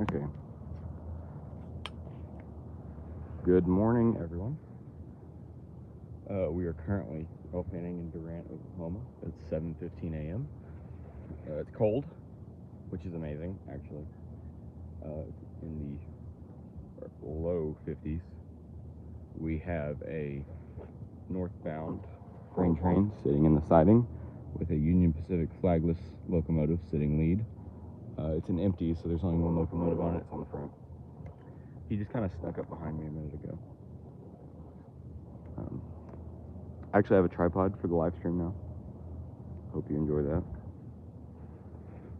Okay. Good morning, everyone. We are currently RAILFANNING in Durant, Oklahoma. It's 7:15 a.m. It's cold, which is amazing, actually. In the low 50s. We have a northbound grain train sitting in the siding with a Union Pacific flagless locomotive sitting lead. It's an empty, so there's only one locomotive on it. It's on the front. He just kind of snuck up behind me a minute ago. I actually have a tripod for the live stream now. Hope you enjoy that.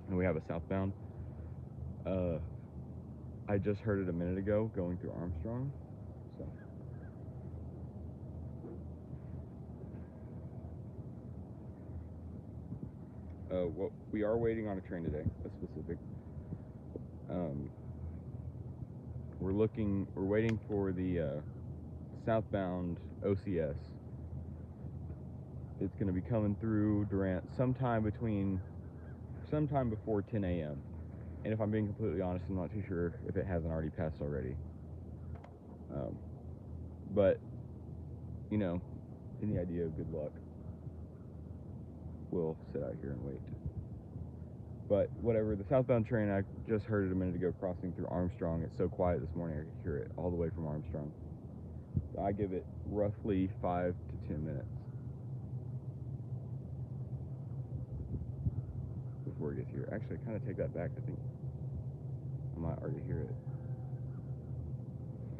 And we have a southbound. I just heard it a minute ago going through Armstrong. So, we are waiting on a train today, a specific. We're waiting for the southbound OCS. It's going to be coming through Durant sometime before 10 a.m. And if I'm being completely honest, I'm not too sure if it hasn't already passed already. But, you know, in the idea of good luck, we'll sit out here and wait. But whatever, the southbound train, I just heard it a minute ago crossing through Armstrong. It's so quiet this morning I could hear it all the way from Armstrong. So I give it roughly 5 to 10 minutes before it gets here. Actually, I kind of take that back. I think I might already hear it.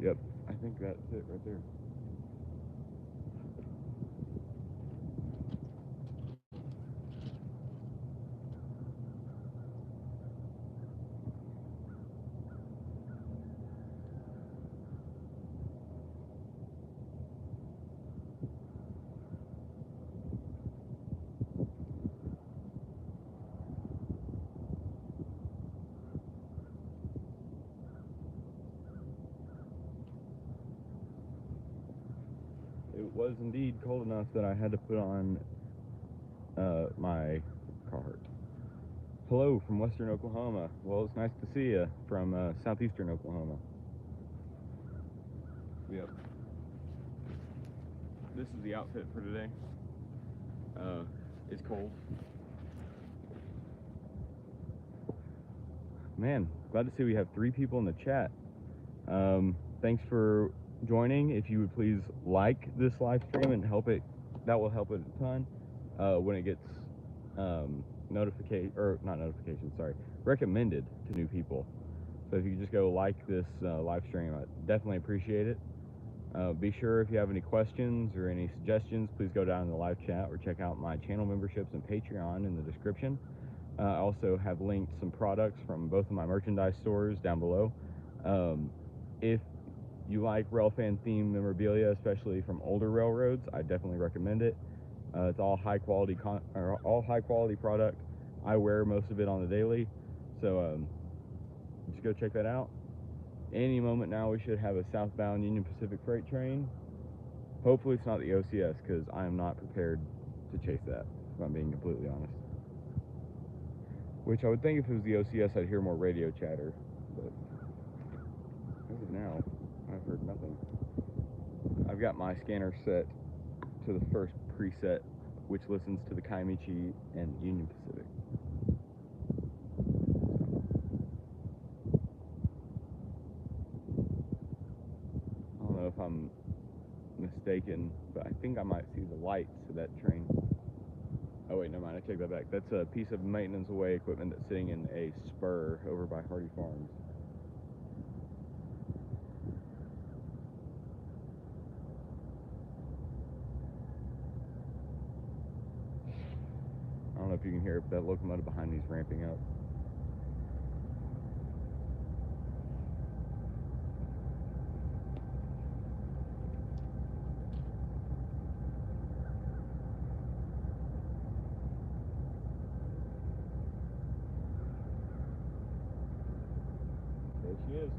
Yep, I think that's it right there. It was indeed cold enough that I had to put on my Carhartt. Hello from Western Oklahoma. Well, it's nice to see you from Southeastern Oklahoma. Yep. This is the outfit for today. It's cold. Man, glad to see we have 3 people in the chat. Thanks for joining. If you would please like this live stream and that will help it a ton when it gets recommended to new people. So if you could just go like this live stream, I definitely appreciate it. Be sure if you have any questions or any suggestions, please go down in the live chat or check out my channel memberships and Patreon in the description. I also have linked some products from both of my merchandise stores down below. If you like railfan themed memorabilia, especially from older railroads, I definitely recommend it. It's all high quality product. I wear most of it on the daily, so just go check that out. Any moment now, we should have a southbound Union Pacific freight train. Hopefully it's not the OCS, because I am not prepared to chase that, if I'm being completely honest. Which I would think if it was the OCS, I'd hear more radio chatter, but as of now, I've heard nothing. I've got my scanner set to the first preset, which listens to the Kaimichi and Union Pacific. I don't know if I'm mistaken, but I think I might see the lights of that train. Oh wait, never mind, I take that back. That's a piece of maintenance away equipment that's sitting in a spur over by Hardy Farms. I don't know if you can hear it, but that locomotive behind me is ramping up. There she is.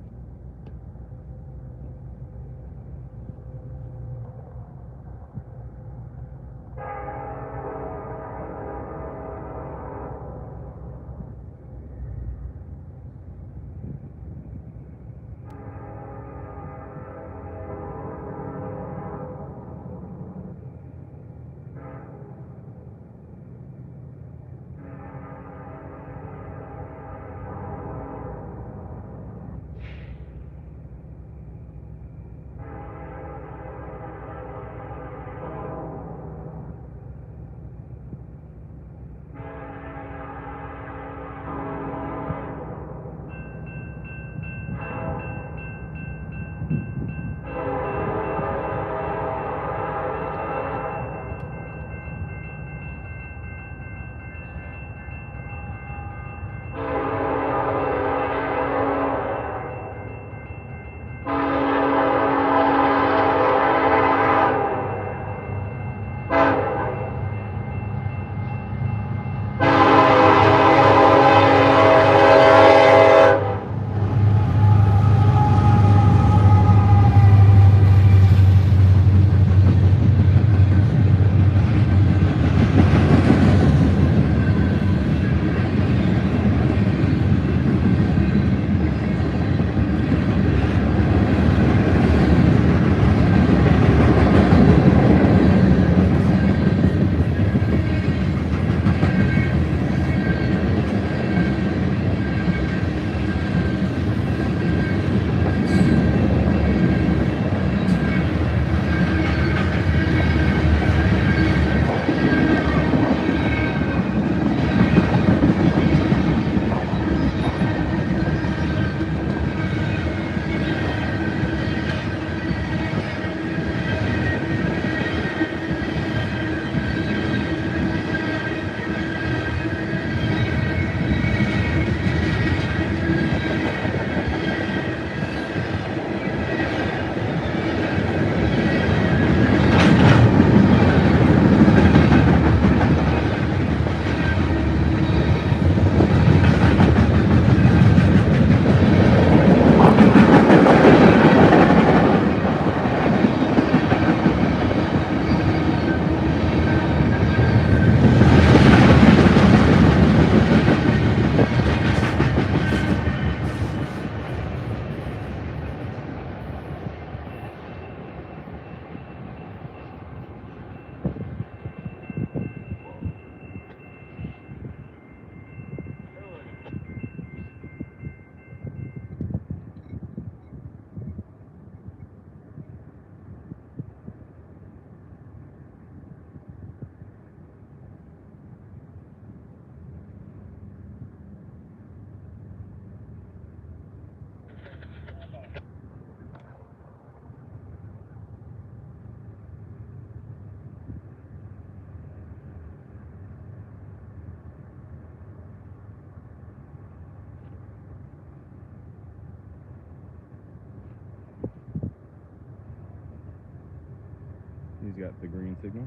got the green signal.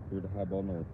Clear to highball north.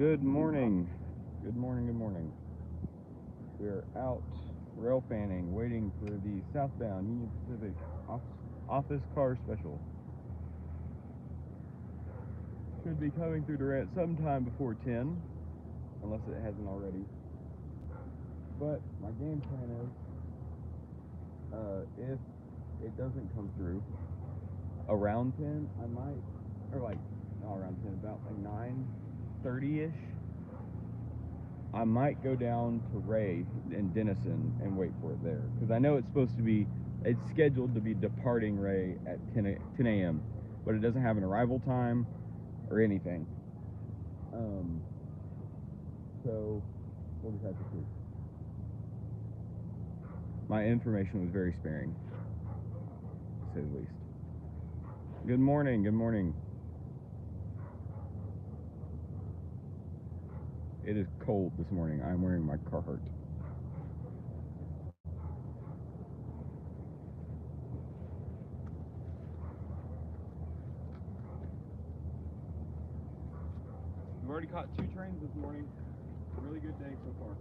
Good morning. Good morning, good morning. We're out rail fanning, waiting for the southbound Union Pacific office car special. Should be coming through Durant sometime before 10, unless it hasn't already. But my game plan is, if it doesn't come through around 10, I might, or like, not around 10, about like 9:30-ish, I might go down to Ray and Denison and wait for it there. Because I know it's scheduled to be departing Ray at 10 a.m., but it doesn't have an arrival time or anything. So we'll just have to see. My information was very sparing, to say the least. Good morning, good morning. It is cold this morning. I'm wearing my Carhartt. We've already caught 2 trains this morning. Really good day so far.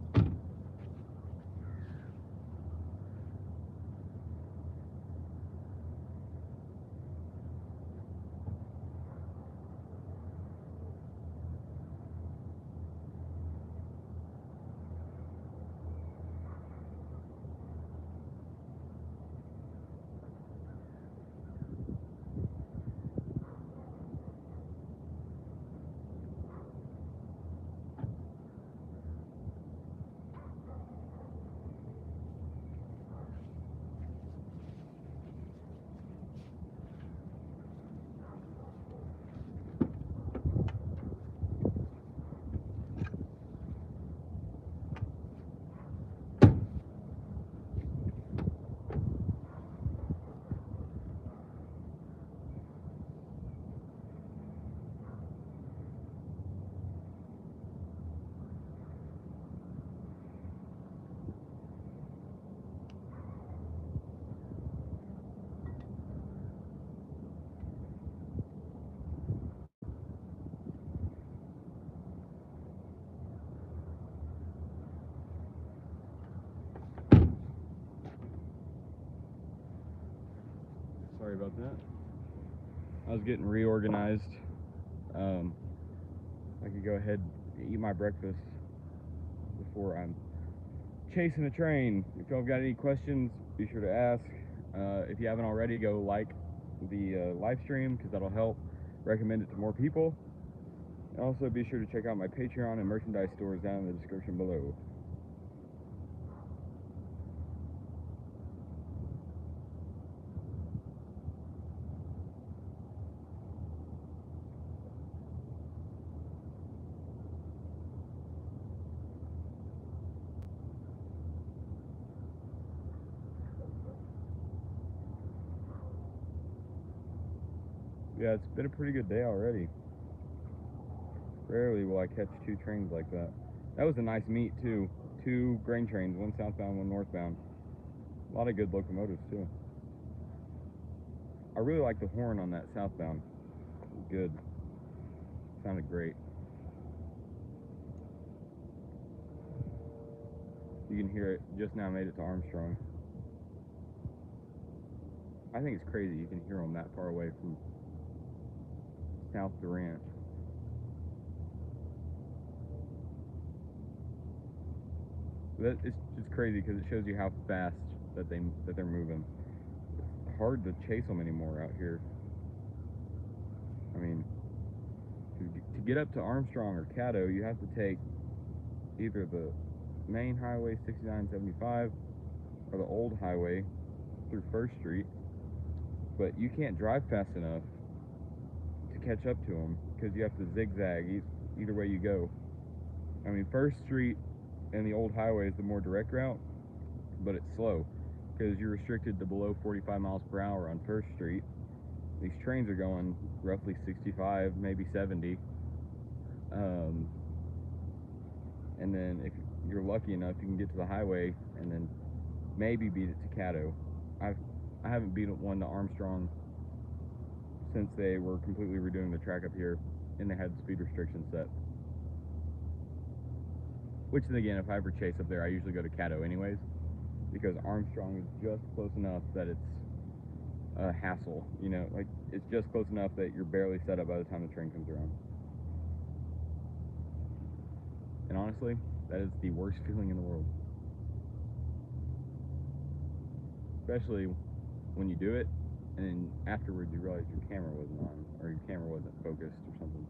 Sorry about that. I was getting reorganized. I could go ahead and eat my breakfast before I'm chasing a train. If y'all got any questions, be sure to ask. If you haven't already, go like the live stream, because that'll help recommend it to more people. And also be sure to check out my Patreon and merchandise stores down in the description below. Yeah, it's been a pretty good day already. Rarely will I catch 2 trains like that. That was a nice meet too. 2 grain trains, one southbound, one northbound. A lot of good locomotives too. I really like the horn on that southbound. It was good. Sounded great. You can hear it. Just now made it to Armstrong. I think it's crazy you can hear them that far away from South Durant. It's just crazy because it shows you how fast that they're moving. It's hard to chase them anymore out here. I mean, to get up to Armstrong or Caddo, you have to take either the main highway 6975 or the old highway through First Street, but you can't drive fast enough to catch up to them because you have to zigzag either way you go. I mean, First Street and the old highway is the more direct route, but it's slow because you're restricted to below 45 miles per hour on First Street. These trains are going roughly 65, maybe 70. And then if you're lucky enough, you can get to the highway and then maybe beat it to Caddo. I haven't beat one to Armstrong since they were completely redoing the track up here and they had speed restrictions set. Which, then again, if I ever chase up there, I usually go to Caddo anyways, because Armstrong is just close enough that it's a hassle, you know, like it's just close enough that you're barely set up by the time the train comes around. And honestly, that is the worst feeling in the world. Especially when you do it, and then afterwards you realize your camera wasn't on, or your camera wasn't focused or something.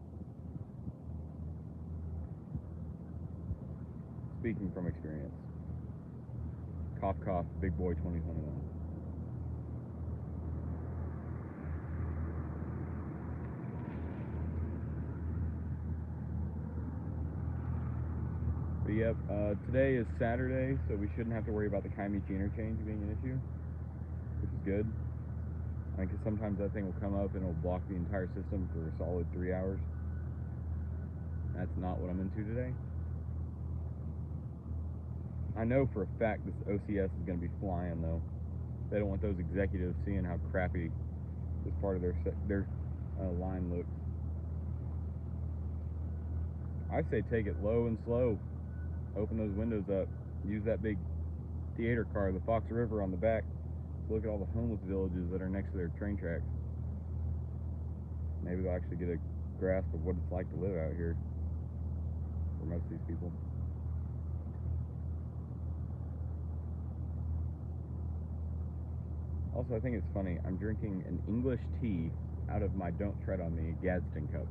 Speaking from experience. Cough, cough, big boy 2021. But yep, today is Saturday, so we shouldn't have to worry about the Kaimichi interchange being an issue, which is good. Because sometimes that thing will come up and it'll block the entire system for a solid 3 hours. That's not what I'm into today. I know for a fact this OCS is going to be flying, though. They don't want those executives seeing how crappy this part of their line looks. I say take it low and slow. Open those windows up. Use that big theater car, the Fox River on the back. Look at all the homeless villages that are next to their train tracks. Maybe they'll actually get a grasp of what it's like to live out here for most of these people. Also, I think it's funny, I'm drinking an English tea out of my Don't Tread on Me Gadsden cup.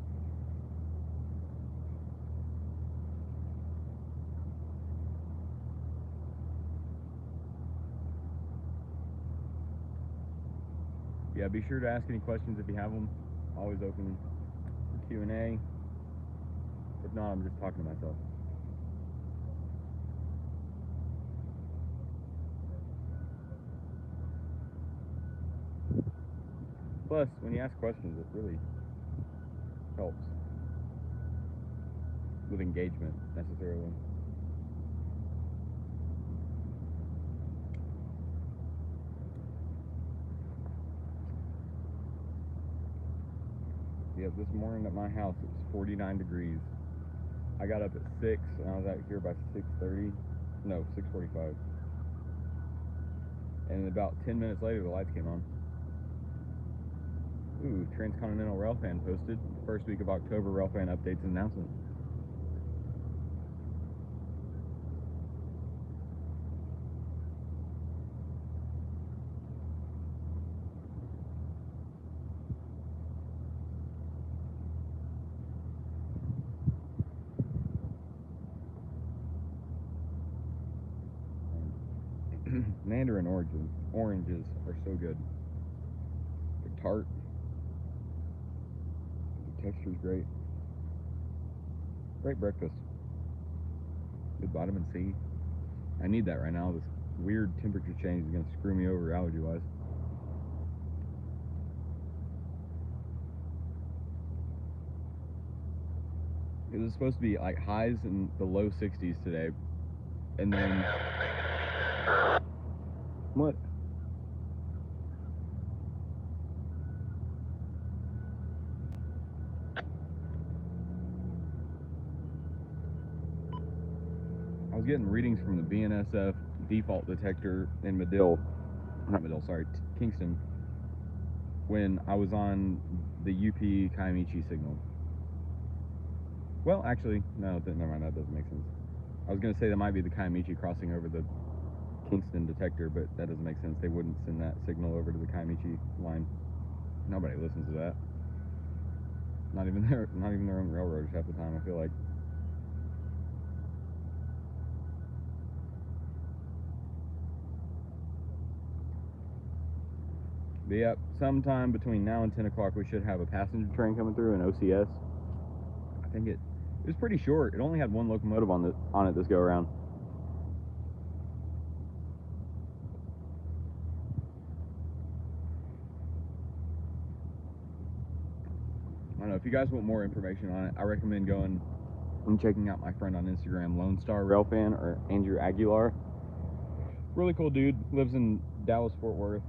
Yeah, be sure to ask any questions if you have them. Always open for Q&A. If not, I'm just talking to myself. Plus, when you ask questions, it really helps with engagement, necessarily. Yeah, this morning at my house, it was 49 degrees. I got up at 6, and I was out here by 6:30. No, 6:45. And about 10 minutes later, the lights came on. Ooh, Transcontinental Railfan posted. First week of October, Railfan updates and announcement. Mandarin oranges are so good. They're tart. The texture's great. Great breakfast. Good vitamin C. I need that right now. This weird temperature change is going to screw me over allergy-wise. It was supposed to be like highs in the low 60s today. And then... What? I was getting readings from the BNSF default detector in Kingston, when I was on the UP Kaimichi signal. Well, actually, no, never mind, that doesn't make sense. I was going to say that might be the Kaimichi crossing over the Kingston detector, but that doesn't make sense. They wouldn't send that signal over to the Kaimichi line. Nobody listens to that. Not even their own railroaders half the time, I feel like. But yeah, sometime between now and 10 o'clock we should have a passenger train coming through, an OCS. I think it was pretty short. It only had one locomotive on it this go around. I don't know, if you guys want more information on it, I recommend going and checking out my friend on Instagram, Lone Star Railfan, or Andrew Aguilar. Really cool dude, lives in Dallas, Fort Worth,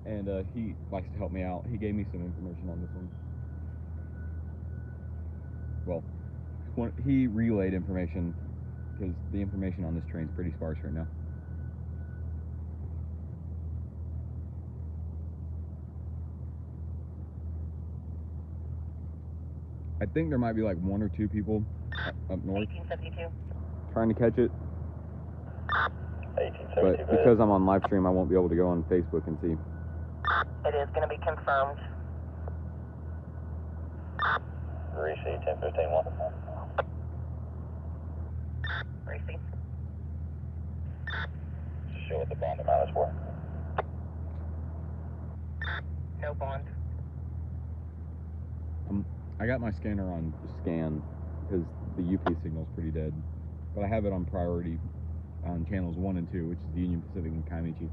and he likes to help me out. He gave me some information on this one. Well, he relayed information because the information on this train is pretty sparse right now. I think there might be like 1 or 2 people up north 1872. trying to catch it. 1872. But because I'm on live stream, I won't be able to go on Facebook and see. It is going to be confirmed. Receipt 1015-1. Receipt. Show what the bond amount is for. No bond. I got my scanner on scan because the UP signal's pretty dead. But I have it on priority on channels 1 and 2, which is the Union Pacific and Kaimichi.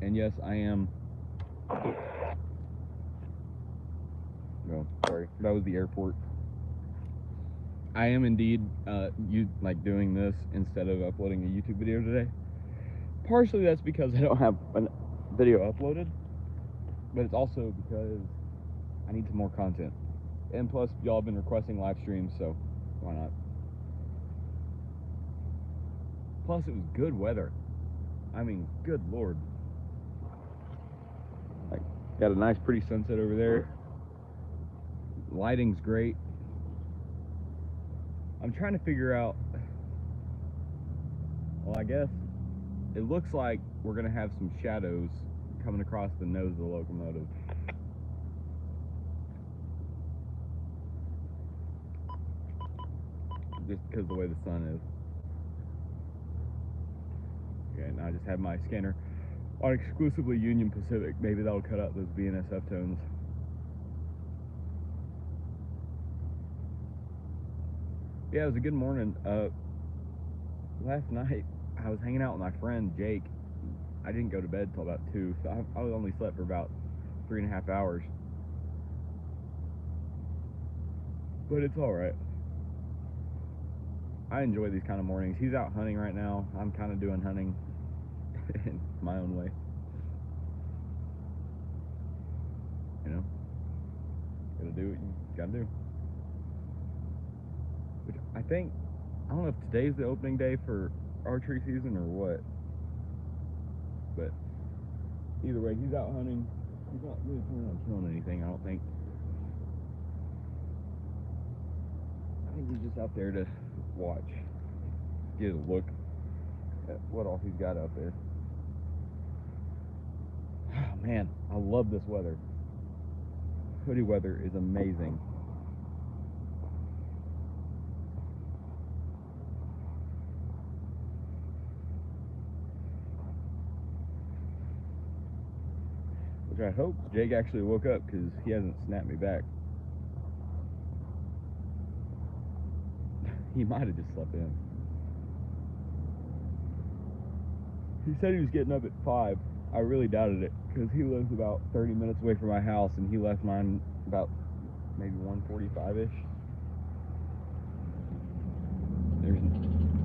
And yes, I am. No, sorry, that was the airport. I am indeed doing this instead of uploading a YouTube video today. Partially that's because I don't have a video uploaded, but it's also because I need some more content. And plus, y'all have been requesting live streams, so why not? Plus, it was good weather. I mean, good lord. Like, got a nice, pretty sunset over there. Lighting's great. I'm trying to figure out. Well, I guess it looks like we're gonna have some shadows coming across the nose of the locomotive. Just because of the way the sun is. Okay, and I just have my scanner on exclusively Union Pacific. Maybe that'll cut out those BNSF tones. Yeah, it was a good morning. Last night I was hanging out with my friend Jake. I didn't go to bed till about 2, so I only slept for about 3.5 hours. But it's all right. I enjoy these kind of mornings. He's out hunting right now. I'm kind of doing hunting in my own way. You know, gotta do what you gotta do. Which I think, I don't know if today's the opening day for archery season or what. But either way, he's out hunting. He's not really planning on killing anything, I don't think. I think he's just out there to watch, get a look at what all he's got out there. Oh man, I love this weather. Hoodie weather is amazing. Which I hope Jake actually woke up, because he hasn't snapped me back. He might have just slept in. He said he was getting up at 5. I really doubted it, because he lives about 30 minutes away from my house, and he left mine about maybe 1:45-ish.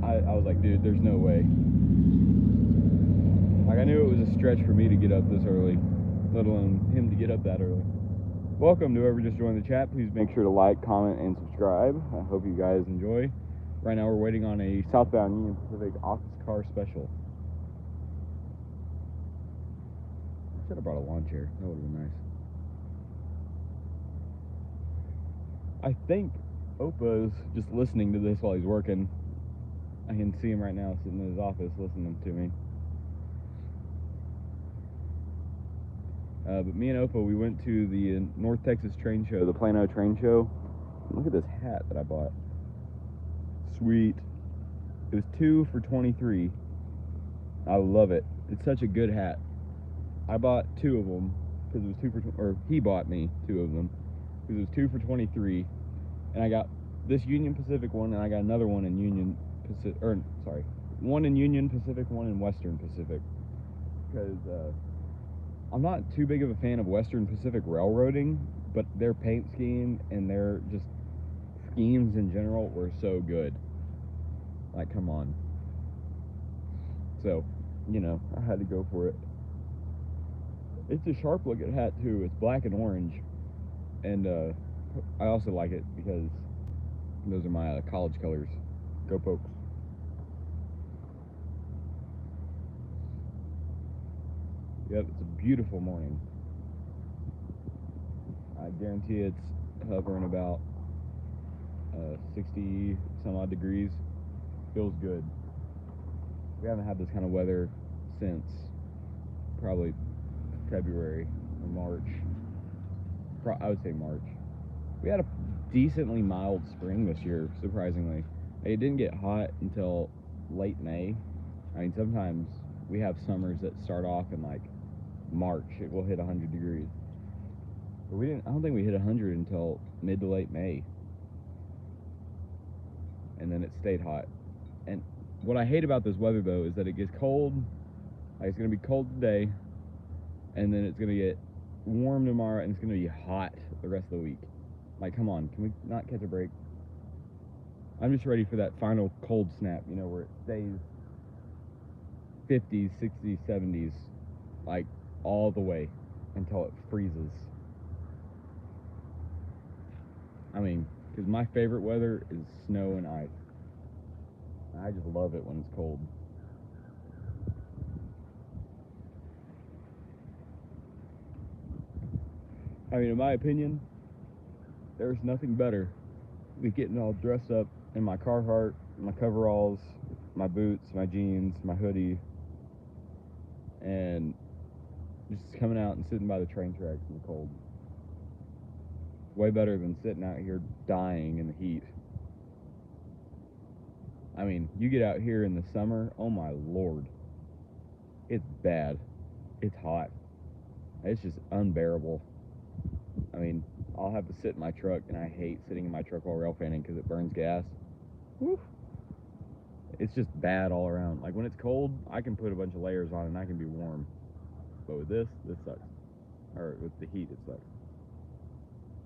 I was like, dude, there's no way. Like, I knew it was a stretch for me to get up this early, let alone him to get up that early. Welcome to whoever just joined the chat. Please make sure to like, comment, and subscribe. I hope you guys enjoy. Right now we're waiting on a southbound Union Pacific office car special. I should have brought a lawn chair. That would have been nice. I think Opa's just listening to this while he's working. I can see him right now sitting in his office listening to me. But me and Opa, we went to the North Texas train show, the Plano train show. Look at this hat that I bought. Sweet. It was 2 for $23. I love it. It's such a good hat. I bought 2 of them because it was 2 for, or he bought me 2 of them because it was 2 for $23, and I got this Union Pacific one, and I got another one in Union Pacific, or sorry, one in Union Pacific, one in Western Pacific, because I'm not too big of a fan of Western Pacific railroading, but their paint scheme and their just schemes in general were so good. Like, come on. So, you know, I had to go for it. It's a sharp looking hat too. It's black and orange, And I also like it because those are my college colors. Go Pokes. Yep, it's a beautiful morning. I guarantee it's hovering about 60 some odd degrees. Feels good. We haven't had this kind of weather since probably February or March. I would say March. We had a decently mild spring this year, surprisingly. It didn't get hot until late May. I mean, sometimes we have summers that start off in like March. It will hit 100 degrees. But I don't think we hit 100 until mid to late May. And then it stayed hot. And what I hate about this weather, though, is that it gets cold. Like, it's going to be cold today, and then it's going to get warm tomorrow, and it's going to be hot the rest of the week. Like, come on, can we not catch a break? I'm just ready for that final cold snap, you know, where it stays 50s, 60s, 70s, like, all the way until it freezes. I mean, because my favorite weather is snow and ice. I just love it when it's cold. I mean, in my opinion, there's nothing better than getting all dressed up in my Carhartt, my coveralls, my boots, my jeans, my hoodie, and just coming out and sitting by the train tracks in the cold. Way better than sitting out here dying in the heat. I mean, you get out here in the summer, oh my lord, it's bad. It's hot. It's just unbearable. I mean, I'll have to sit in my truck, and I hate sitting in my truck while rail fanning because it burns gas. Woo. It's just bad all around. Like, when it's cold, I can put a bunch of layers on and I can be warm. But with this sucks. Or with the heat, it sucks.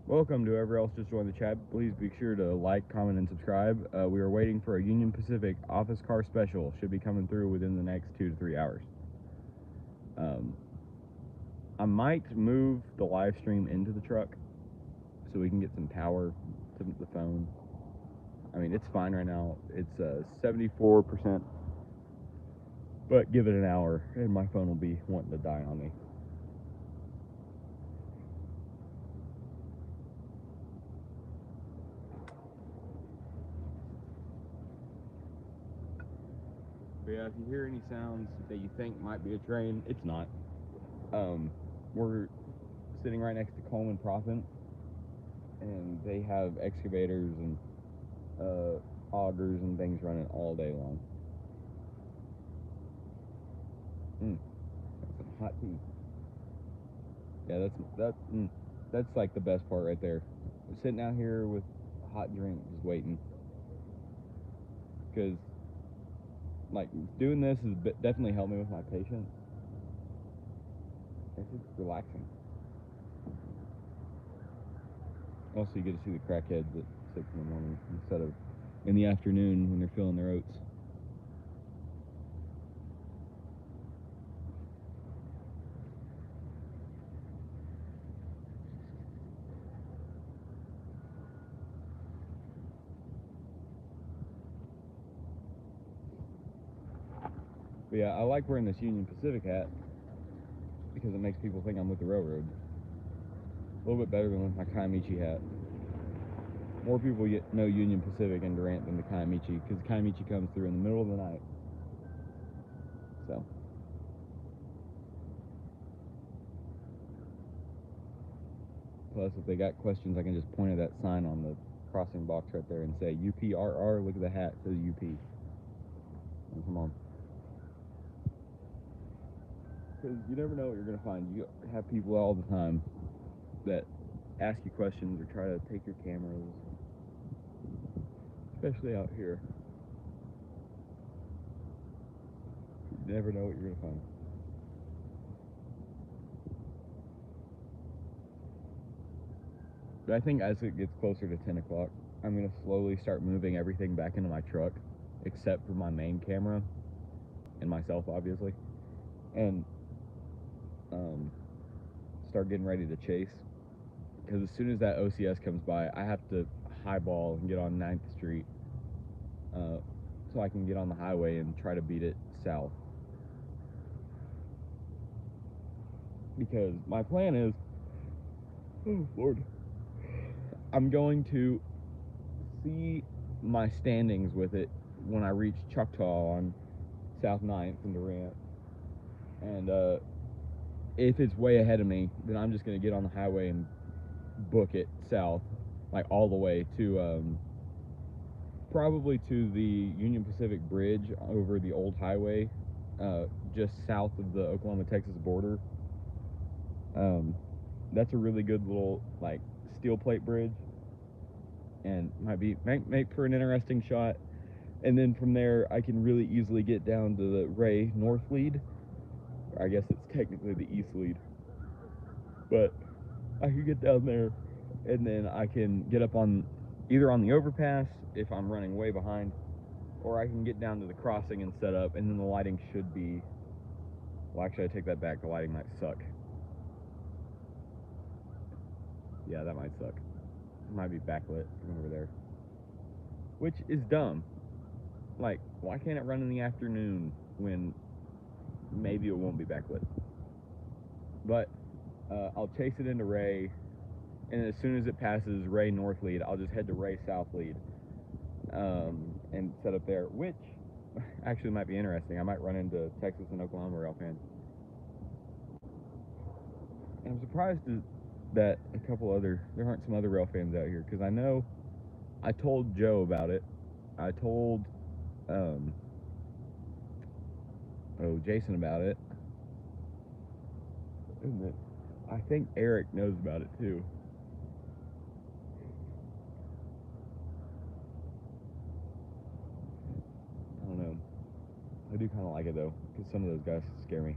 Welcome to whoever else just joined the chat. Please be sure to like, comment, and subscribe. We are waiting for a Union Pacific office car special. Should be coming through within the next 2 to 3 hours. I might move the live stream into the truck so we can get some power to the phone. I mean, it's fine right now. It's 74%, but give it an hour and my phone will be wanting to die on me. But yeah, if you hear any sounds that you think might be a train, it's not. We're sitting right next to Coleman Proppant, and they have excavators and augers and things running all day long. That's some hot tea. Yeah, that's like the best part right there. I'm sitting out here with a hot drink, just waiting. Because, like, doing this has definitely helped me with my patience. It's just relaxing. Also, you get to see the crackheads at 6 in the morning instead of in the afternoon when they're filling their oats. But yeah, I like wearing this Union Pacific hat because it makes people think I'm with the railroad. A little bit better than with my Kiamichi hat. More people know Union Pacific and Durant than the Kiamichi because the Kiamichi comes through in the middle of the night. So. Plus, if they got questions, I can just point at that sign on the crossing box right there and say UPRR. Look at the hat, it says UP. And come on. Because you never know what you're going to find. You have people all the time that ask you questions or try to take your cameras, especially out here. You never know what you're going to find. But I think as it gets closer to 10 o'clock, I'm going to slowly start moving everything back into my truck, except for my main camera and myself, obviously, and start getting ready to chase. because as soon as that OCS comes by, I have to highball and get on 9th Street so I can get on the highway and try to beat it south. Because my plan is, oh Lord, I'm going to see my standings with it when I reach Choctaw on South 9th and Durant. And if it's way ahead of me, then I'm just going to get on the highway and book it south, like all the way to probably to the Union Pacific Bridge over the old highway, just south of the Oklahoma-Texas border. That's a really good little like steel plate bridge, and might make for an interesting shot. And then from there, I can really easily get down to the Ray North Lead. I guess it's technically the East Lead, but I can get down there, and then I can get up on either on the overpass if I'm running way behind, or I can get down to the crossing and set up, and then the lighting should be, well, actually I take that back, the lighting might suck. Yeah, that might suck. It might be backlit from over there, which is dumb. Like, why can't it run in the afternoon when maybe it won't be backlit? But I'll chase it into Ray, and as soon as it passes Ray North Lead, I'll just head to Ray South Lead and set up there, which actually might be interesting. I might run into Texas and Oklahoma rail fans. And I'm surprised that there aren't some other rail fans out here, because I know I told Joe about it. I told Jason about it. And I think Eric knows about it too. I don't know. I do kind of like it though, because some of those guys scare me.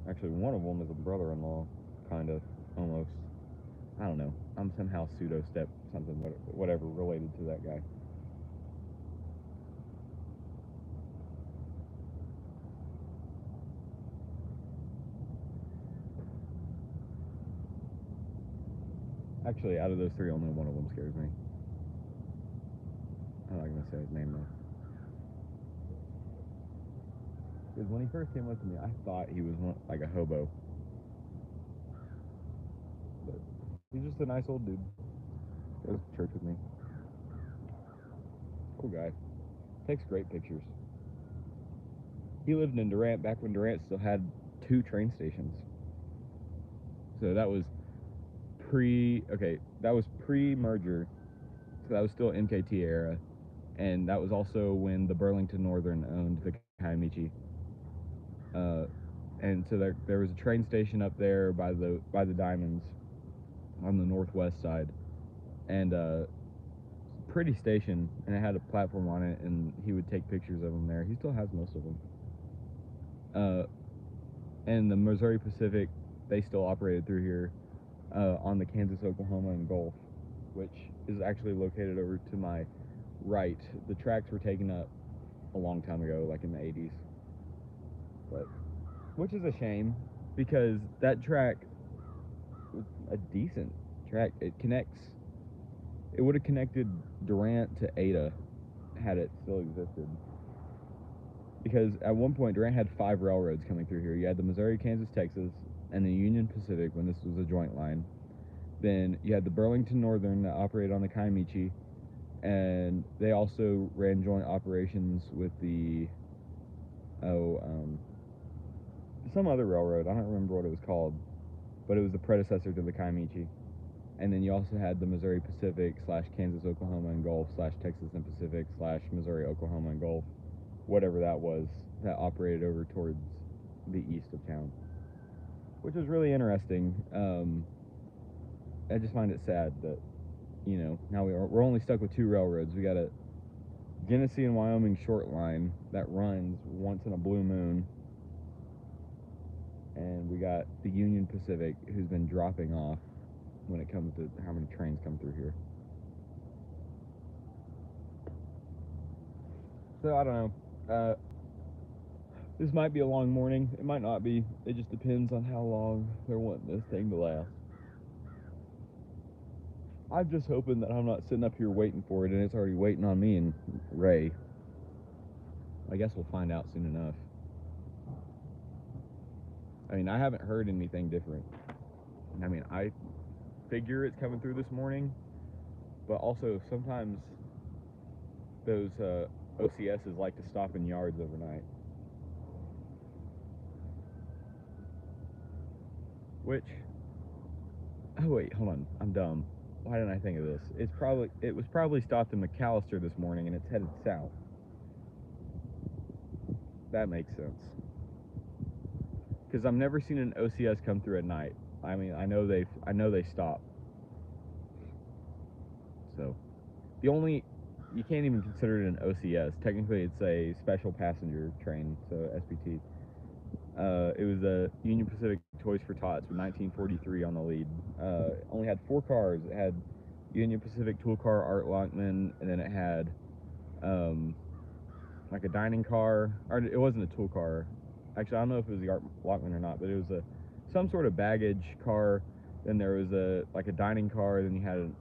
Actually, one of them is a brother-in-law, kind of, almost. I don't know. I'm somehow pseudo-step something, whatever, related to that guy. Actually, out of those three, only one of them scares me. I'm not gonna say his name though. Because when he first came up to me, I thought he was like a hobo. But he's just a nice old dude. Goes to church with me. Cool guy. Takes great pictures. He lived in Durant back when Durant still had 2 train stations. So that was pre-merger. So that was still MKT era. And that was also when the Burlington Northern owned the Kiamichi. And so there was a train station up there by the Diamonds on the northwest side, and pretty station, and it had a platform on it, and he would take pictures of them there. He still has most of them. And the Missouri Pacific, they still operated through here on the Kansas, Oklahoma, and Gulf, which is actually located over to my right. The tracks were taken up a long time ago, like in the 80s. But which is a shame, because that track was a decent track. It would have connected Durant to Ada had it still existed. Because at one point, Durant had 5 railroads coming through here. You had the Missouri, Kansas, Texas, and the Union Pacific when this was a joint line. Then you had the Burlington Northern that operated on the Kiamichi, and they also ran joint operations with the some other railroad. I don't remember what it was called, but it was the predecessor to the Kiamichi. And then you also had the Missouri Pacific / Kansas, Oklahoma, and Gulf / Texas and Pacific / Missouri, Oklahoma, and Gulf, whatever that was, that operated over towards the east of town, which was really interesting. I just find it sad that, now we're only stuck with 2 railroads. We got a Genesee and Wyoming short line that runs once in a blue moon, and we got the Union Pacific, who's been dropping off when it comes to how many trains come through here. So I don't know. This might be a long morning. It might not be. It just depends on how long they're wanting this thing to last. I'm just hoping that I'm not sitting up here waiting for it and it's already waiting on me and Ray. I guess we'll find out soon enough. I mean, I haven't heard anything different. I mean, I figure it's coming through this morning, but also sometimes those OCSs like to stop in yards overnight. Which, oh wait, hold on, I'm dumb. Why didn't I think of this? It was probably stopped in McAllister this morning and it's headed south. That makes sense. Because I've never seen an OCS come through at night. I mean, I know they stop. So, you can't even consider it an OCS. Technically, it's a special passenger train, so SPT. It was a Union Pacific Toys for Tots with 1943 on the lead. It only had 4 cars. It had Union Pacific tool car Art Lockman, and then it had like a dining car, or it wasn't a tool car. Actually, I don't know if it was the Art Lockman or not, but it was some sort of baggage car. Then there was a dining car. Then you had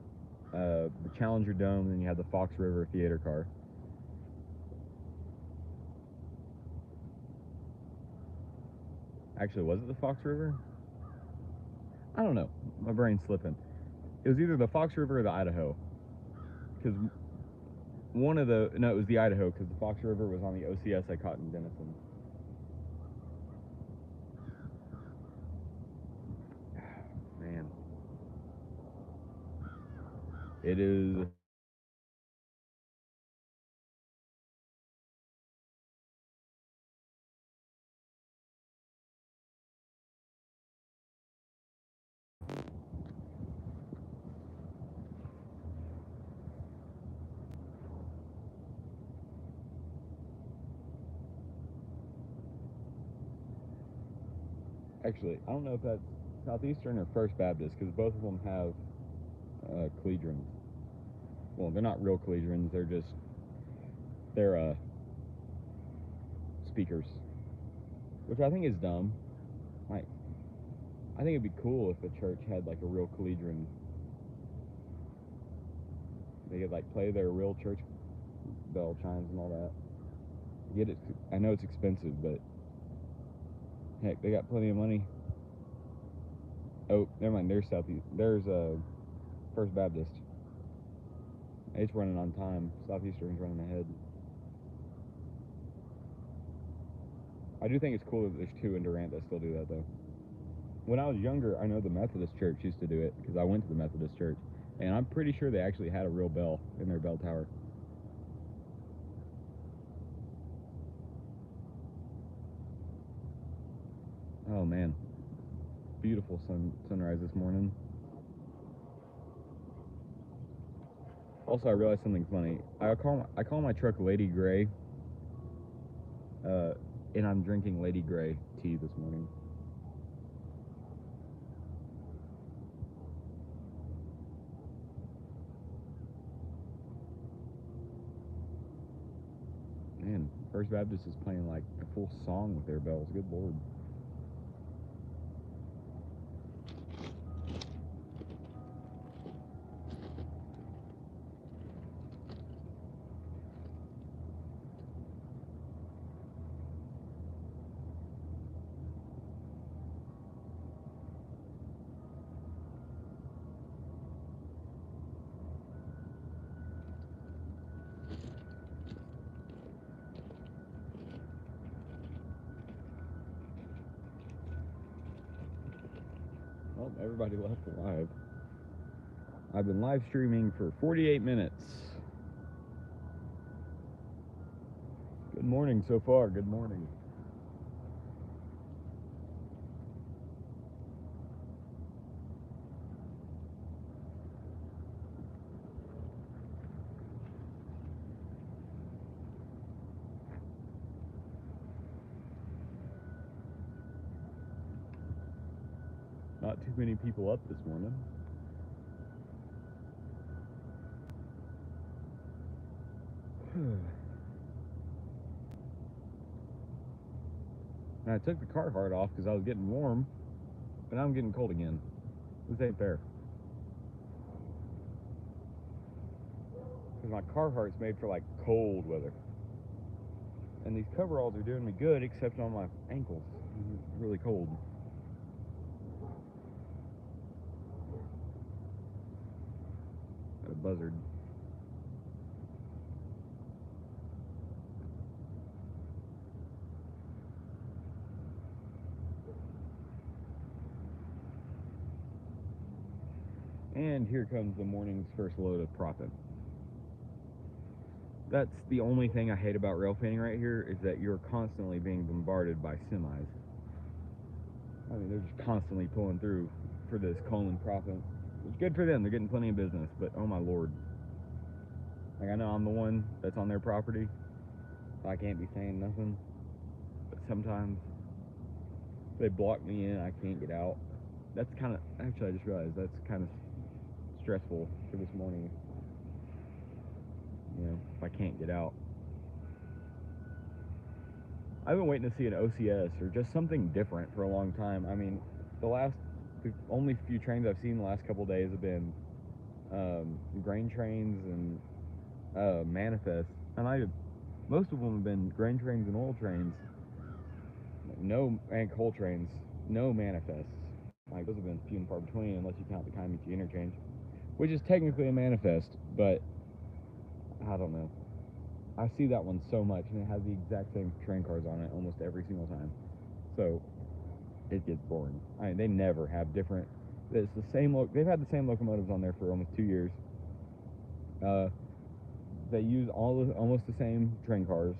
the Challenger Dome. Then you had the Fox River theater car. Actually, was it the Fox River? I don't know. My brain's slipping. It was either the Fox River or the Idaho. Because it was the Idaho, because the Fox River was on the OCS I caught in Denison. Man. It is. Actually, I don't know if that's Southeastern or First Baptist, because both of them have collegians. Well, they're not real collegians. They're speakers, which I think is dumb. Like, I think it'd be cool if a church had like a real collegian. They could like play their real church bell chimes and all that. Get it? I know it's expensive, but heck, they got plenty of money. Oh, never mind. There's Southeast. There's First Baptist. It's running on time. Southeastern's running ahead. I do think it's cool that there's 2 in Durant that still do that, though. When I was younger, I know the Methodist Church used to do it, because I went to the Methodist Church, and I'm pretty sure they actually had a real bell in their bell tower. Oh, man. Beautiful sunrise this morning. Also, I realized something funny. I call my truck Lady Gray, and I'm drinking Lady Gray tea this morning. Man, First Baptist is playing like a full song with their bells. Good Lord. Well, everybody left live. I've been live streaming for 48 minutes. Good morning so far. Good morning. Not too many people up this morning. And I took the Carhartt off because I was getting warm, but now I'm getting cold again. This ain't fair. because my Carhartt's made for like cold weather. And these coveralls are doing me good, except on my ankles. It's really cold. Got a buzzard. And here comes the morning's first load of profit. That's the only thing I hate about rail fanning right here, is that you're constantly being bombarded by semis. I mean, they're just constantly pulling through for this calling profit. It's good for them, they're getting plenty of business, but oh my lord. Like, I know I'm the one that's on their property, so I can't be saying nothing, but sometimes they block me in, I can't get out. That's kind of, actually I just realized that's kind of stressful for this morning, you know, if I can't get out. I've been waiting to see an OCS or just something different for a long time. I mean, the only few trains I've seen the last couple days have been grain trains and manifests, and most of them have been grain trains and oil trains. And coal trains, no manifests. Like, those have been few and far between, unless you count the Kaimichi interchange, which is technically a manifest, but I don't know. I see that one so much, and it has the exact same train cars on it almost every single time. So it gets boring. I mean, they never have different. It's the same. They've had the same locomotives on there for almost 2 years. They use almost the same train cars,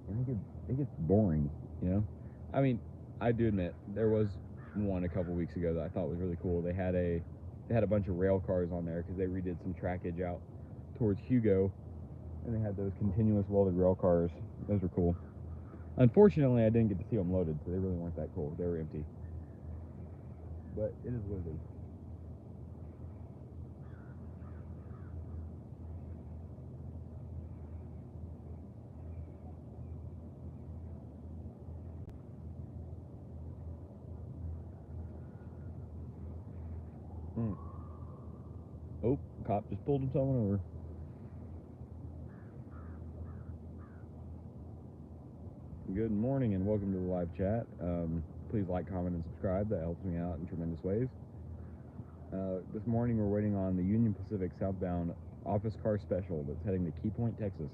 and it gets boring. You know, I mean, I do admit there was one a couple weeks ago that I thought was really cool. They had a bunch of rail cars on there because they redid some trackage out towards Hugo, and they had those continuous welded rail cars. Those were cool. Unfortunately, I didn't get to see them loaded, so they really weren't that cool. They were empty. But it is what it is. Oh, cop just pulled someone over. Good morning and welcome to the live chat. Please like, comment, and subscribe. That helps me out in tremendous ways. This morning we're waiting on the Union Pacific southbound office car special that's heading to Key Point, Texas.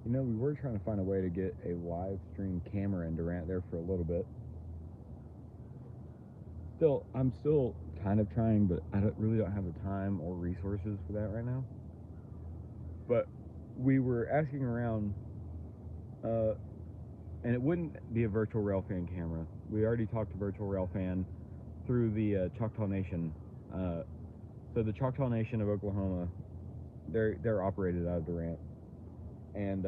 You know, we were trying to find a way to get a live stream camera in Durant there for a little bit. I'm still kind of trying, but I really don't have the time or resources for that right now. But we were asking around, and it wouldn't be a virtual railfan camera. We already talked to virtual railfan through the Choctaw Nation. So the Choctaw Nation of Oklahoma, they're operated out of Durant, and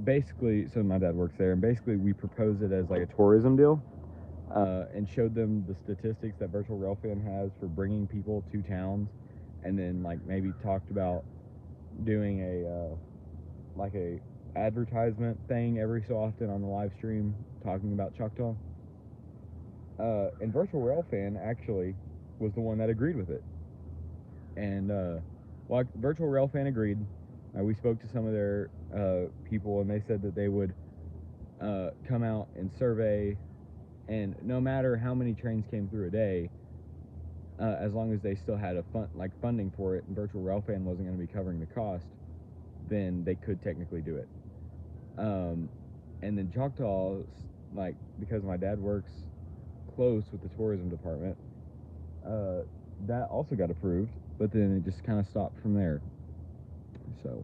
basically, so my dad works there, and basically we proposed it as like a tourism deal, and showed them the statistics that virtual railfan has for bringing people to towns, and then like maybe talked about doing a advertisement thing every so often on the live stream talking about Choctaw. And virtual railfan actually was the one that agreed with it. And virtual railfan agreed. We spoke to some of their people, and they said that they would come out and survey, and no matter how many trains came through a day, as long as they still had funding for it, and virtual railfan wasn't going to be covering the cost, then they could technically do it. And then Choctaw, like, because my dad works close with the tourism department, that also got approved, but then it just kind of stopped from there. So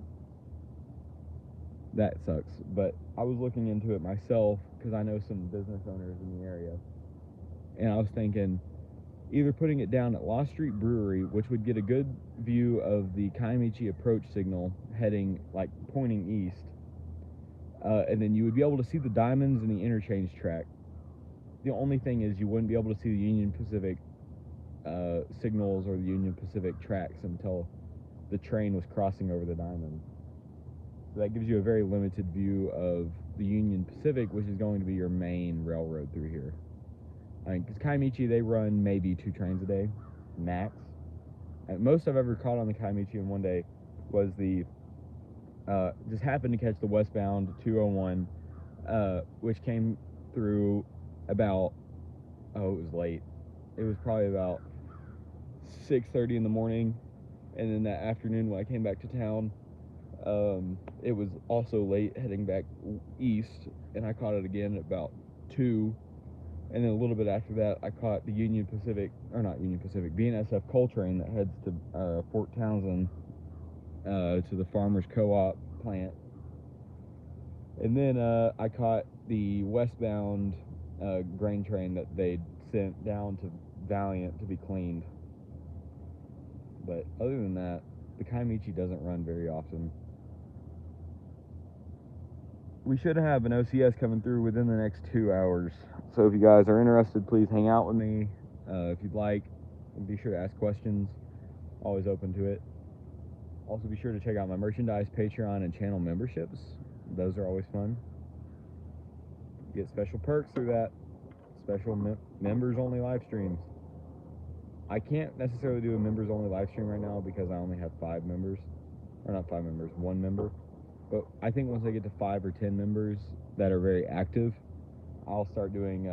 that sucks. But I was looking into it myself because I know some business owners in the area, and I was thinking either putting it down at Lost Street Brewery, which would get a good view of the Kaimichi approach signal heading, like, pointing east, and then you would be able to see the diamonds and the interchange track the only thing is you wouldn't be able to see the Union Pacific signals or the Union Pacific tracks until the train was crossing over the diamond. So that gives you a very limited view of the Union Pacific, which is going to be your main railroad through here. I mean, because Kiamichi, they run maybe 2 trains a day, max. And most I've ever caught on the Kiamichi in one day was the, just happened to catch the westbound 201, which came through about, it was late. It was probably about 6:30 in the morning. And then that afternoon when I came back to town, it was also late heading back east, and I caught it again at about 2. And then a little bit after that, I caught the Union Pacific, or not Union Pacific, BNSF coal train that heads to Fort Townsend, to the Farmers Co-op plant. And then I caught the westbound grain train that they sent down to Valiant to be cleaned. But other than that, the Kiamichi doesn't run very often. We should have an OCS coming through within the next 2 hours. So if you guys are interested, please hang out with me. If you'd like, be sure to ask questions. Always open to it. Also, be sure to check out my merchandise, Patreon, and channel memberships. Those are always fun. You get special perks through that. Special members-only live streams. I can't necessarily do a members-only live stream right now because I only have 5 members. Or not 5 members, 1 member. But I think once I get to 5 or 10 members that are very active, I'll start doing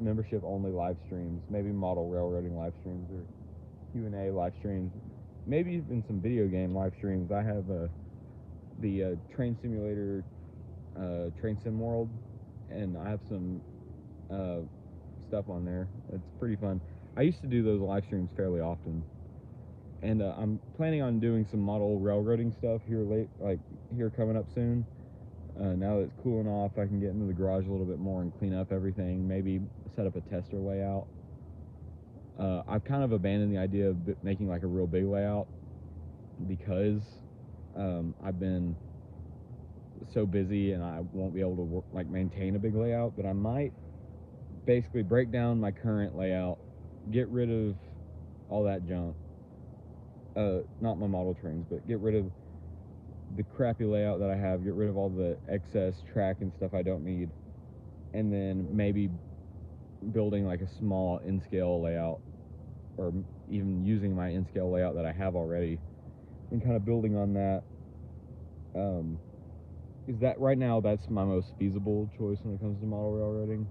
membership-only live streams, maybe model railroading live streams or Q&A live streams, maybe even some video game live streams. I have the train simulator, Train Sim World, and I have some stuff on there. It's pretty fun. I used to do those live streams fairly often. And I'm planning on doing some model railroading stuff here coming up soon. Now that it's cooling off, I can get into the garage a little bit more and clean up everything. Maybe set up a tester layout. I've kind of abandoned the idea of making like a real big layout because I've been so busy and I won't be able to maintain a big layout. But I might basically break down my current layout, get rid of all that junk. Not my model trains, but get rid of the crappy layout that I have, get rid of all the excess track and stuff I don't need, and then maybe building like a small in-scale layout, or even using my in-scale layout that I have already, and kind of building on that. Is that right now, that's my most feasible choice when it comes to model railroading.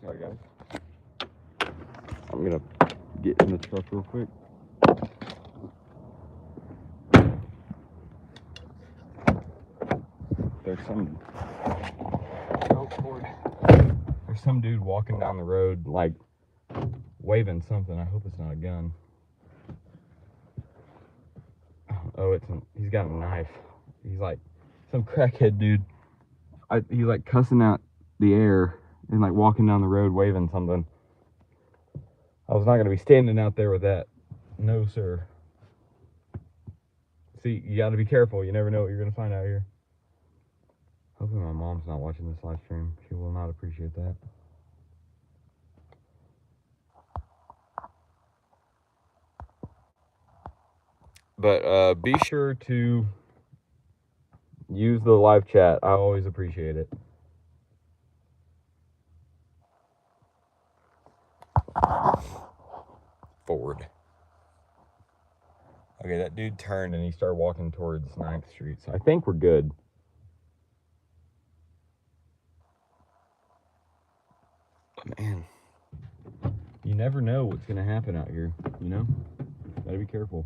Sorry guys, I'm gonna get in the truck real quick. There's some dude walking down the road like waving something. I hope it's not a gun. Oh, he's got a knife. He's like some crackhead dude. He's like cussing out the air and like walking down the road waving something. I was not going to be standing out there with that. No, sir. See, you got to be careful. You never know what you're going to find out here. Hopefully my mom's not watching this live stream. She will not appreciate that. But be sure to use the live chat. I always appreciate it. Forward. Okay, that dude turned and he started walking towards 9th Street, so I think we're good. But man, you never know what's going to happen out here, you know? Gotta be careful.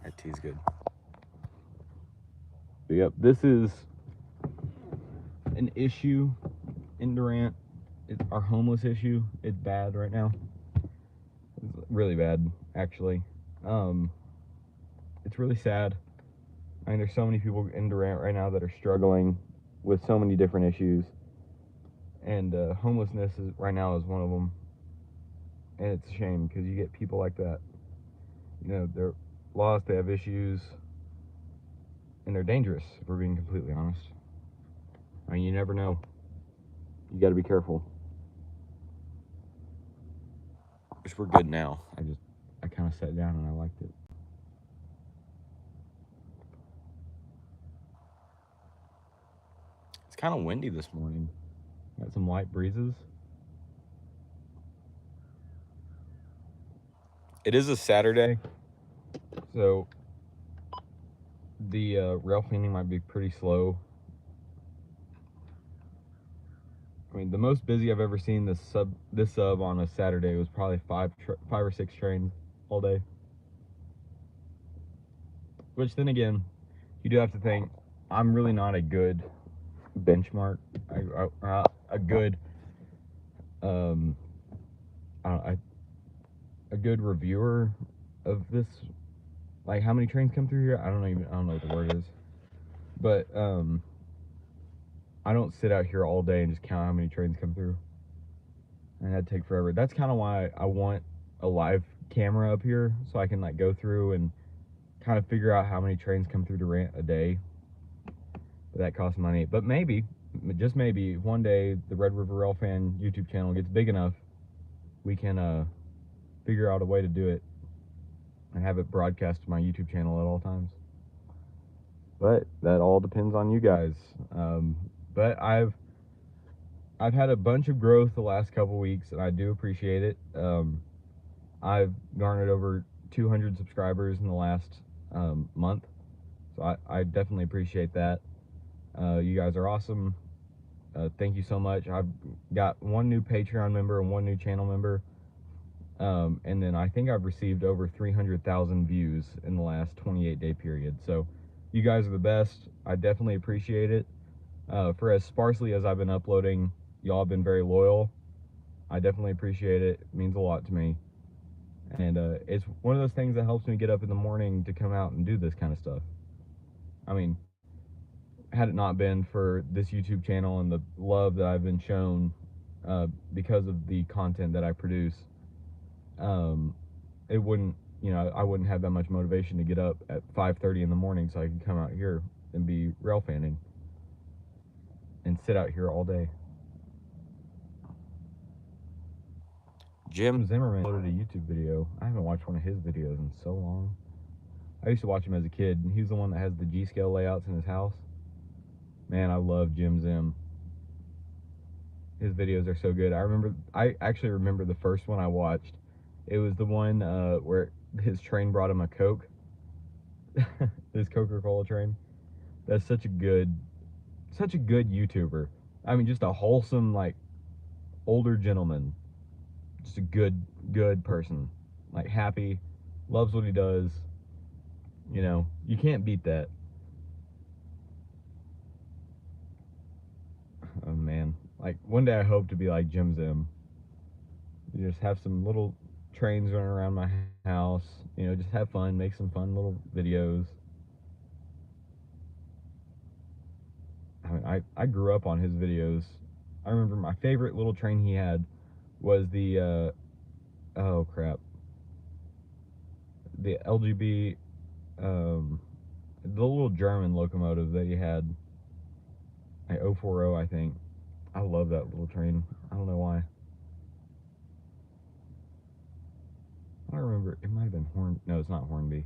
That tea's good. But yep, this is an issue in Durant. It's our homeless issue. It's bad right now. It's really bad, actually. It's really sad. I mean, there's so many people in Durant right now that are struggling with so many different issues, and homelessness is right now is one of them. And it's a shame because you get people like that. You know, they're lost, they have issues, and they're dangerous. If we're being completely honest. I mean, you never know. You got to be careful. Which we're good now. I kind of sat down and I liked it. It's kind of windy this morning. Got some light breezes. It is a Saturday, so the rail fanning might be pretty slow. I mean, the most busy I've ever seen this sub on a Saturday was probably five or six trains all day. Which then again, you do have to think I'm really not a good benchmark, a good um, a good reviewer of this. Like how many trains come through here? I don't know what the word is, but I don't sit out here all day and just count how many trains come through. And that'd take forever. That's kind of why I want a live camera up here so I can like go through and kind of figure out how many trains come through Durant a day. But that costs money. But maybe, just maybe, one day the Red River Rail Fan YouTube channel gets big enough, we can figure out a way to do it and have it broadcast to my YouTube channel at all times. But that all depends on you guys. But I've had a bunch of growth the last couple weeks, and I do appreciate it. I've garnered over 200 subscribers in the last month, so I definitely appreciate that. You guys are awesome. Thank you so much. I've got one new Patreon member and one new channel member, and then I think I've received over 300,000 views in the last 28-day period. So you guys are the best. I definitely appreciate it. For as sparsely as I've been uploading, y'all have been very loyal. I definitely appreciate it. It means a lot to me. And it's one of those things that helps me get up in the morning to come out and do this kind of stuff. I mean, had it not been for this YouTube channel and the love that I've been shown because of the content that I produce, it wouldn't, I wouldn't have that much motivation to get up at 5:30 in the morning so I could come out here and be rail fanning and sit out here all day. Jim Zimmerman uploaded a YouTube video. I haven't watched one of his videos in so long. I used to watch him as a kid, and he's the one that has the G-scale layouts in his house. Man, I love Jim Zim. His videos are so good. I actually remember the first one I watched. It was the one where his train brought him a Coke. His Coca-Cola train. That's such a good YouTuber. I mean, just a wholesome, like, older gentleman. Just a good person. Like, happy, loves what he does. You can't beat that. Oh man, like one day I hope to be like Jim Zim. You just have some little trains running around my house. Just have fun, make some fun little videos. I mean, I grew up on his videos. I remember my favorite little train he had was the oh crap, the LGB, the little German locomotive that he had, like 040, I think. I love that little train. I don't know why. I don't remember. It might have been No, it's not Hornby.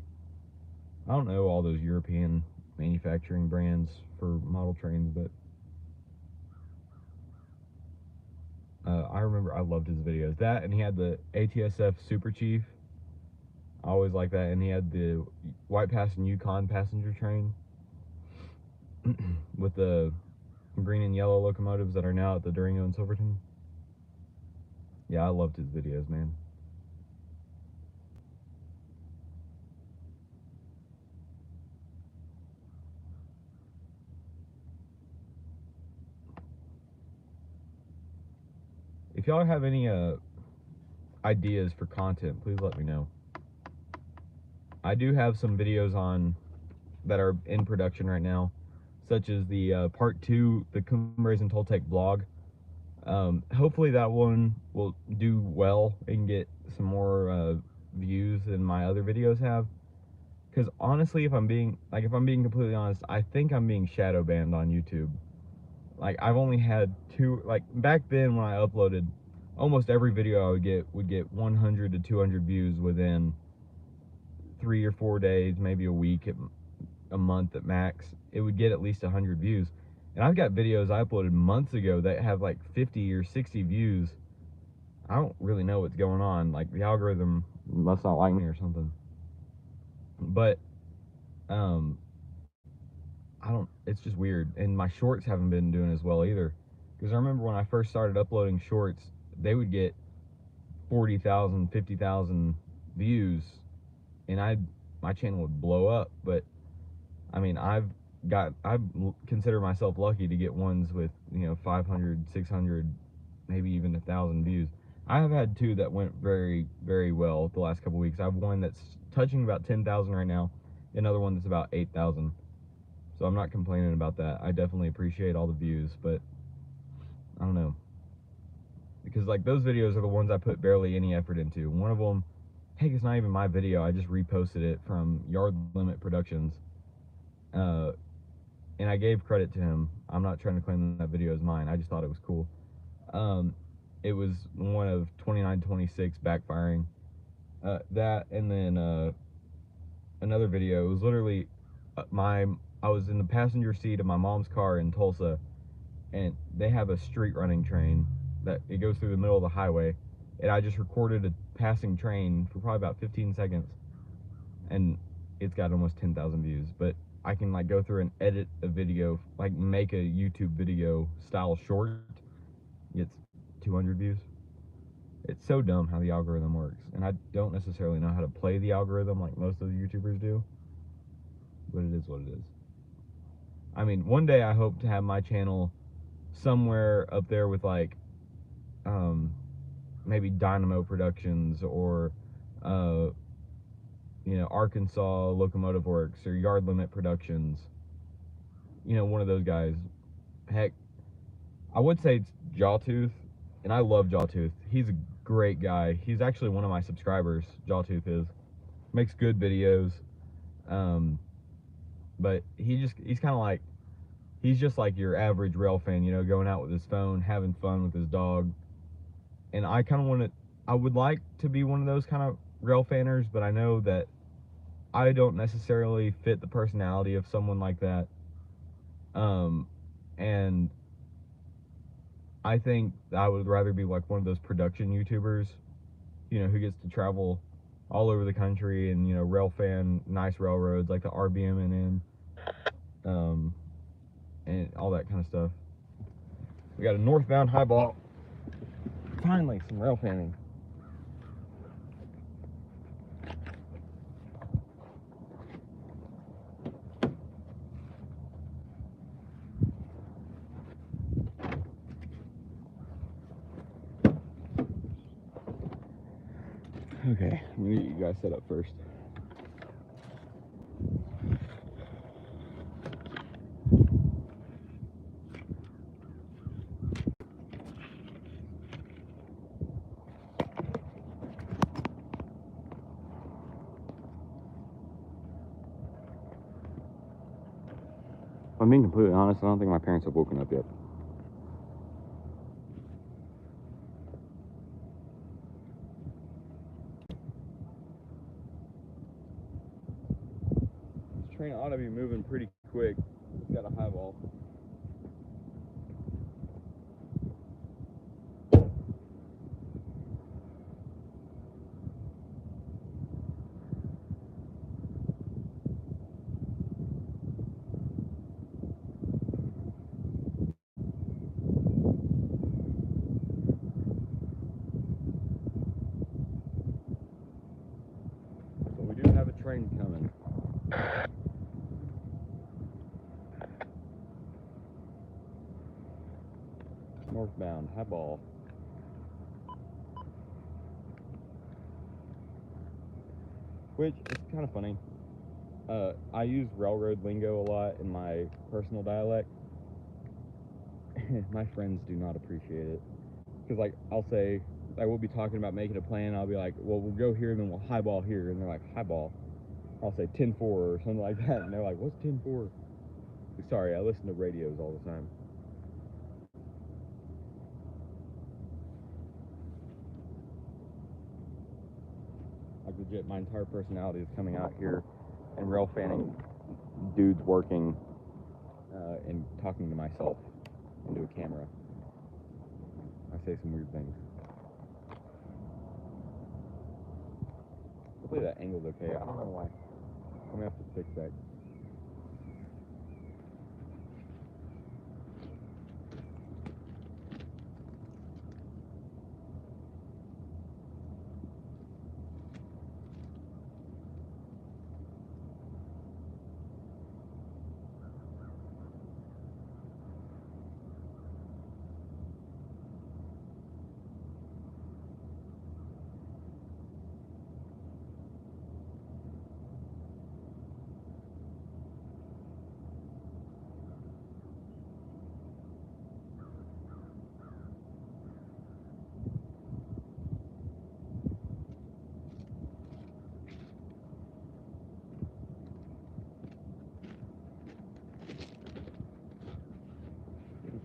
I don't know all those European manufacturing brands for model trains, but I remember I loved his videos. That, and he had the ATSF Super Chief. I always liked that. And he had the White Pass and Yukon passenger train with the green and yellow locomotives that are now at the Durango and Silverton. Yeah, I loved his videos, man. If y'all have any ideas for content, please let me know. I do have some videos on that are in production right now, such as the part 2, the Cumbres and Toltec blog. Hopefully that one will do well and get some more views than my other videos have. Because honestly, if I'm being completely honest, I think I'm being shadow banned on YouTube. Like, I've only had 2, like back then when I uploaded, almost every video I would get 100 to 200 views within 3 or 4 days, maybe a week, a month at max. It would get at least 100 views. And I've got videos I uploaded months ago that have like 50 or 60 views. I don't really know what's going on. Like, the algorithm must not like me or something. But I don't, it's just weird. And my shorts haven't been doing as well either. Because I remember when I first started uploading shorts, they would get 40,000, 50,000 views, and my channel would blow up. But I mean, I consider myself lucky to get ones with, 500, 600, maybe even 1,000 views. I have had 2 that went very, very well the last couple weeks. I have one that's touching about 10,000 right now, another one that's about 8,000. So I'm not complaining about that. I definitely appreciate all the views, but I don't know. Because like, those videos are the ones I put barely any effort into. One of them, heck, it's not even my video. I just reposted it from Yard Limit Productions. And I gave credit to him. I'm not trying to claim that video as mine. I just thought it was cool. It was one of 2926 backfiring. That, and then another video. It was literally I was in the passenger seat of my mom's car in Tulsa, and they have a street running train that it goes through the middle of the highway, and I just recorded a passing train for probably about 15 seconds, and it's got almost 10,000 views. But I can like go through and edit a video, like make a YouTube video style short, gets 200 views. It's so dumb how the algorithm works, and I don't necessarily know how to play the algorithm like most of the YouTubers do, but it is what it is. I mean, one day I hope to have my channel somewhere up there with like maybe Dynamo Productions, or Arkansas Locomotive Works, or Yard Limit Productions. One of those guys. Heck, I would say it's Jawtooth, and I love Jawtooth. He's a great guy. He's actually one of my subscribers. Jawtooth is, makes good videos. But he's kind of like, he's just like your average rail fan, going out with his phone, having fun with his dog. And I kind of I would like to be one of those kind of rail fanners, but I know that I don't necessarily fit the personality of someone like that. And I think I would rather be like one of those production YouTubers, who gets to travel all over the country and, rail fan nice railroads like the RBMNN, and all that kind of stuff. We got a northbound highball. Finally, some rail fanning. Okay, I'm gonna get you guys set up first. If I'm being completely honest, I don't think my parents have woken up yet. This train ought to be moving pretty quick. It's got a high ball. So we do have a train coming. Northbound, high ball. which is kind of funny. I use railroad lingo a lot in my personal dialect. My friends do not appreciate it. Because, like, I'll say, like, we'll be talking about making a plan. I'll be like, well, we'll go here and then we'll highball here. And they're like, highball? I'll say 10-4 or something like that. And they're like, what's 10-4? Sorry, I listen to radios all the time. Like, legit, my entire personality is coming out here and rail fanning dudes working and talking to myself into a camera. I say some weird things. Hopefully that angle's okay. I don't know why. I'm gonna have to fix that.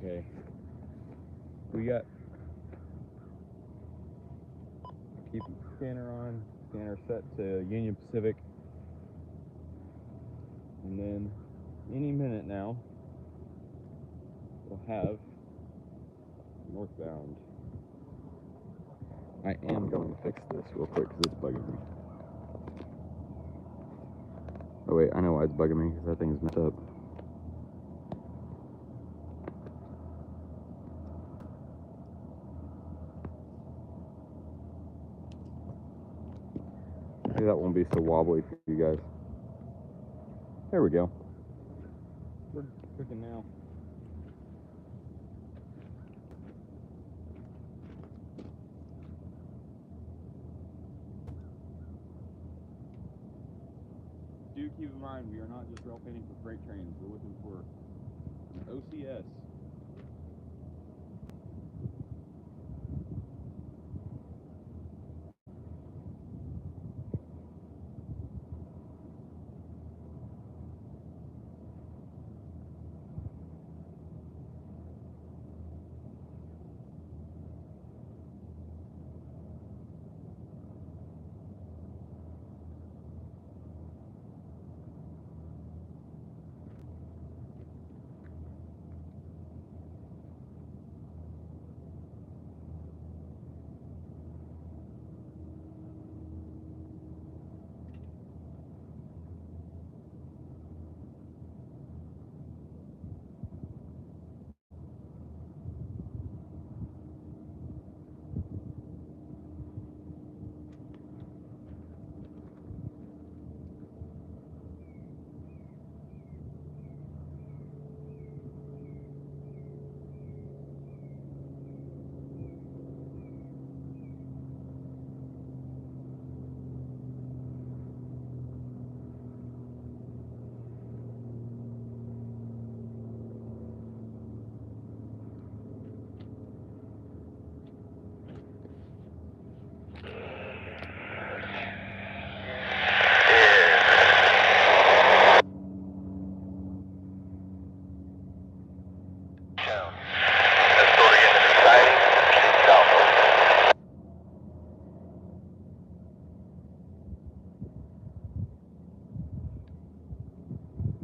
Okay. We got, keep the scanner on, scanner set to Union Pacific, and then any minute now we'll have northbound. I am going to fix this real quick because it's bugging me. Oh wait, I know why it's bugging me, because that thing's messed up. Maybe that won't be so wobbly for you guys. There we go. We're cooking now. Do keep in mind, we are not just rail fanning for freight trains. We're looking for an OCS.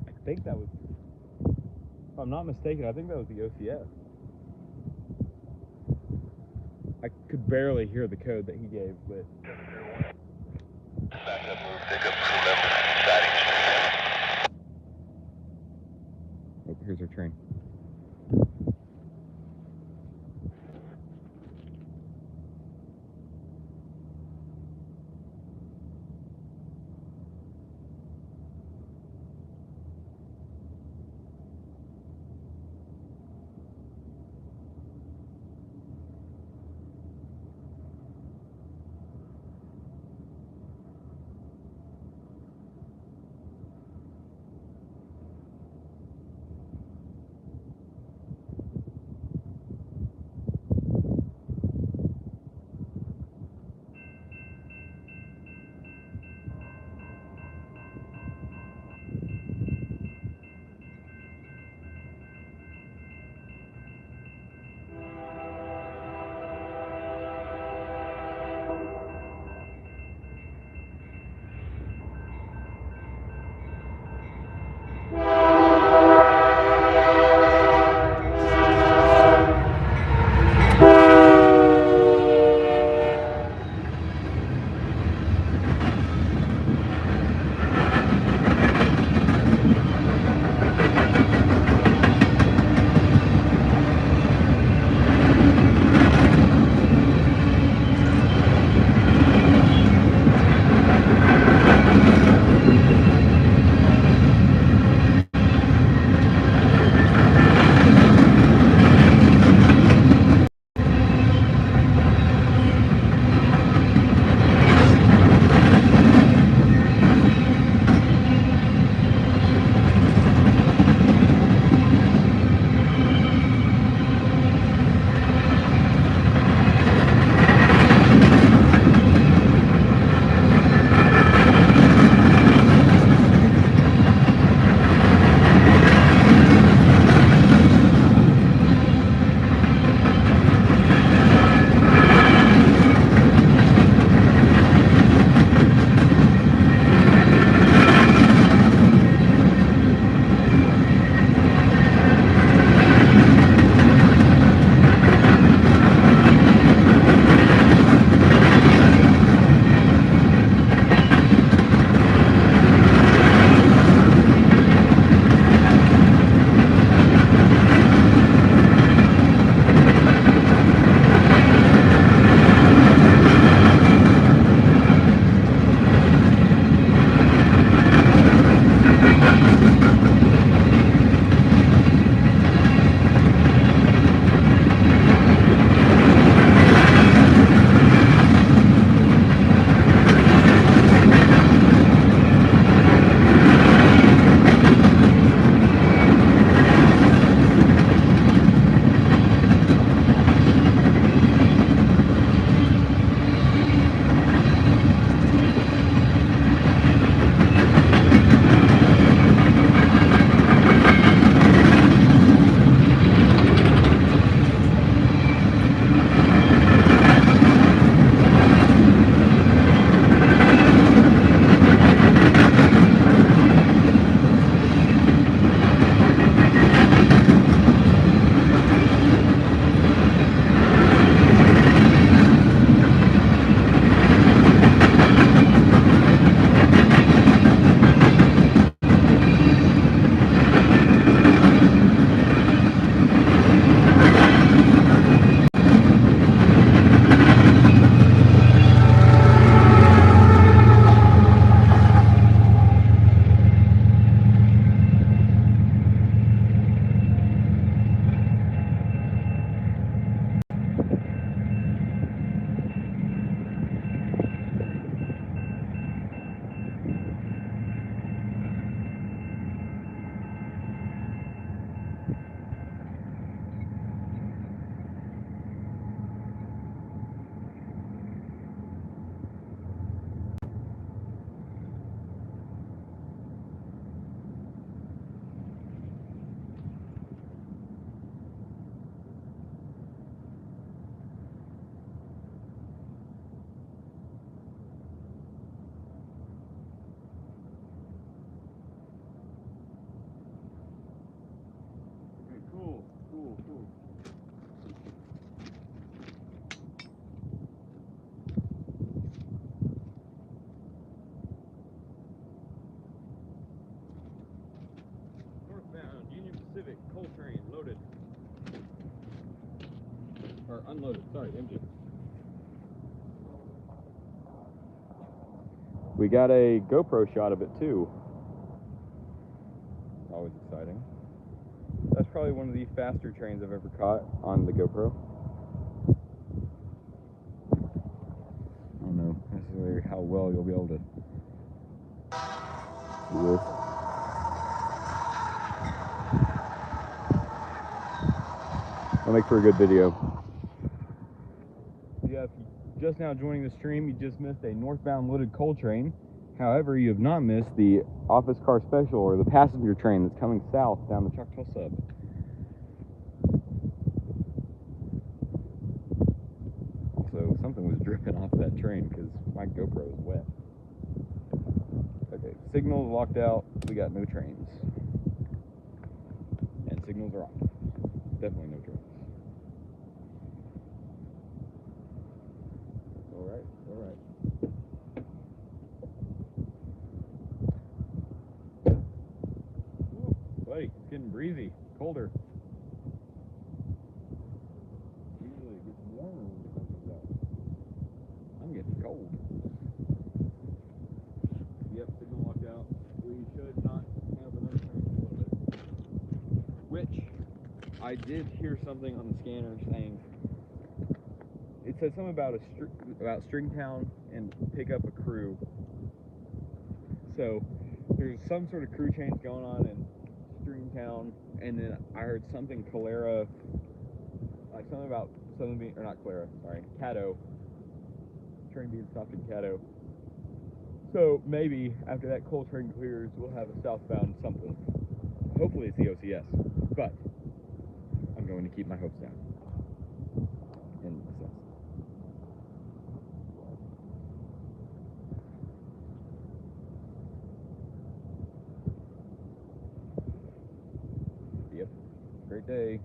I think that was, if I'm not mistaken, I think that was the OCS. I could barely hear the code that he gave, but. Oh, here's our train. Civic coal train loaded. Or unloaded, sorry, empty. We got a GoPro shot of it too. Always exciting. That's probably one of the faster trains I've ever caught on the GoPro. I don't know necessarily how well you'll be able to do this. I'll make for a good video. Yeah, if you're just now joining the stream, you just missed a northbound loaded coal train. However, you have not missed the office car special or the passenger train that's coming south down the Choctaw Sub. So something was dripping off that train because my GoPro is wet. Okay, signals locked out. We got no trains. And signals are off. Definitely no trains. Alright, alright. Buddy, it's getting breezy, colder. Usually it gets warmer when the sun comes out. I'm getting cold. Yep, signal locked out. We should not have another train in a little bit. Which, I did hear something on the scanner saying, it said something about Stringtown and pick up a crew. So, there's some sort of crew change going on in Stringtown, and then I heard something Calera, like something about something being, or not Calera, sorry, Caddo, train being stopped in Caddo. So maybe after that coal train clears, we'll have a southbound something. Hopefully it's the OCS, but I'm going to keep my hopes down. In a sense. Yep, great day.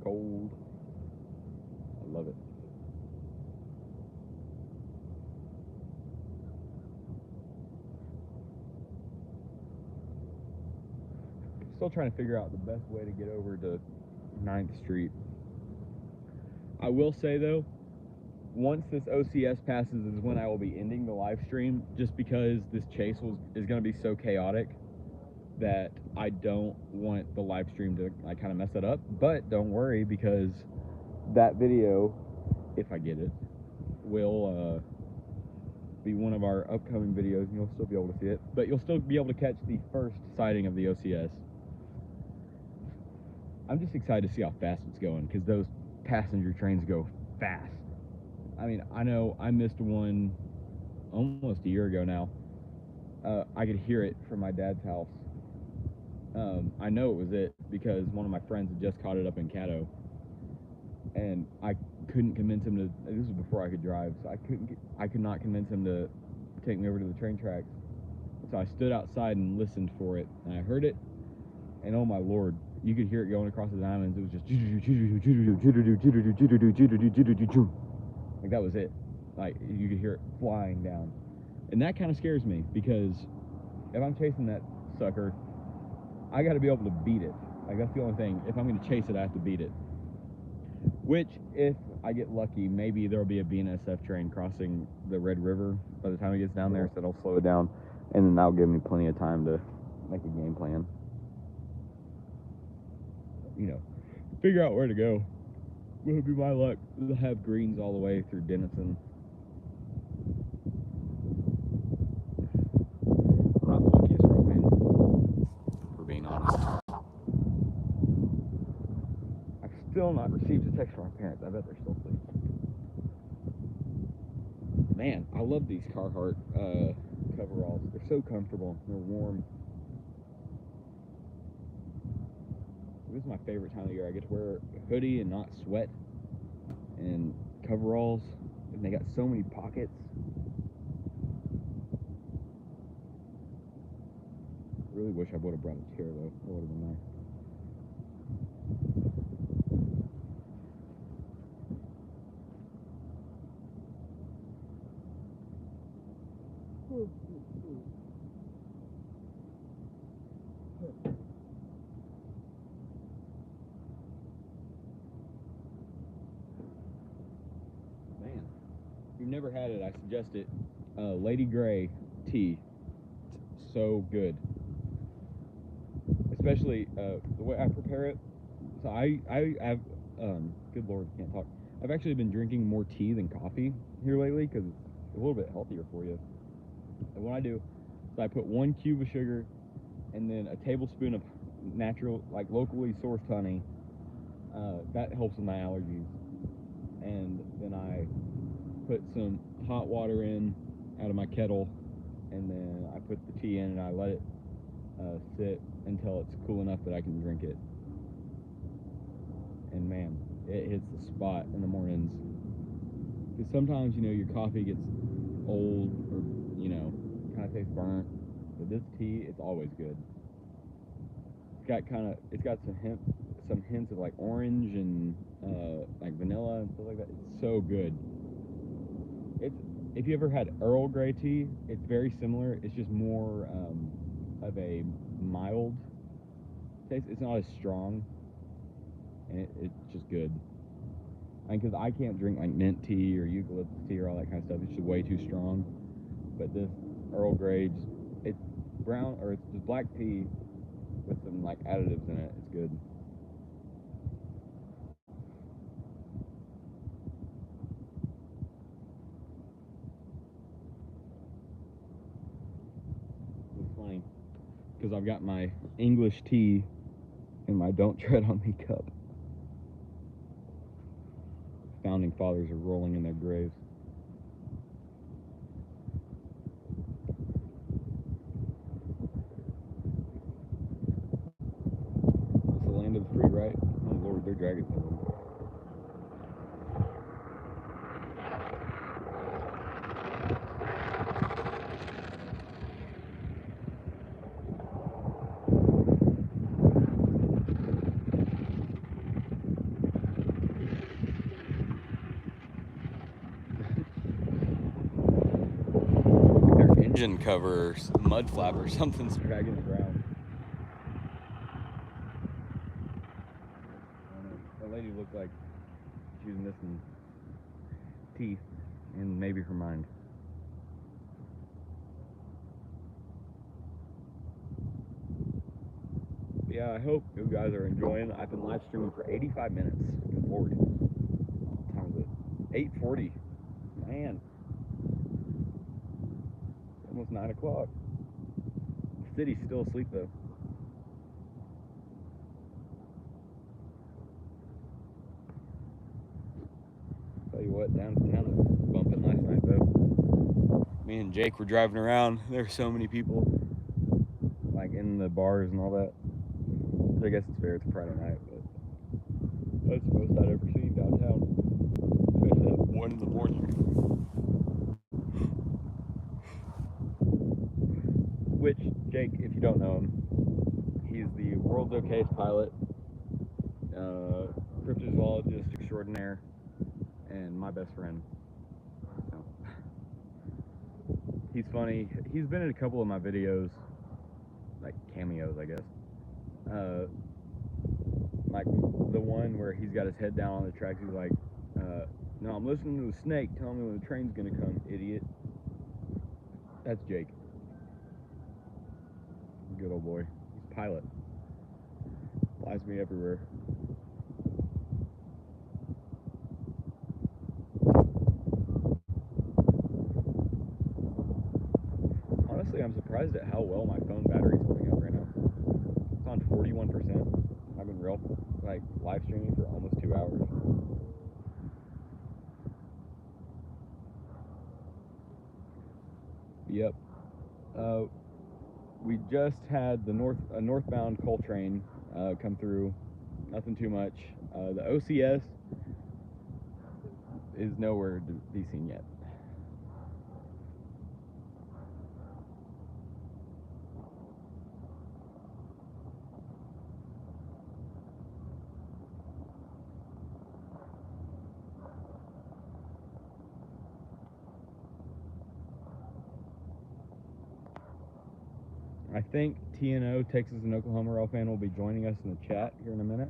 Cold. I love it. Still trying to figure out the best way to get over to 9th Street. I will say though, once this OCS passes is when I will be ending the live stream, just because this chase is going to be so chaotic that I don't want the live stream to kind of mess it up. But don't worry, because that video, if I get it, will be one of our upcoming videos, and you'll still be able to see it. But you'll still be able to catch the first sighting of the OCS. I'm just excited to see how fast it's going, because those passenger trains go fast. I mean, I know I missed one almost a year ago now. I could hear it from my dad's house. I know it was it because one of my friends had just caught it up in Caddo, and I couldn't convince him to. This was before I could drive, so I could not convince him to take me over to the train tracks. So I stood outside and listened for it, and I heard it, and oh my lord, you could hear it going across the diamonds. It was just like that was it. Like you could hear it flying down, and that kind of scares me because if I'm chasing that sucker, I got to be able to beat it. Like that's the only thing. If I'm going to chase it, I have to beat it. Which, if I get lucky, maybe there'll be a BNSF train crossing the Red River by the time it gets down there, so it'll slow it down, and then that'll give me plenty of time to make a game plan. You know, figure out where to go. Will be my luck. We'll have greens all the way through Denison. I'm not the luckiest road man, for being honest. I've still not received a text from my parents. I bet they're still asleep. Man, I love these Carhartt coveralls. They're so comfortable. They're warm. This is my favorite time of year. I get to wear a hoodie and not sweat, and coveralls, and they got so many pockets. Really wish I would have brought a chair though. That would have been nice. never had it, I suggest it. Lady Grey tea. It's so good. Especially the way I prepare it. So I have, good Lord, can't talk. I've actually been drinking more tea than coffee here lately because it's a little bit healthier for you. And what I do is I put 1 cube of sugar and then a tablespoon of natural, like locally sourced honey. That helps with my allergies. And then I put some hot water in out of my kettle, and then I put the tea in and I let it sit until it's cool enough that I can drink it. And man, it hits the spot in the mornings. Because sometimes, you know, your coffee gets old or, you know, kind of tastes burnt. But this tea, it's always good. It's got some hints of like orange and like vanilla and stuff like that. It's so good. If you ever had Earl Grey tea, it's very similar. It's just more of a mild taste. It's not as strong, and it's just good. Because I can't drink like mint tea or eucalyptus tea or all that kind of stuff. It's just way too strong. But this Earl Grey, it's brown, or it's just black tea with some like additives in it. It's good. It's funny because I've got my English tea in my Don't Tread on Me cup. Founding fathers are rolling in their graves. It's the land of the free, right? Oh Lord, they're dragging something. Their engine cover, mud flap, or something's dragging the ground. The lady looked like she was missing teeth and maybe her mind. But yeah, I hope you guys are enjoying. I've been live streaming for 85 minutes. Good Lord. What time is it? 8:40. Man. Almost 9 o'clock. The city's still asleep though. Tell you what, downtown was bumping last night though. Me and Jake were driving around. There were so many people, like in the bars and all that. I guess it's fair. It's a Friday night, but that's the most I'd ever seen downtown, especially at 1 in the morning. Which, Jake, if you don't know him, he's the world's okayest pilot, cryptozoologist extraordinaire, and my best friend. So, he's funny. He's been in a couple of my videos, like cameos, I guess. Like the one where he's got his head down on the tracks. He's like, "No, I'm listening to the snake telling me when the train's gonna come, idiot." That's Jake. Good old boy. He's a pilot. Flies me everywhere. Honestly, I'm surprised at how well my phone battery's holding up right now. It's on 41%. I've been live streaming for almost 2 hours. Yep. We just had the northbound coal train come through. Nothing too much. The OCS is nowhere to be seen yet. I think TNO, Texas and Oklahoma RAILFAN, will be joining us in the chat here in a minute.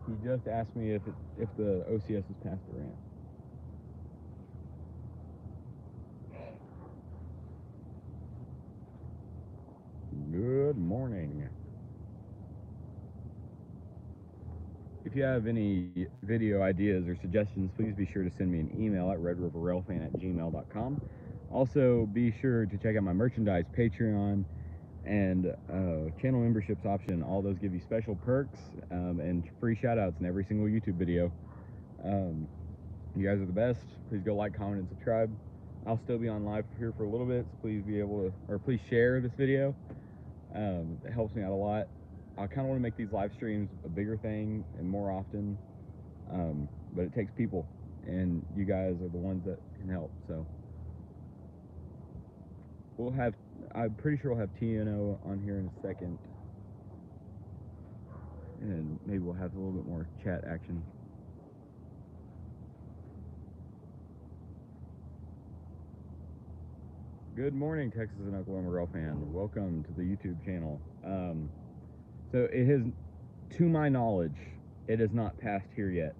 He just asked me if the OCS is past the ramp. if you have any video ideas or suggestions, please be sure to send me an email at redriverrailfan@gmail.com. Also, be sure to check out my merchandise, Patreon, and channel memberships option. All those give you special perks and free shout-outs in every single YouTube video. You guys are the best. Please go like, comment, and subscribe. I'll still be on live here for a little bit, so please share this video. It helps me out a lot. I kind of want to make these live streams a bigger thing and more often, but it takes people, and you guys are the ones that can help. So I'm pretty sure we'll have TNO on here in a second, and maybe we'll have a little bit more chat action. Good morning, Texas and Oklahoma Rail fan. Welcome to the YouTube channel. So it has, to my knowledge, it has not passed here yet.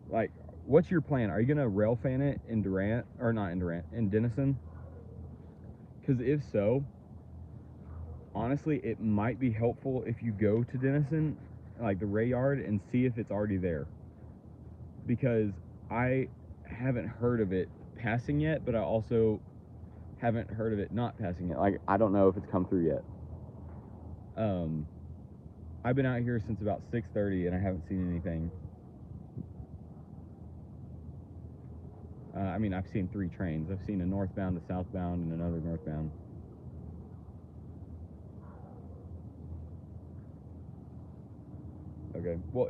Like, what's your plan? Are you gonna rail fan it in Durant, or not in Durant, in Denison? Because if so, honestly, it might be helpful if you go to Denison, like the Ray Yard, and see if it's already there. Because I haven't heard of it passing yet, but I also haven't heard of it not passing yet. Like, I don't know if it's come through yet. I've been out here since about 6:30 and I haven't seen anything. I mean, I've seen 3 trains. I've seen a northbound, a southbound, and another northbound. Okay. Well,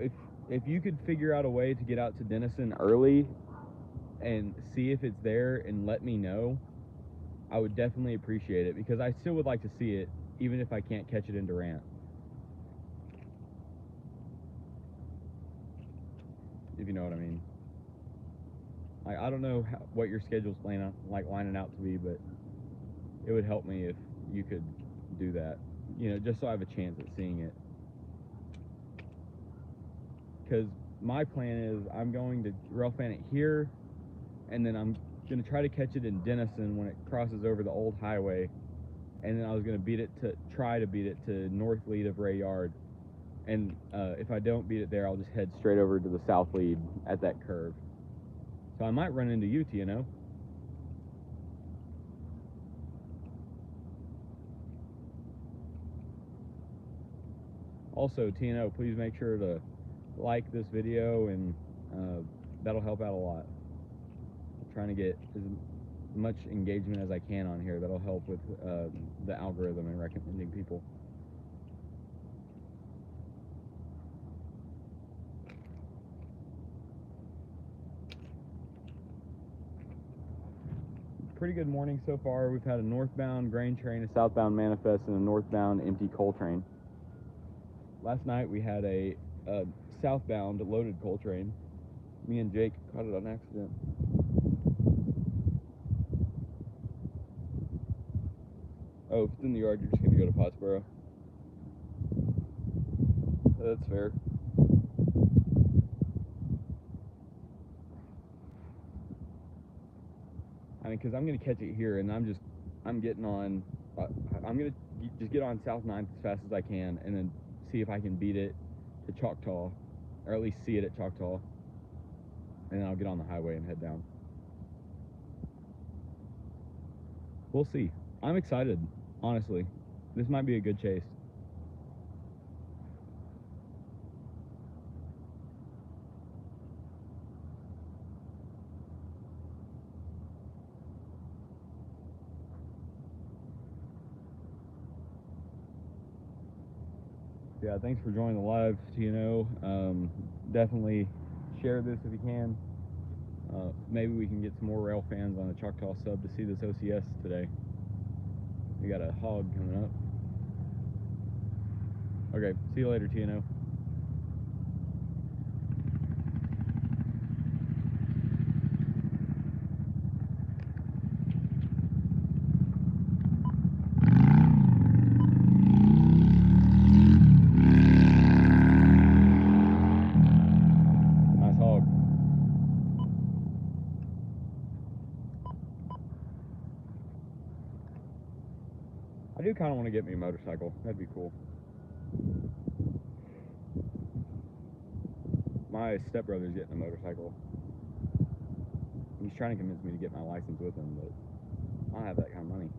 if you could figure out a way to get out to Denison early and see if it's there and let me know, I would definitely appreciate it, because I still would like to see it, even if I can't catch it in Durant. If you know what I mean. Like, I don't know what your schedule's lining out to be, but it would help me if you could do that. You know, just so I have a chance at seeing it. Because my plan is I'm going to rail fan it here, and then I'm going to try to catch it in Denison when it crosses over the old highway, and then I was going to try to beat it to north lead of Ray Yard, and if I don't beat it there, I'll just head straight over to the south lead at that curve. So I might run into you, TNO. Also, TNO, please make sure to like this video, and that'll help out a lot. I'm trying to get as much engagement as I can on here. That'll help with the algorithm and recommending people. Pretty good morning so far. We've had a northbound grain train, a southbound manifest, and a northbound empty coal train. Last night we had a southbound loaded coal train. Me and Jake caught it on accident. Oh, if it's in the yard, you're just gonna go to Pottsboro. That's fair. I mean, because I'm gonna catch it here, and I'm getting on. I'm gonna just get on South 9th as fast as I can, and then see if I can beat it to Choctaw, or at least see it at Choctaw, and then I'll get on the highway and head down. We'll see. I'm excited, honestly. This might be a good chase. Yeah, thanks for joining the live, TNO. Definitely share this if you can. Maybe we can get some more rail fans on the Choctaw sub to see this OCS today. We got a hog coming up. Okay, see you later, TNO. Nice hog. I do kind of want to get me a motorcycle. That'd be cool. my stepbrother's getting a motorcycle. He's trying to convince me to get my license with him, but I don't have that kind of money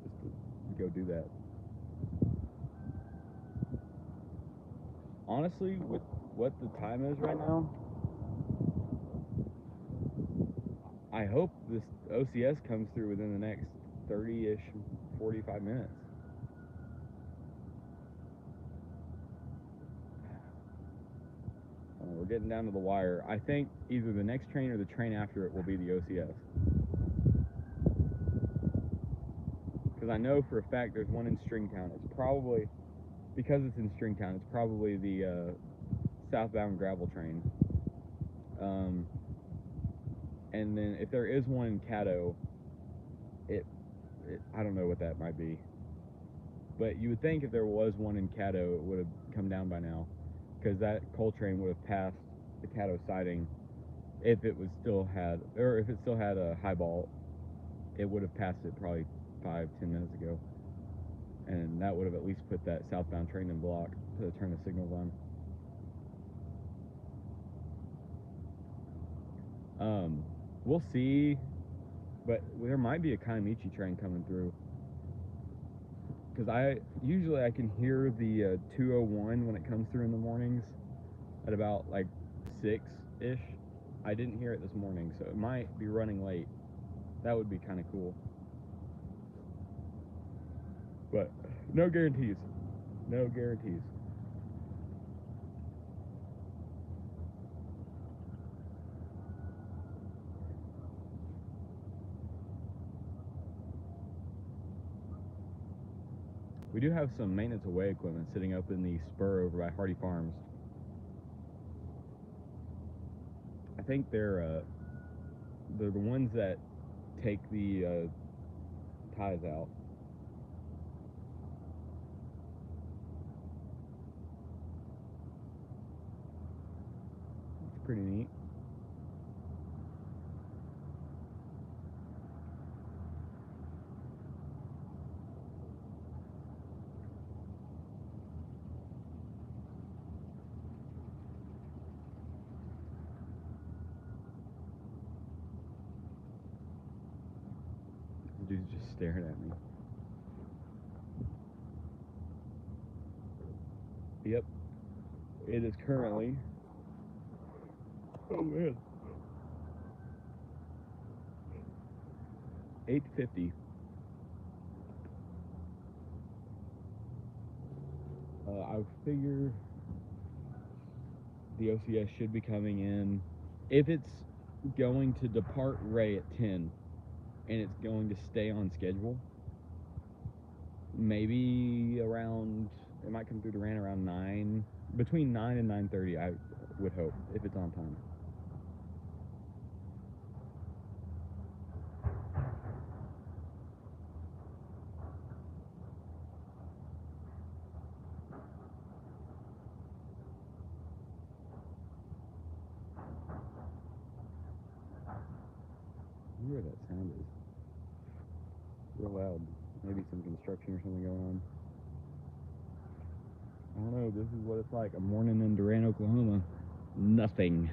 just to go do that. Honestly, with what the time is right now, I hope this OCS comes through within the next 30-ish, 45 minutes. We're getting down to the wire. I think either the next train or the train after it will be the OCS. Because I know for a fact there's one in Stringtown. It's probably, because it's in Stringtown, it's probably the southbound gravel train. And then if there is one in Caddo, I don't know what that might be. But you would think if there was one in Caddo, it would have come down by now, because that coal train would have passed the Caddo siding. If it still had a highball, it would have passed it probably 5-10 minutes ago, and that would have at least put that southbound train in block to turn the signals on. We'll see, but there might be a Kaimichi train coming through, because I can hear the 201 when it comes through in the mornings at about like 6-ish. I didn't hear it this morning, so it might be running late. That would be kind of cool, but no guarantees. No guarantees. We do have some maintenance away equipment sitting up in the spur over by Hardy Farms. I think they're the ones that take the ties out. It's pretty neat. The dude's just staring at me. Yep. It is currently, oh man, 8:50. I figure the OCS should be coming in. If it's going to depart Ray at 10 and it's going to stay on schedule, maybe around, it might come through to Ran around 9, between 9 and 9:30, I would hope, if it's on time. I wonder where that sound is. Real loud. Maybe some construction or something going on. I don't know, this is what it's like a morning in Durant, Oklahoma. Nothing.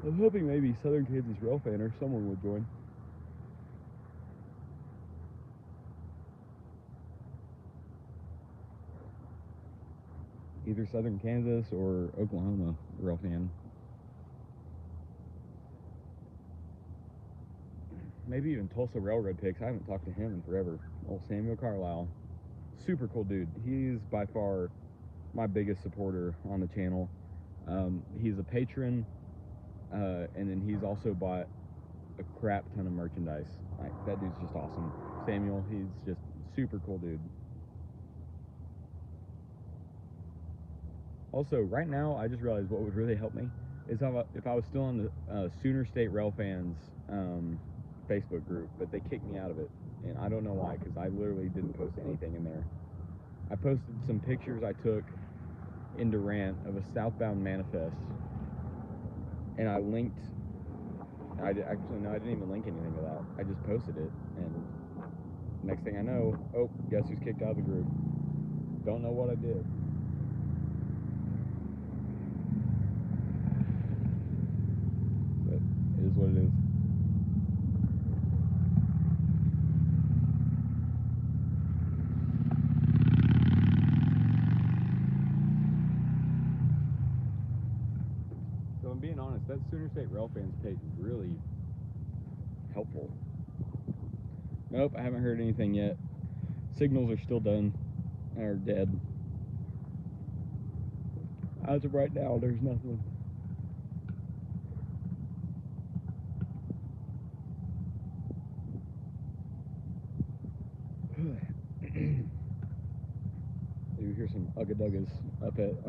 I was hoping maybe Southern Kansas Railfan or someone would join. Either Southern Kansas or Oklahoma Railfan. Maybe even Tulsa Railroad Picks. I haven't talked to him in forever. Old Samuel Carlisle. Super cool dude. He's by far my biggest supporter on the channel. He's a patron, and then he's also bought a crap ton of merchandise. Like, that dude's just awesome. Samuel, he's just super cool dude. Also, right now, I just realized what would really help me is if I was still on the Sooner State Railfans Facebook group, but they kicked me out of it, and I don't know why, because I literally didn't post anything in there. I posted some pictures I took in Durant of a southbound manifest, and I linked Actually, no, I didn't even link anything to that. I just posted it, and next thing I know, oh, guess who's kicked out of the group? Don't know what I did. But it is what it is. So I'm being honest, that Sooner State Railfans page is really helpful. Nope, I haven't heard anything yet. Signals are still done, or dead. As of right now, there's nothing. You hear some ugga-duggas up at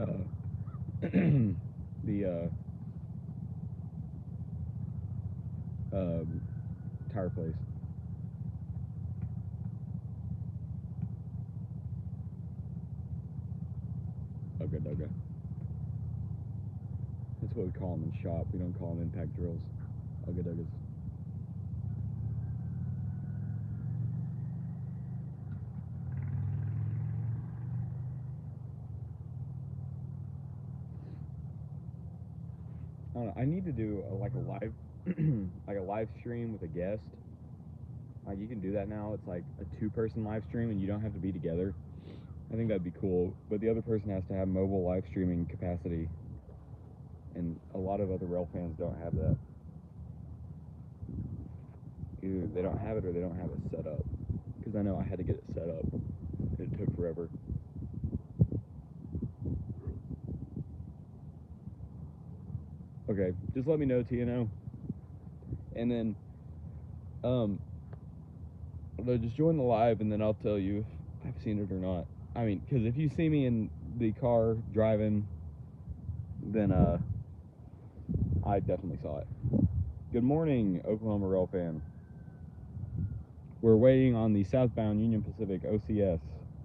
the tire place. Ugga-dugga. That's what we call them in shop. We don't call them impact drills. Ugga-duggas. I don't know. I need to do like a live, like a live stream with a guest. Like you can do that now. It's like a 2-person live stream, and you don't have to be together. I think that'd be cool. But the other person has to have mobile live streaming capacity, and a lot of other rail fans don't have that. Either they don't have it or they don't have it set up. Because I know I had to get it set up. It took forever. Okay, just let me know, TNO. And then, just join the live, and then I'll tell you if I've seen it or not. I mean, because if you see me in the car driving, then I definitely saw it. Good morning, Oklahoma Rail fan. We're waiting on the southbound Union Pacific OCS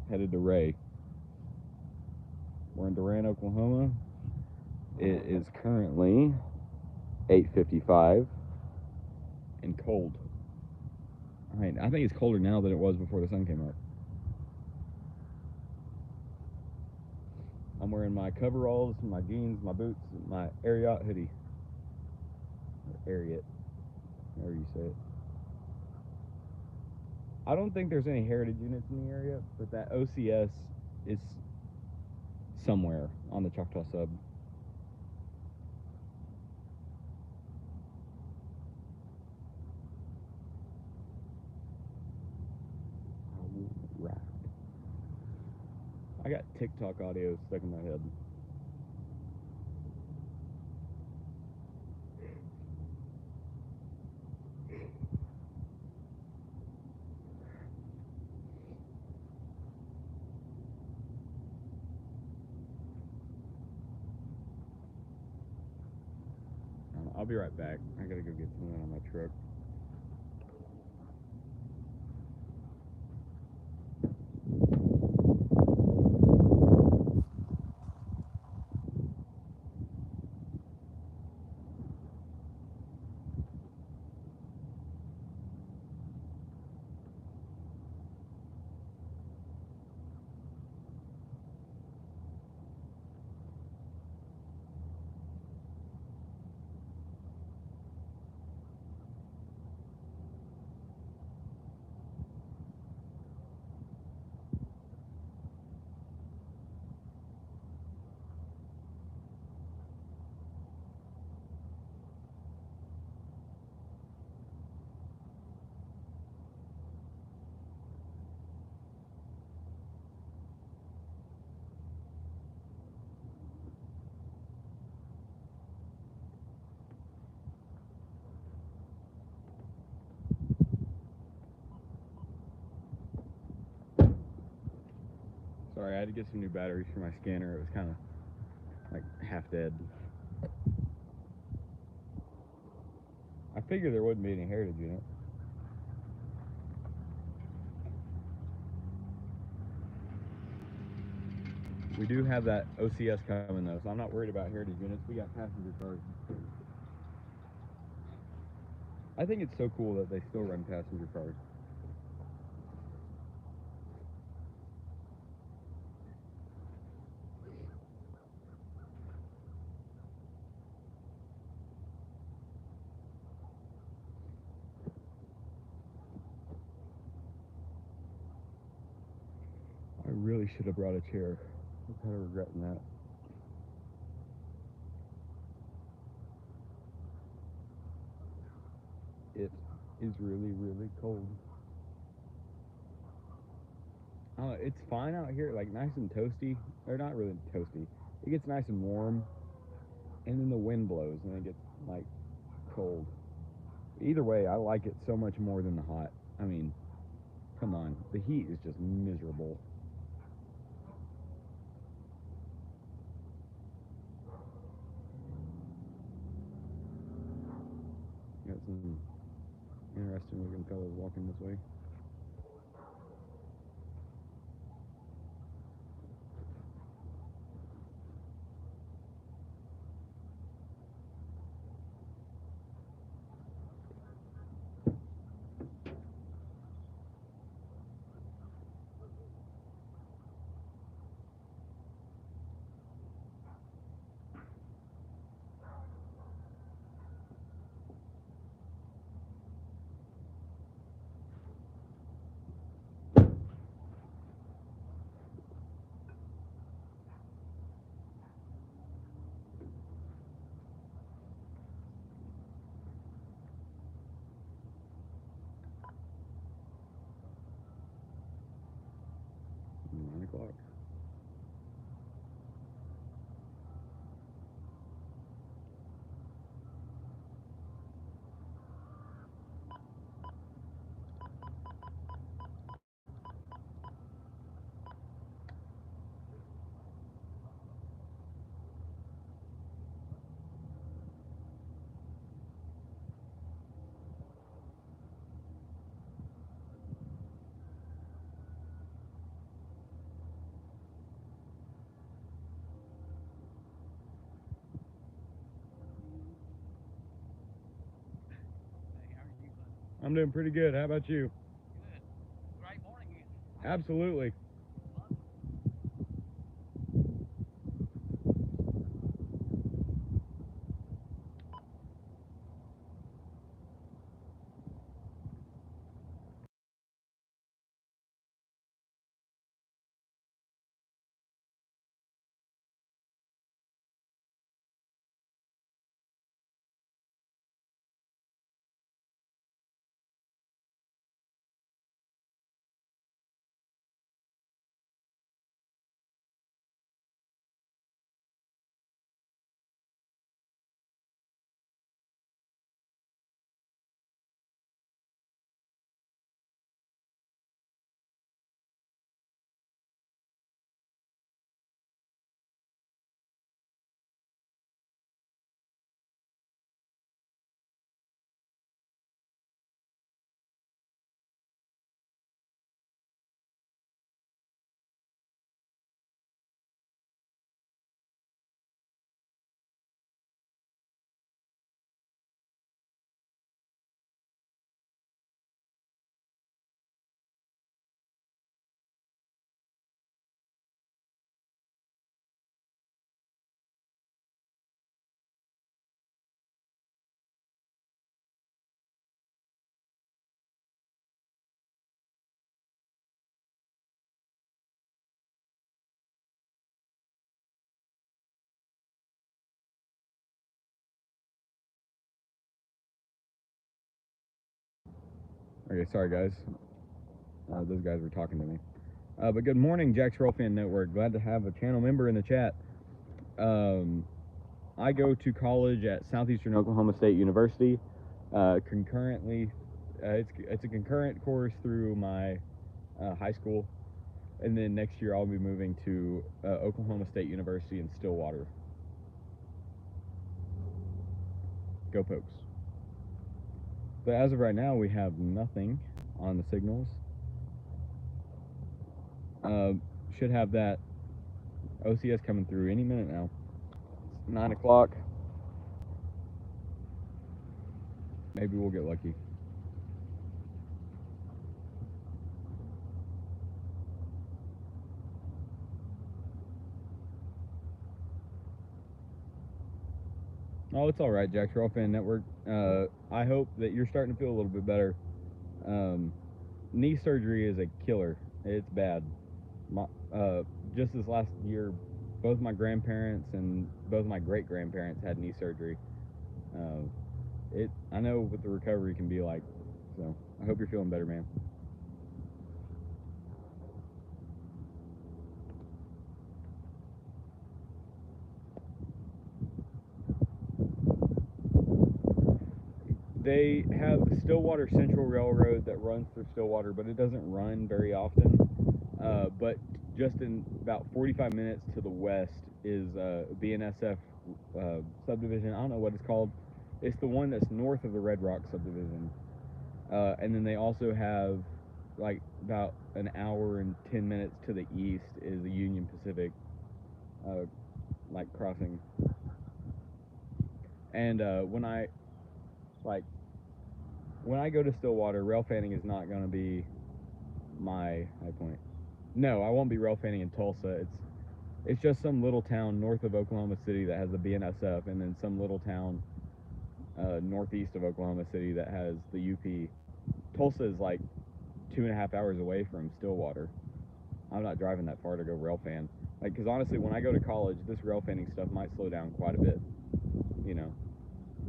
headed to Ray. We're in Durant, Oklahoma. It is currently 8:55 and cold. I mean, I think it's colder now than it was before the sun came up. I'm wearing my coveralls, my jeans, my boots, my Ariat hoodie. Or Ariat, however you say it. I don't think there's any heritage units in the area, but that OCS is somewhere on the Choctaw sub. Right. I got TikTok audio stuck in my head. I'll be right back. I gotta go get something on my truck. Sorry, I had to get some new batteries for my scanner. It was kind of like half dead. I figured there wouldn't be any heritage unit. We do have that OCS coming though, so I'm not worried about heritage units. We got passenger cars. I think it's so cool that they still run passenger cars. I really should have brought a chair. I'm kind of regretting that. It is really, really cold. It's fine out here, like nice and toasty, or not really toasty. It gets nice and warm, and then the wind blows, and it gets like cold. Either way, I like it so much more than the hot. I mean, come on, the heat is just miserable. Got some interesting looking fellas walking this way. Nine o'clock. I'm doing pretty good. How about you? Good. Great morning. Absolutely. Okay, sorry guys. Those guys were talking to me. But good morning, Jack's RAILFANNING Network. Glad to have a channel member in the chat. I go to college at Southeastern Oklahoma State University. Concurrently, it's a concurrent course through my high school, and then next year I'll be moving to Oklahoma State University in Stillwater. Go Pokes. But as of right now, we have nothing on the signals. Should have that OCS coming through any minute now. It's 9 o'clock. Maybe we'll get lucky. Oh, it's all right, Jack's Rail Fan Network. I hope that you're starting to feel a little bit better. Knee surgery is a killer. It's bad. Just this last year, both my grandparents and both my great-grandparents had knee surgery. I know what the recovery can be like, so I hope you're feeling better, man. They have the Stillwater Central Railroad that runs through Stillwater, but it doesn't run very often. But just in about 45 minutes to the west is BNSF subdivision. I don't know what it's called. It's the one that's north of the Red Rock subdivision. And then they also have, like, about an hour and 10 minutes to the east is the Union Pacific, like, crossing. And when I go to Stillwater, rail fanning is not going to be my high point. No, I won't be rail fanning in Tulsa. It's just some little town north of Oklahoma City that has the BNSF, and then some little town northeast of Oklahoma City that has the UP. Tulsa is like 2.5 hours away from Stillwater. I'm not driving that far to go rail fan. Like, because honestly, when I go to college, this rail fanning stuff might slow down quite a bit. You know,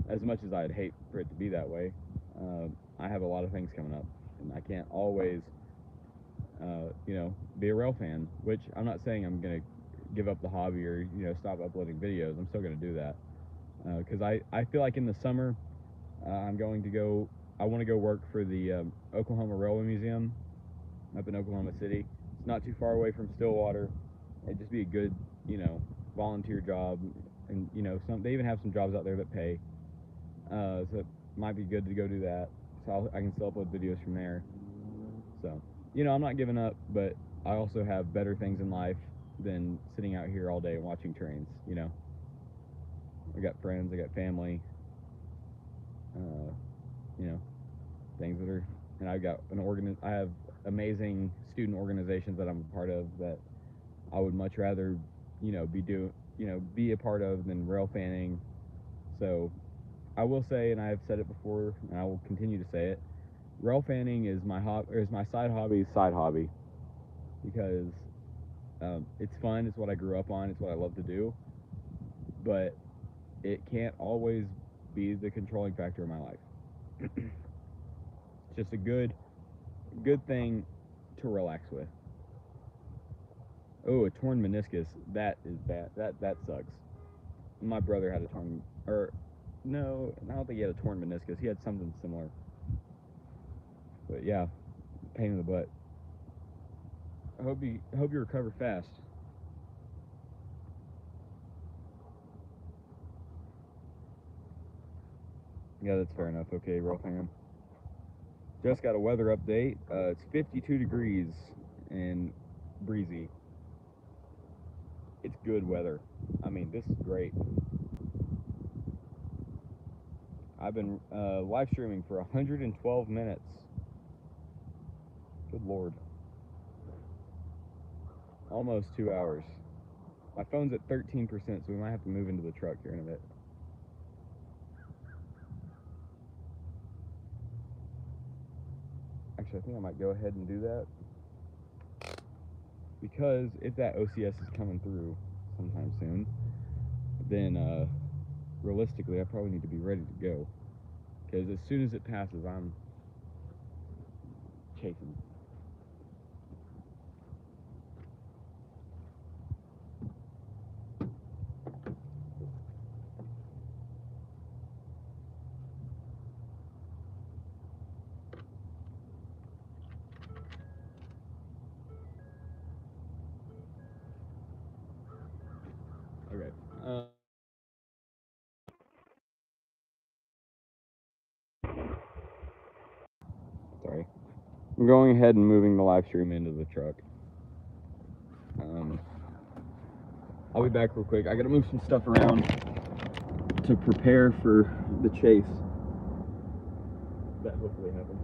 as much as I'd hate for it to be that way, I have a lot of things coming up, and I can't always, be a rail fan. Which I'm not saying I'm gonna give up the hobby or stop uploading videos. I'm still gonna do that because I feel like in the summer I want to go work for the Oklahoma Railway Museum up in Oklahoma City. It's not too far away from Stillwater. It'd just be a good, volunteer job, and they even have some jobs out there that pay. So it might be good to go do that. So I can still upload videos from there. So, I'm not giving up, but I also have better things in life than sitting out here all day and watching trains. I got friends, I got family. Things that are, and I have amazing student organizations that I'm a part of that I would much rather, be a part of than rail fanning. So I will say, and I have said it before, and I will continue to say it, rail fanning is my side hobby, because it's fun. It's what I grew up on. It's what I love to do. But it can't always be the controlling factor of my life. It's just a good thing to relax with. Oh, a torn meniscus. That is bad. That sucks. My brother had a torn, no, I don't think he had a torn meniscus. He had something similar. But yeah, pain in the butt. I hope you recover fast. Yeah, that's fair enough. Okay, rail fan. Just got a weather update. It's 52 degrees and breezy. It's good weather. I mean, this is great. I've been live streaming for 112 minutes. Good Lord. Almost 2 hours. My phone's at 13%, so we might have to move into the truck here in a bit. Actually, I think I might go ahead and do that, because if that OCS is coming through sometime soon, then realistically I probably need to be ready to go, because as soon as it passes, I'm chasing. Okay. Sorry. I'm going ahead and moving the live stream into the truck. I'll be back real quick. I gotta move some stuff around to prepare for the chase. that hopefully happens.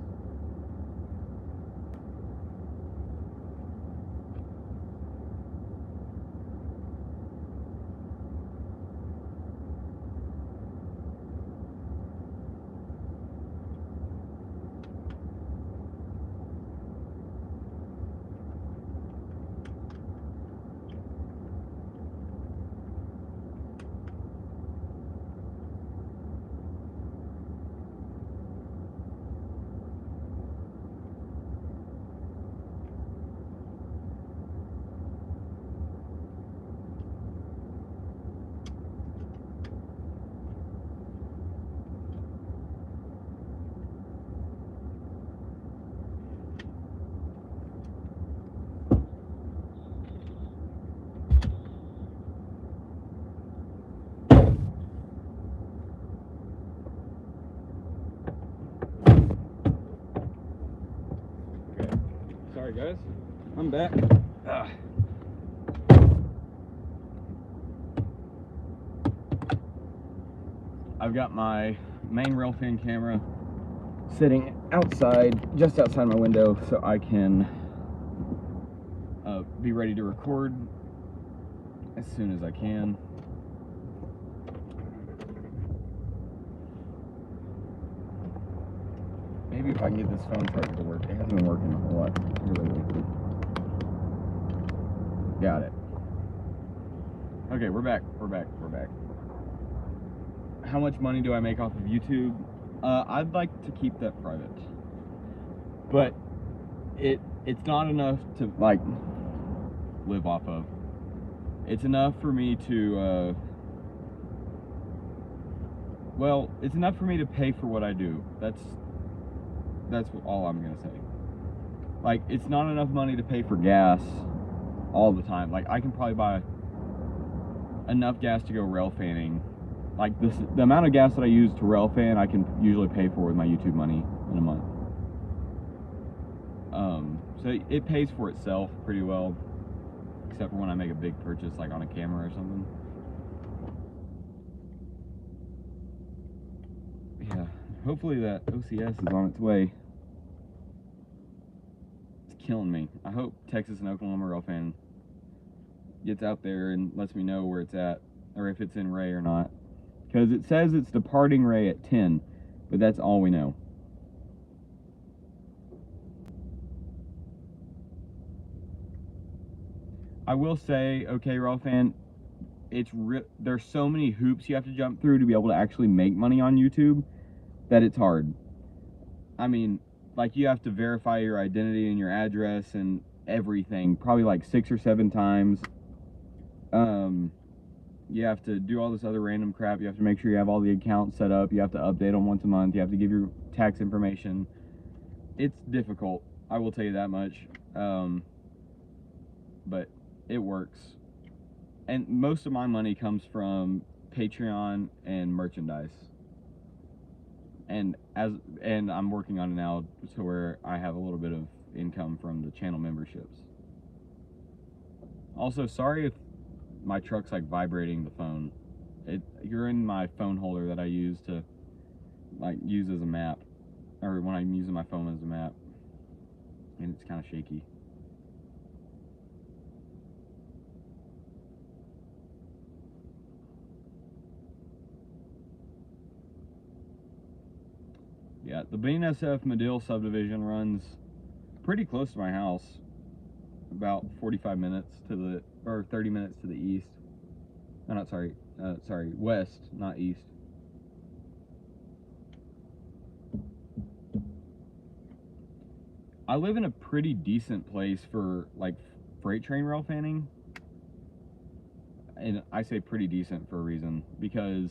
Sorry guys, I'm back. I've got my main RAILFAN camera sitting outside, just outside my window, so I can be ready to record as soon as I can. Maybe if I can get this phone charger to work. It hasn't been working a whole lot here lately. Got it. Okay, we're back. How much money do I make off of YouTube? I'd like to keep that private, but it's not enough to like live off of. It's enough for me to well, it's enough for me to pay for what I do. That's all I'm gonna say. Like, it's not enough money to pay for gas all the time. Like, I can probably buy enough gas to go railfanning. Like, the amount of gas that I use to railfan, I can usually pay for with my YouTube money in a month. So it pays for itself pretty well, except for when I make a big purchase, like on a camera or something. Yeah, hopefully that OCS is on its way. It's killing me. I hope Texas and Oklahoma railfan gets out there and lets me know where it's at, or if it's in Ray or not. Because it says it's departing Ray at 10, but that's all we know. I will say, okay, RAILFAN, there's so many hoops you have to jump through to be able to actually make money on YouTube that it's hard. I mean, like, you have to verify your identity and your address and everything, probably like 6 or 7 times. You have to do all this other random crap. You have to make sure you have all the accounts set up. You have to update them once a month. You have to give your tax information. It's difficult, I will tell you that much. But it works. And most of my money comes from Patreon and merchandise. And I'm working on it now to where I have a little bit of income from the channel memberships. Also, sorry if my truck's like vibrating the phone. You're in my phone holder that I use to like use as a map, or when I'm using my phone as a map, and it's kind of shaky. Yeah, the BNSF Medill subdivision runs pretty close to my house, about 45 minutes to the, or 30 minutes to the east. No, not sorry, west, not east. I live in a pretty decent place for like freight train railfanning, and I say pretty decent for a reason, because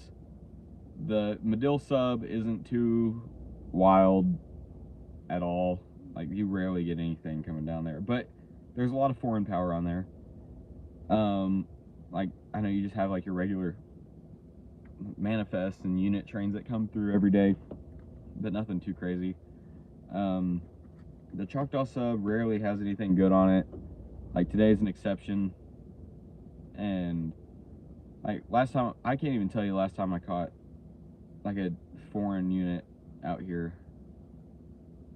the Medill sub isn't too wild at all. Like, you rarely get anything coming down there, but there's a lot of foreign power on there. Like, I know you just have like your regular manifest and unit trains that come through every day, but nothing too crazy. The Choctaw sub rarely has anything good on it. Like, today's an exception. And like last time, I can't even tell you the last time I caught like a foreign unit out here.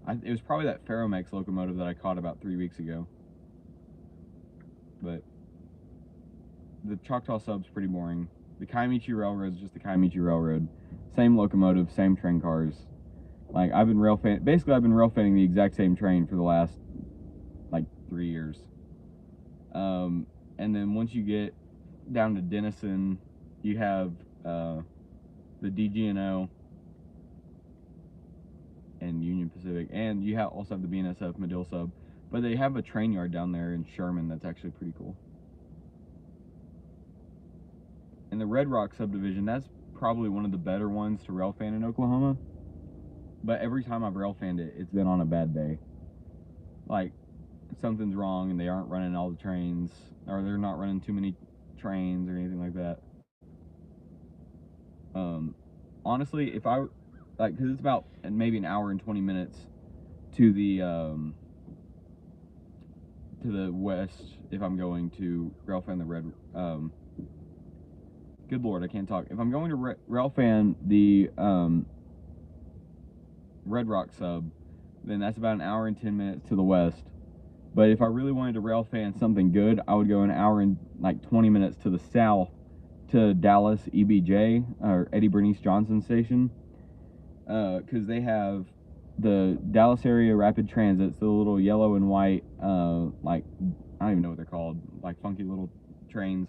It was probably that Ferromex locomotive that I caught about 3 weeks ago. But the Choctaw sub's pretty boring. The Kiamichi Railroad is just the Kiamichi Railroad. Same locomotive, same train cars. Like, I've been basically I've been rail fanning the exact same train for the last, like, 3 years. And then once you get down to Denison, you have the DGNO and Union Pacific, and you also have the BNSF Medill sub, but they have a train yard down there in Sherman that's actually pretty cool. And the Red Rock subdivision, that's probably one of the better ones to rail fan in Oklahoma, but every time I've rail fanned it, it's been on a bad day. Like, something's wrong and they aren't running all the trains, or they're not running too many trains or anything like that. Honestly, if I, like, because it's about maybe an hour and 20 minutes to the west if I'm going to rail fan the good lord, I can't talk. If I'm going to rail fan the Red Rock sub, then that's about an hour and 10 minutes to the west. But if I really wanted to rail fan something good, I would go an hour and like 20 minutes to the south to Dallas EBJ, or Eddie Bernice Johnson Station, because they have the Dallas area rapid transits, the little yellow and white, like, I don't even know what they're called, like funky little trains.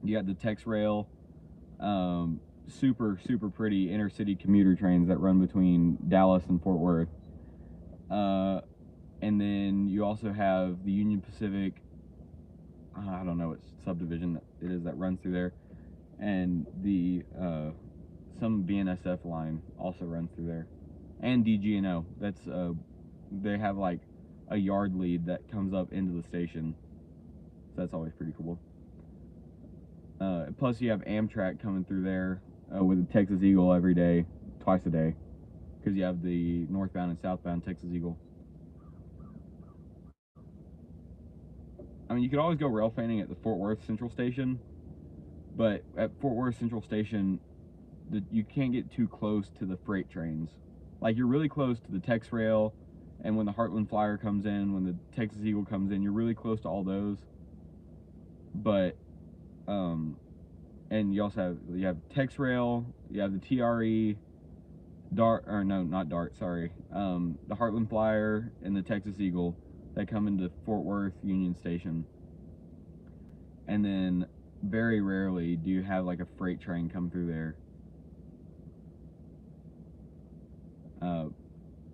You got the Tex Rail, super pretty inner city commuter trains that run between Dallas and Fort Worth. And then you also have the Union Pacific, I don't know what subdivision it is that runs through there, and the some BNSF line also runs through there, and DGNO. That's they have like a yard lead that comes up into the station, so that's always pretty cool. Plus you have Amtrak coming through there with the Texas Eagle every day, twice a day, because you have the northbound and southbound Texas Eagle. I mean, you could always go rail fanning at the Fort Worth Central Station, but at Fort Worth Central Station, you can't get too close to the freight trains. Like, you're really close to the Tex Rail, and when the Heartland Flyer comes in, when the Texas Eagle comes in, you're really close to all those. But, and you also have Tex Rail, you have the TRE, Dart, or no, not Dart, sorry, the Heartland Flyer and the Texas Eagle that come into Fort Worth Union Station. And then very rarely do you have like a freight train come through there.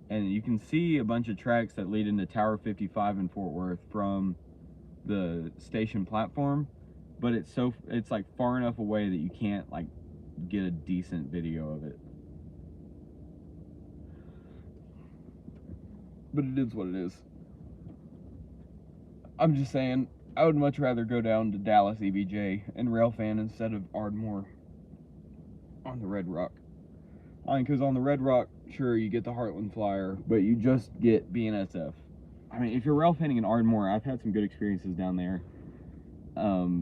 And you can see a bunch of tracks that lead into Tower 55 in Fort Worth from the station platform, but it's like far enough away that you can't like get a decent video of it. But it is what it is. I'm just saying, I would much rather go down to Dallas EBJ and rail fan instead of Ardmore on the Red Rock. I mean, because on the Red Rock, sure, you get the Heartland Flyer, but you just get BNSF. I mean, if you're rail fanning in Ardmore, I've had some good experiences down there.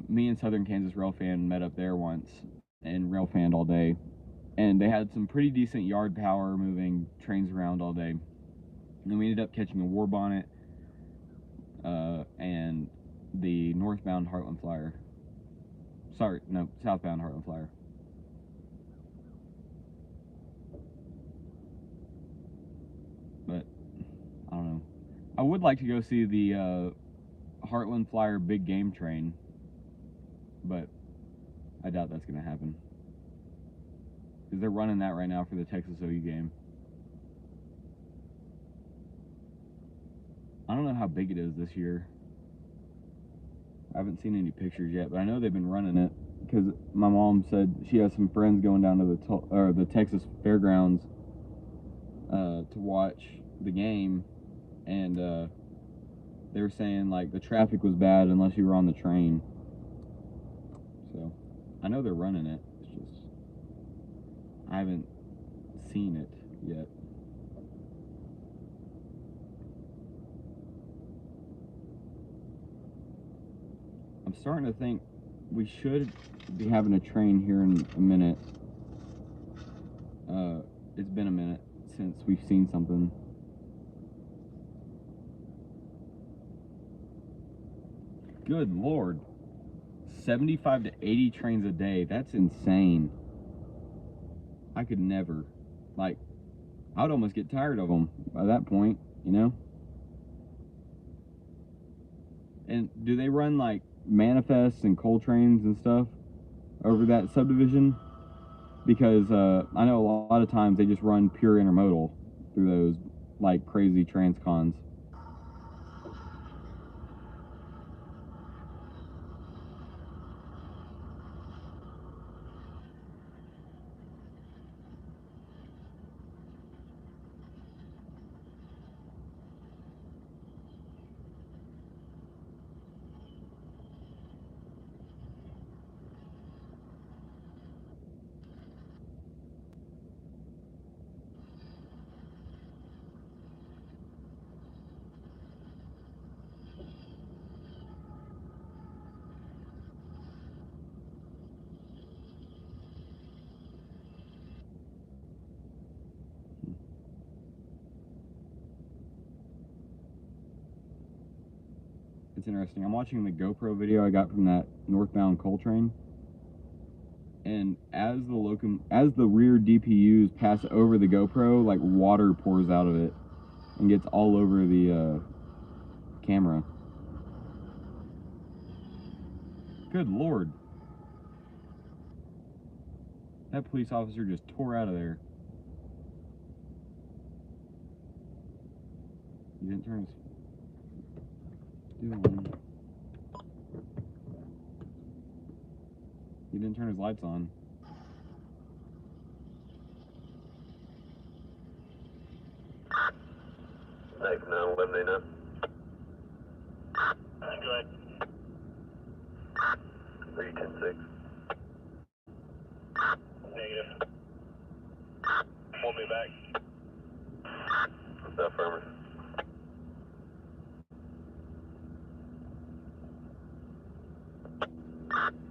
Me and Southern Kansas Rail Fan met up there once and rail fanned all day. And they had some pretty decent yard power moving trains around all day. And then we ended up catching a War Bonnet and the northbound Heartland Flyer. Sorry, no, southbound Heartland Flyer. But I don't know. I would like to go see the Heartland Flyer big game train, but I doubt that's going to happen, because they're running that right now for the Texas OU game. I don't know how big it is this year. I haven't seen any pictures yet, but I know they've been running it, because my mom said she has some friends going down to the Texas Fairgrounds to watch the game, and they were saying like the traffic was bad unless you were on the train. So I know they're running it. It's just I haven't seen it yet. I'm starting to think we should be having a train here in a minute. It's been a minute since we've seen something. Good Lord. 75 to 80 trains a day. That's insane. I could never. Like, I would almost get tired of them by that point, you know? And do they run like manifests and coal trains and stuff over that subdivision? Because I know a lot of times they just run pure intermodal through those like crazy transcons. It's interesting. I'm watching the GoPro video I got from that northbound coal train, and as the rear DPUs pass over the GoPro, like water pours out of it and gets all over the camera. Good Lord. That police officer just tore out of there. He didn't turn his... He didn't turn his lights on. Next 911 Go ahead. 310-6. Negative. Pull me back. What's that, Farmer?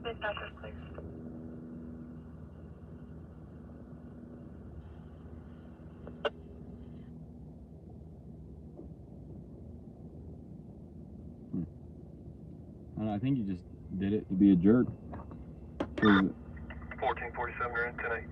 Dispatcher, please. I don't know, I think he just did it to be a jerk. 1447 or 10-8.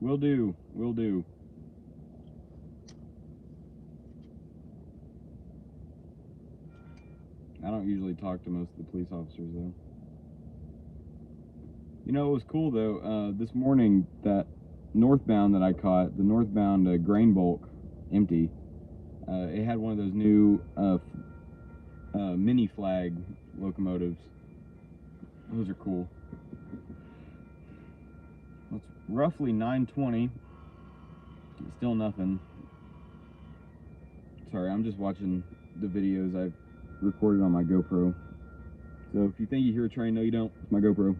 Will do. Will do. I don't usually talk to most of the police officers, though. You know, it was cool, though. This morning, that northbound that I caught, the northbound grain bulk, empty, it had one of those new mini flag locomotives. Those are cool. Well, it's roughly 9:20. Still nothing. Sorry, I'm just watching the videos I've recorded on my GoPro. So if you think you hear a train, no you don't. It's my GoPro.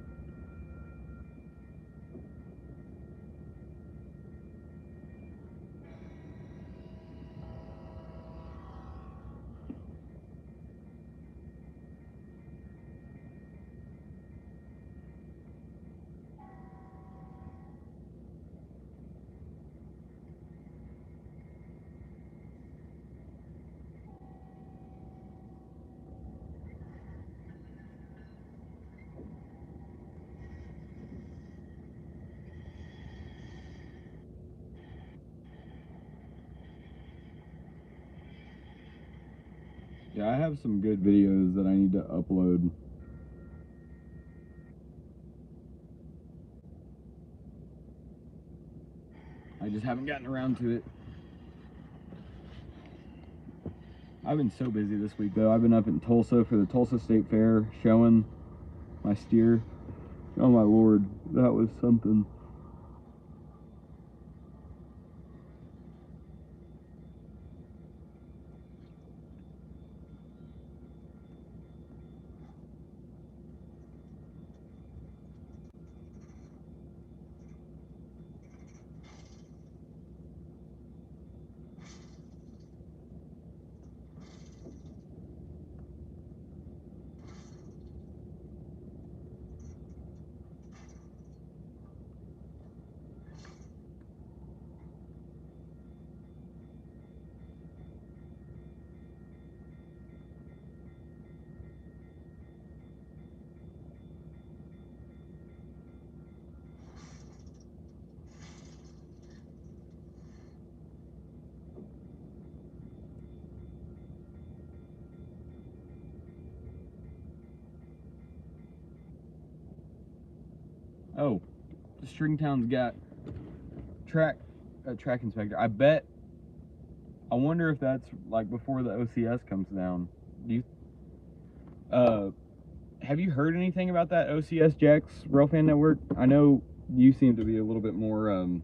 Yeah, I have some good videos that I need to upload. I just haven't gotten around to it. I've been so busy this week, though. I've been up in Tulsa for the Tulsa State Fair, showing my steer. Oh my Lord, that was something. Oh, Stringtown's got track inspector. I wonder if that's like before the OCS comes down. Do you have you heard anything about that OCS Jack's Railfan network? I know you seem to be a little bit more in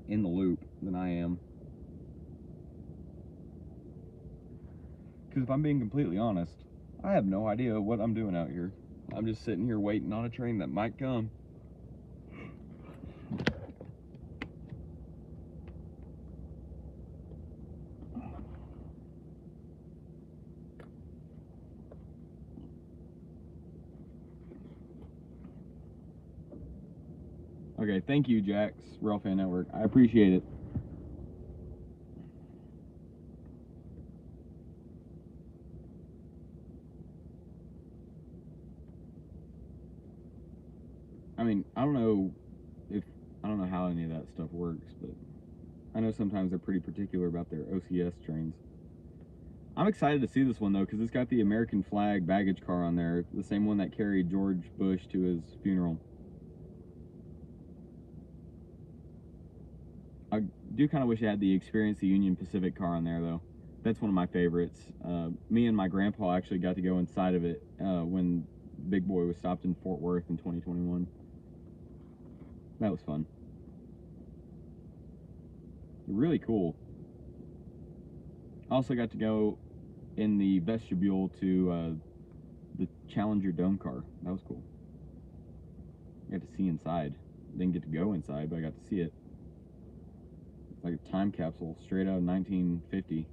the loop than I am. Because if I'm being completely honest, I have no idea what I'm doing out here. I'm just sitting here waiting on a train that might come. Okay, thank you, Jack's Railfan Network. I appreciate it. I mean, I don't know how any of that stuff works, but I know sometimes they're pretty particular about their OCS trains. I'm excited to see this one though, because it's got the American flag baggage car on there, the same one that carried George Bush to his funeral. I do kind of wish I had the Experience the Union Pacific car on there though. That's one of my favorites. Me and my grandpa actually got to go inside of it when Big Boy was stopped in Fort Worth in 2021. That was fun. Really cool. I also got to go in the vestibule to the Challenger Dome car. That was cool. I got to see inside. Didn't get to go inside, but I got to see it. It's like a time capsule straight out of 1950.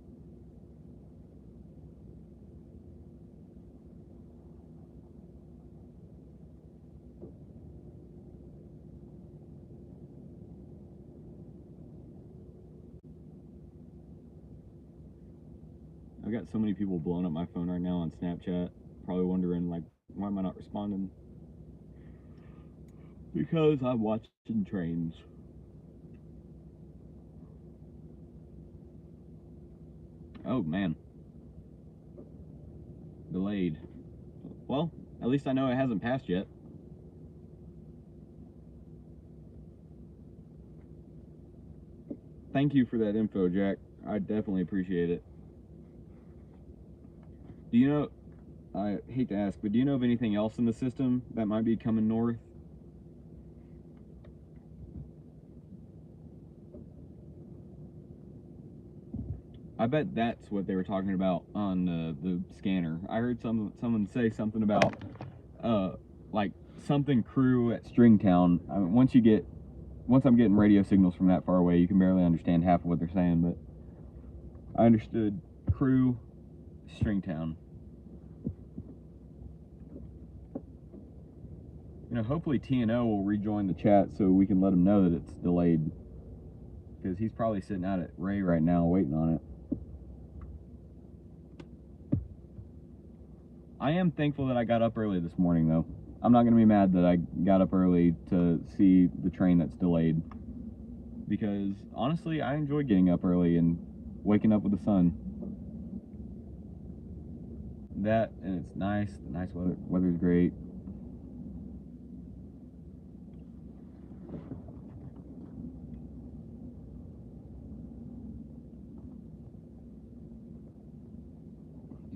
I've got so many people blowing up my phone right now on Snapchat, probably wondering, like, why am I not responding? Because I'm watching trains. Oh, man. Delayed. Well, at least I know it hasn't passed yet. Thank you for that info, Jack. I definitely appreciate it. Do you know, I hate to ask, but do you know of anything else in the system that might be coming north? I bet that's what they were talking about on the scanner. I heard someone say something about like something crew at Stringtown. I mean, once I'm getting radio signals from that far away, you can barely understand half of what they're saying, but I understood crew Stringtown. You know, hopefully TNO will rejoin the chat so we can let him know that it's delayed, because he's probably sitting out at Ray right now waiting on it. I am thankful that I got up early this morning, though. I'm not going to be mad that I got up early to see the train that's delayed, because honestly, I enjoy getting up early and waking up with the sun. That, and it's nice. The nice weather's great.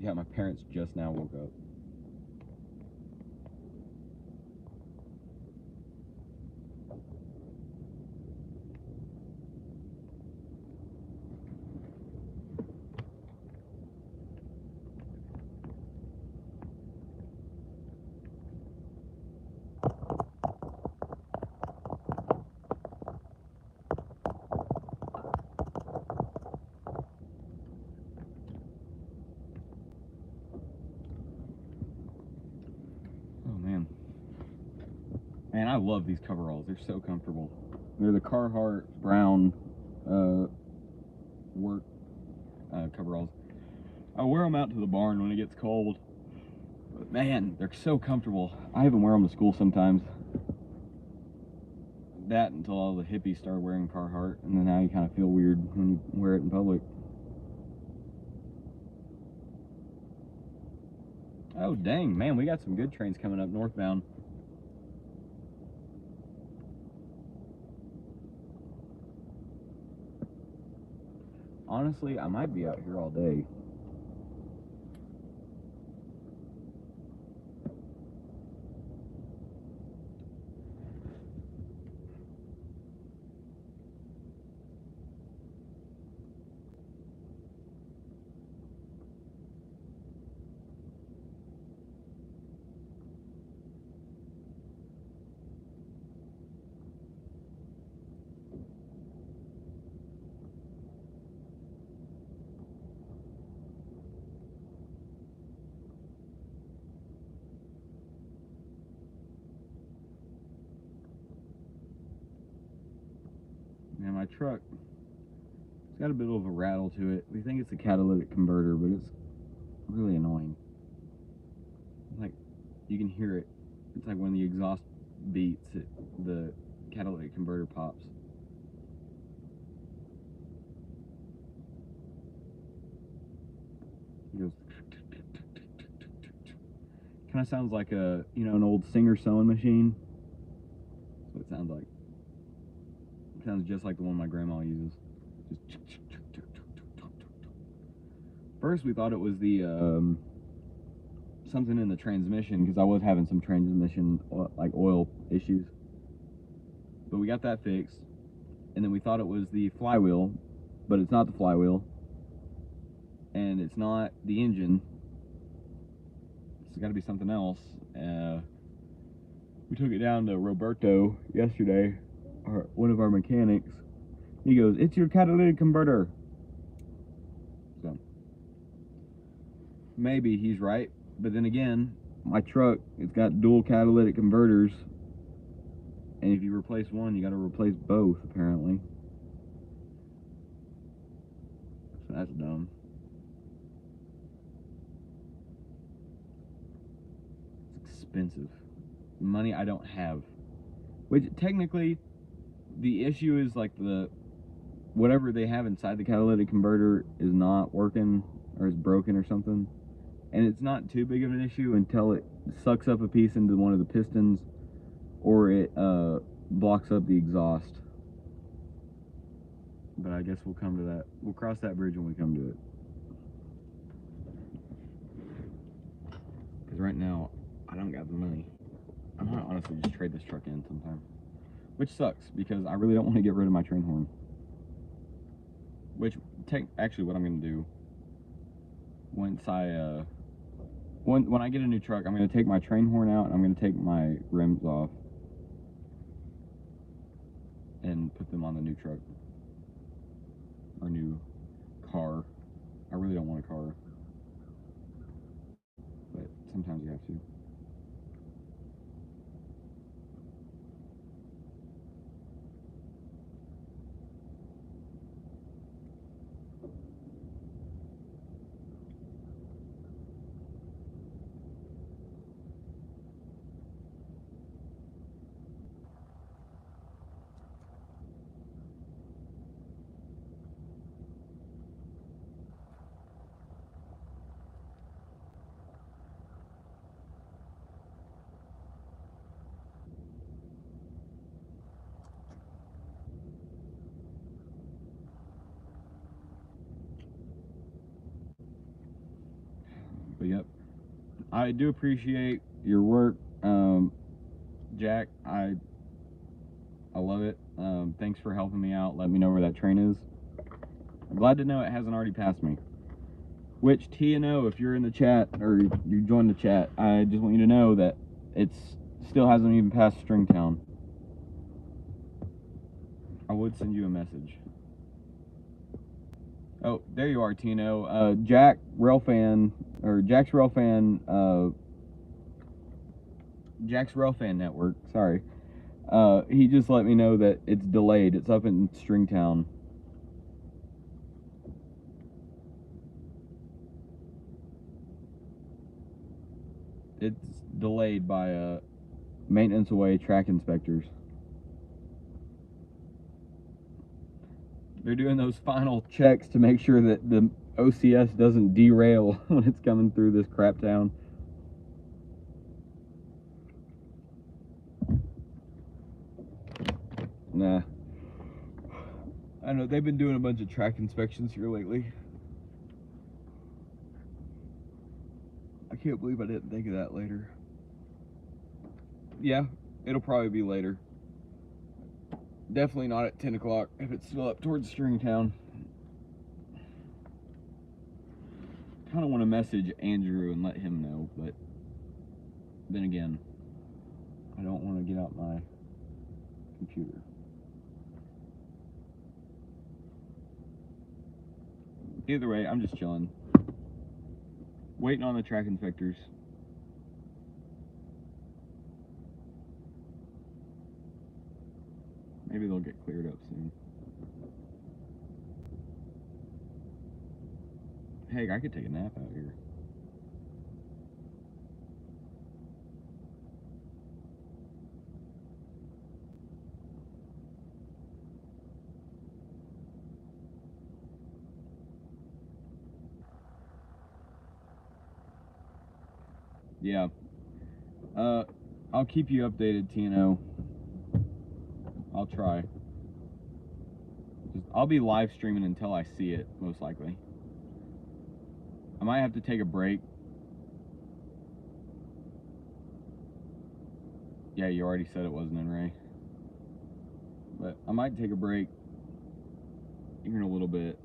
Yeah, my parents just now woke up. Man, I love these coveralls. They're so comfortable. They're the Carhartt brown work coveralls. I wear them out to the barn when it gets cold. But man, they're so comfortable. I even wear them to school sometimes. That until all the hippies started wearing Carhartt, and then now you kind of feel weird when you wear it in public. Oh dang, man, we got some good trains coming up northbound. honestly, I might be out here all day. Man, my truck, it's got a bit of a rattle to it. We think it's a catalytic converter, but it's really annoying. Like, you can hear it. It's like when the exhaust beats, the catalytic converter pops. It goes. Kind of sounds like a, an old Singer sewing machine. That's what it sounds like. It sounds just like the one my grandma uses. Just first we thought it was the something in the transmission, because I was having some transmission like oil issues. But we got that fixed, and then we thought it was the flywheel, but it's not the flywheel, and it's not the engine. It's got to be something else. We took it down to Roberto yesterday, one of our mechanics. He goes, "It's your catalytic converter." So maybe he's right, but then again, my truck, it's got dual catalytic converters, and if you replace one, you got to replace both, apparently. So that's dumb. It's expensive. Money I don't have. Which, technically, the issue is like whatever they have inside the catalytic converter is not working, or is broken or something. And it's not too big of an issue until it sucks up a piece into one of the pistons, or it blocks up the exhaust. But I guess we'll come to that. We'll cross that bridge when we come to it. Because right now, I don't got the money. I might honestly just trade this truck in sometime. Which sucks, because I really don't want to get rid of my train horn. Which, actually what I'm going to do, once when I get a new truck, I'm going to take my train horn out, and I'm going to take my rims off and put them on the new truck, or new car. I really don't want a car, but sometimes you have to. But yep, I do appreciate your work, Jack. I love it. Thanks for helping me out. Let me know where that train is. I'm glad to know it hasn't already passed me. Which, T&O, if you're in the chat, or you joined the chat, I just want you to know that it's still hasn't even passed Stringtown. I would send you a message. Oh, there you are, Tino. Jack's Railfan Network, sorry. He just let me know that it's delayed. It's up in Stringtown. It's delayed by maintenance away track inspectors. They're doing those final checks to make sure that the OCS doesn't derail when it's coming through this crap town. Nah. I know they've been doing a bunch of track inspections here lately. I can't believe I didn't think of that later. Yeah, it'll probably be later. Definitely not at 10 o'clock if it's still up towards Stringtown. Kind of want to message Andrew and let him know, but then again, I don't want to get out my computer. Either way, I'm just chilling. Waiting on the track inspectors. Maybe they'll get cleared up soon. Heck, I could take a nap out here. Yeah. I'll keep you updated, TNO. I'll try. I'll be live streaming until I see it, most likely. I might have to take a break. Yeah, you already said it wasn't in Ray. But I might take a break here in a little bit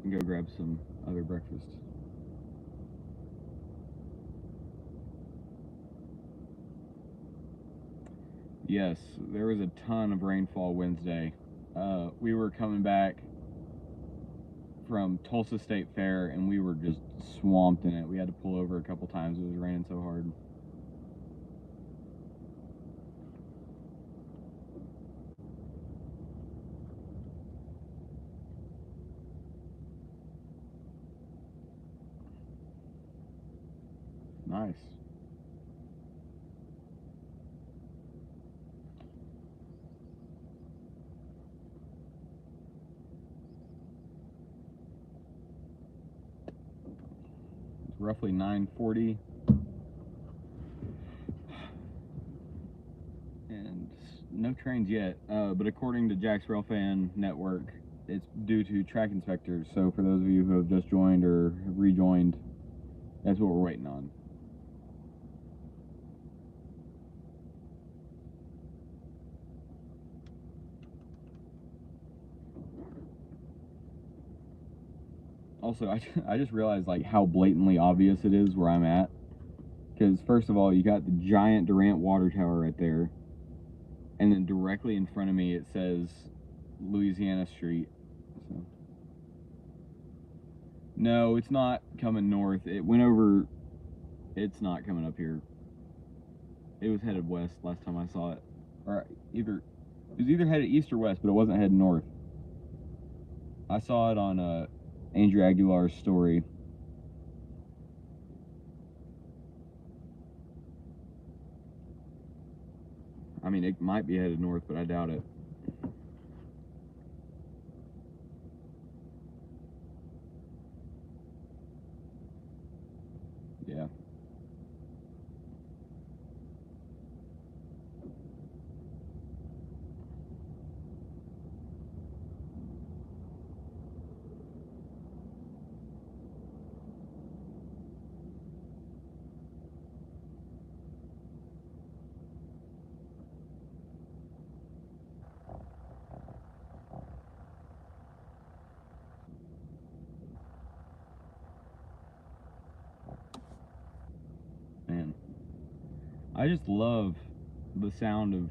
and go grab some other breakfast. Yes, there was a ton of rainfall Wednesday. We were coming back from Tulsa State Fair and we were just swamped in it. We had to pull over a couple times. It was raining so hard. Nice. It's roughly 9:40. And no trains yet, but according to Jack's Railfan Network, it's due to track inspectors. So for those of you who have just joined or have rejoined, that's what we're waiting on. Also, I just realized like how blatantly obvious it is where I'm at. Because first of all, you got the giant Durant water tower right there. And then directly in front of me it says Louisiana Street. So. No, it's not coming north. It went over. It's not coming up here. It was headed west last time I saw it. Or it was either headed east or west, but it wasn't headed north. I saw it on Andrew Aguilar's story. I mean, it might be headed north, but I doubt it. Yeah. Man, I just love the sound of,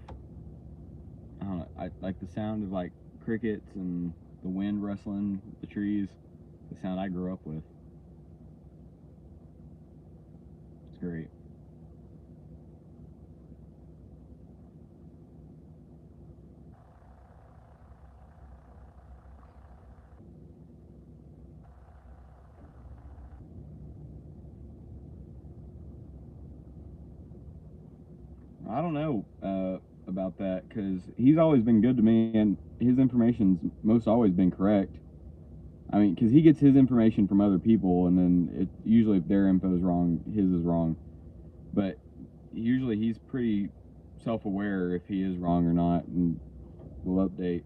I don't know, I like the sound of like crickets and the wind rustling the trees, the sound I grew up with. It's great. I don't know about that because he's always been good to me and his information's most always been correct. I mean, because he gets his information from other people and then usually if their info is wrong, his is wrong. But usually he's pretty self-aware if he is wrong or not and will update.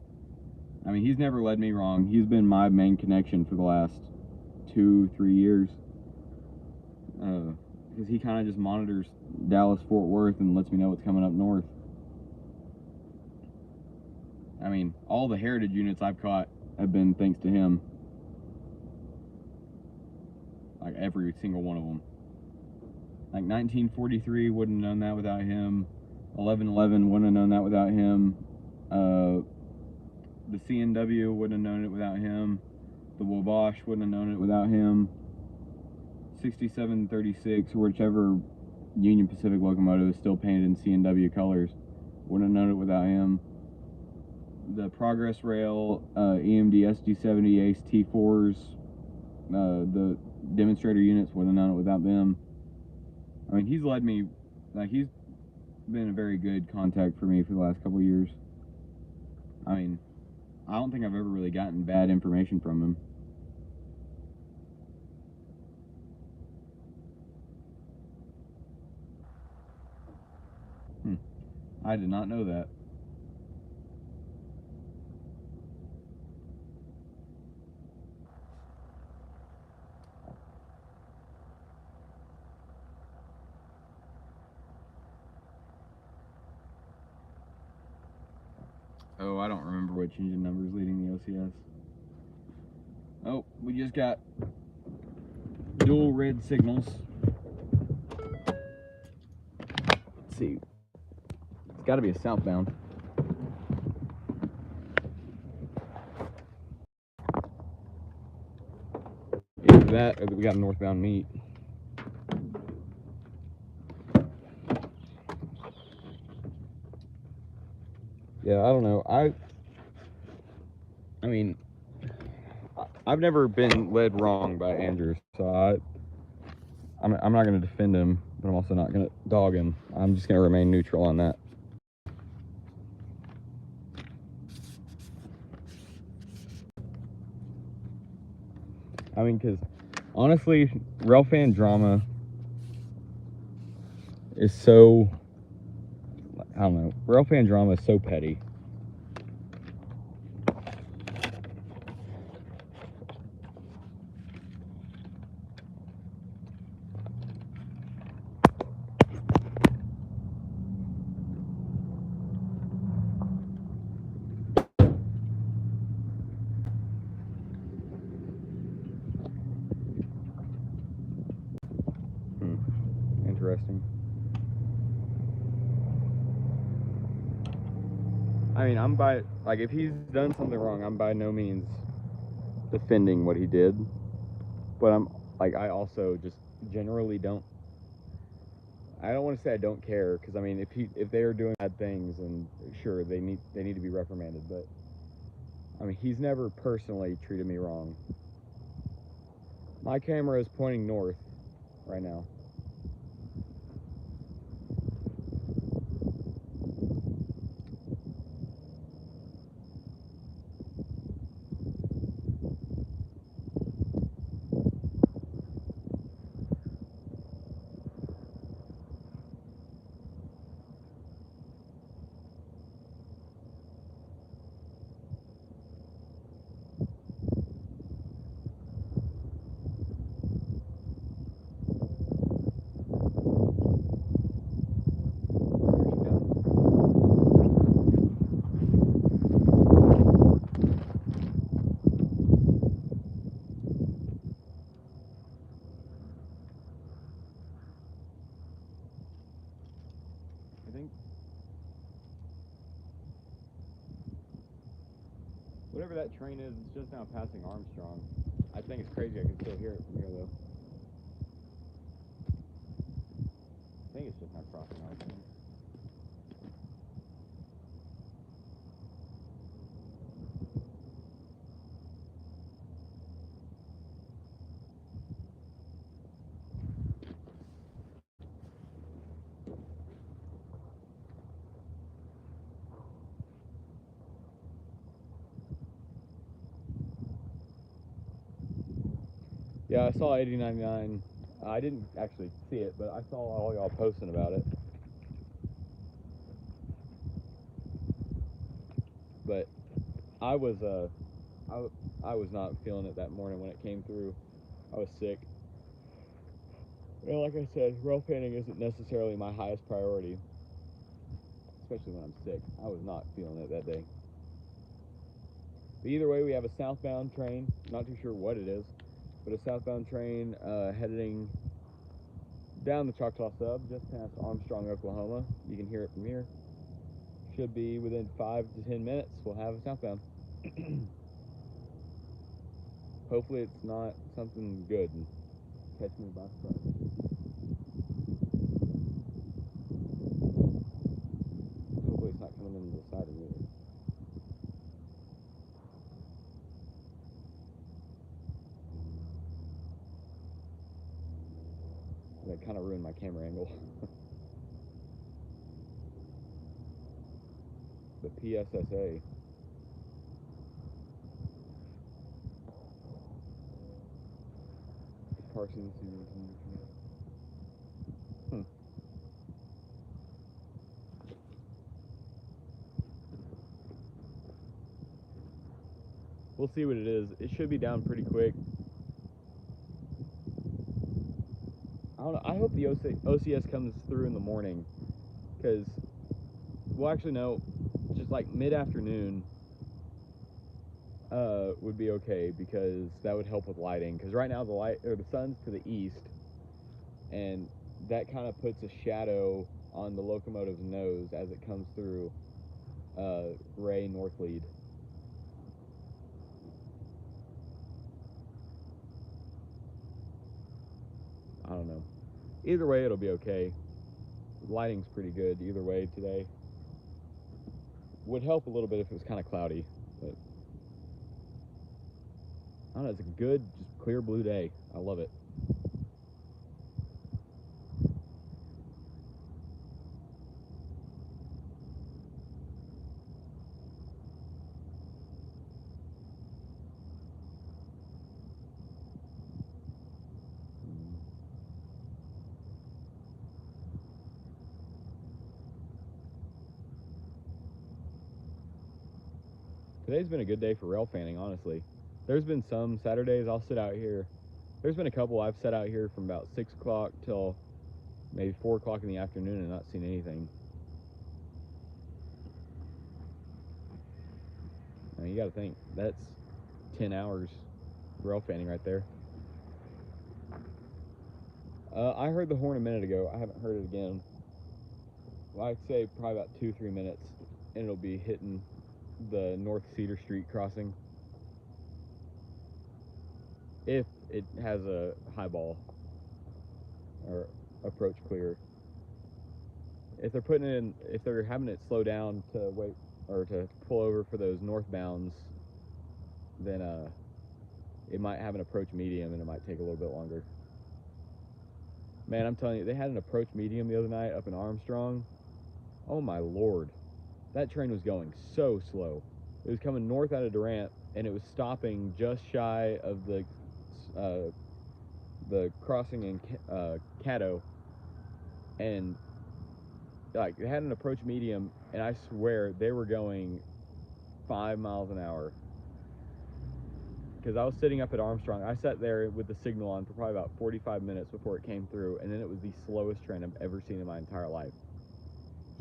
I mean, he's never led me wrong. He's been my main connection for the last 2-3 years. Because he kind of just monitors Dallas, Fort Worth, and lets me know what's coming up north. I mean, all the heritage units I've caught have been thanks to him. Like every single one of them. Like 1943, wouldn't have known that without him. 1111 wouldn't have known that without him. The CNW wouldn't have known it without him. The Wabash wouldn't have known it without him. 6736, or whichever Union Pacific locomotive is still painted in CNW colors, wouldn't have known it without him. The Progress Rail, EMD SG70 Ace T4s, the demonstrator units wouldn't have known it without them. I mean, he's led me, like, he's been a very good contact for me for the last couple of years. I mean, I don't think I've ever really gotten bad information from him. I did not know that. Oh, I don't remember what engine number is leading the OCS. Oh, we just got dual red signals. Let's see. It's got to be a southbound. Either that or we got a northbound meet. Yeah, I don't know. I mean, I've never been led wrong by Andrews, so I'm not going to defend him, but I'm also not going to dog him. I'm just going to remain neutral on that. I mean, because honestly, railfan drama is so, I don't know, railfan drama is so petty. Interesting. I mean, if he's done something wrong, I'm by no means defending what he did, but I also just generally don't, I don't want to say I don't care, because I mean, if they are doing bad things, and sure, they need to be reprimanded, but I mean, he's never personally treated me wrong. My camera is pointing north right now. I think whatever that train is, it's just now passing Armstrong. I think it's crazy I can still hear it from here, though. I think it's just not crossing Armstrong. Yeah, I saw 8099. I didn't actually see it, but I saw all y'all posting about it. But I was I was not feeling it that morning when it came through. I was sick. And like I said, rail fanning isn't necessarily my highest priority, especially when I'm sick. I was not feeling it that day. But either way, we have a southbound train. Not too sure what it is, but a southbound train heading down the Choctaw Sub, just past Armstrong, Oklahoma. You can hear it from here. Should be within 5 to 10 minutes. We'll have a southbound. Hopefully it's not something good and catch me by surprise. Hopefully it's not coming into the side of me either. That kind of ruined my camera angle. The PSSA. Parsons. We'll see what it is. It should be down pretty quick. I don't know. I hope the OCS comes through in the morning, because, well, actually no, just like mid-afternoon would be okay, because that would help with lighting. Because right now the sun's to the east, and that kind of puts a shadow on the locomotive's nose as it comes through Ray North Lead. I don't know. Either way, it'll be okay. Lighting's pretty good either way today. Would help a little bit if it was kind of cloudy, but I don't know. It's a good, just clear blue day. I love it. Today's been a good day for rail fanning, honestly. There's been some Saturdays I'll sit out here. There's been a couple I've sat out here from about 6 o'clock till maybe 4 o'clock in the afternoon and not seen anything. Now, you gotta think, that's 10 hours rail fanning right there. I heard the horn a minute ago. I haven't heard it again. Well, I'd say probably about 2-3 minutes, and it'll be hitting the North Cedar Street crossing, if it has a high ball or approach clear. If they're putting it in, if they're having it slow down to wait or to pull over for those northbounds, then it might have an approach medium and it might take a little bit longer. Man, I'm telling you, they had an approach medium the other night up in Armstrong. Oh my Lord, that train was going so slow. It was coming north out of Durant, and it was stopping just shy of the crossing in Caddo, and like they had an approach medium, and I swear they were going 5 miles an hour. Because I was sitting up at Armstrong, I sat there with the signal on for probably about 45 minutes before it came through, and then it was the slowest train I've ever seen in my entire life.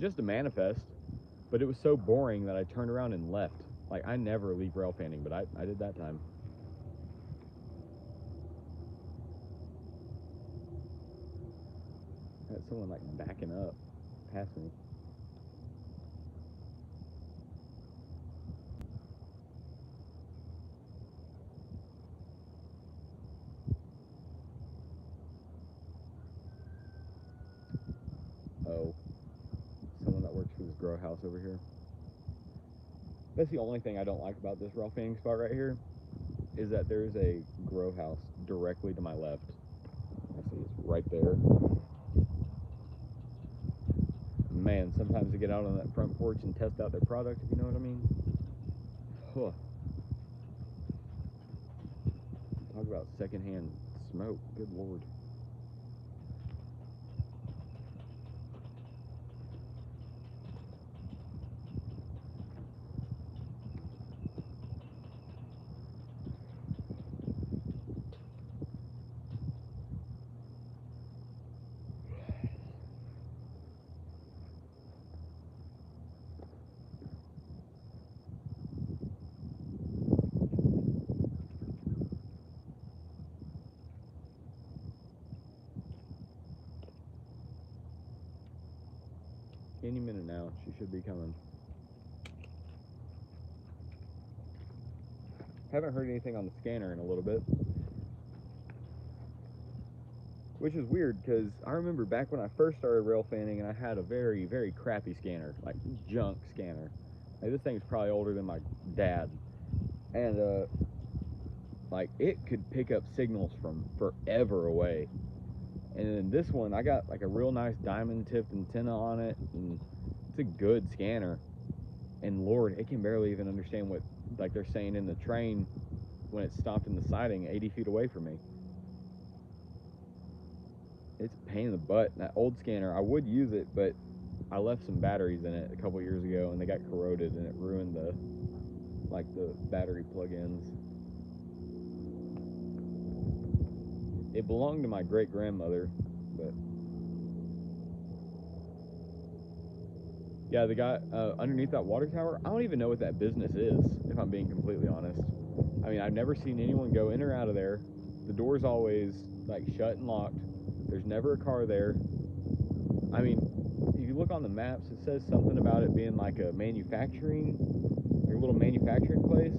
Just a manifest, but it was so boring that I turned around and left. Like, I never leave rail fanning, but I did that time. I had someone like backing up past me. Oh, someone that works for this grow house over here. That's the only thing I don't like about this rail fanning spot right here, is that there's a grow house directly to my left. I see it's right there. Man, sometimes they get out on that front porch and test out their product, if you know what I mean. Huh. Talk about secondhand smoke. Good Lord. now. She should be coming. Haven't heard anything on the scanner in a little bit. Which is weird, because I remember back when I first started rail fanning, and I had a very, very crappy scanner, like junk scanner. Like, this thing's probably older than my dad. And, like, it could pick up signals from forever away. And then this one, I got like a real nice diamond tipped antenna on it, and it's a good scanner. And Lord, it can barely even understand what, like, they're saying in the train when it stopped in the siding 80 feet away from me. It's a pain in the butt. That old scanner, I would use it, but I left some batteries in it a couple years ago, and they got corroded, and it ruined the battery plug-ins. It belonged to my great-grandmother, but yeah, the guy underneath that water tower, I don't even know what that business is, if I'm being completely honest. I mean, I've never seen anyone go in or out of there. The door's always like shut and locked. There's never a car there. I mean, if you look on the maps, it says something about it being like a manufacturing, like a little manufacturing place.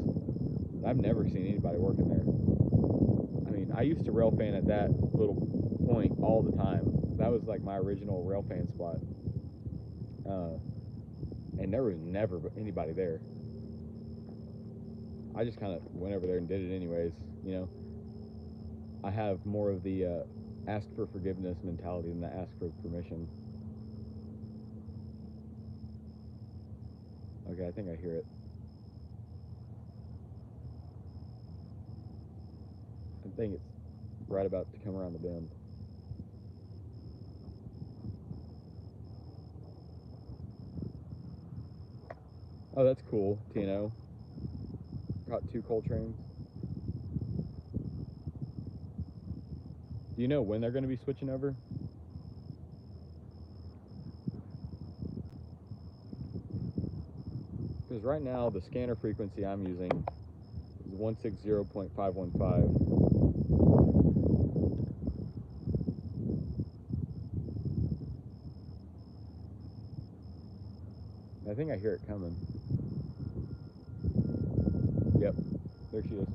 I've never seen anybody working there. I mean, I used to rail fan at that little point all the time. That was like my original rail fan spot. And there was never anybody there. I just kind of went over there and did it anyways, you know. I have more of the ask for forgiveness mentality than the ask for permission. Okay, I think I hear it. I think it's right about to come around the bend. Oh, that's cool, Tino. Caught 2 coal trains. Do you know when they're going to be switching over? Because right now, the scanner frequency I'm using is 160.515. I think I hear it coming. Yep, there she is.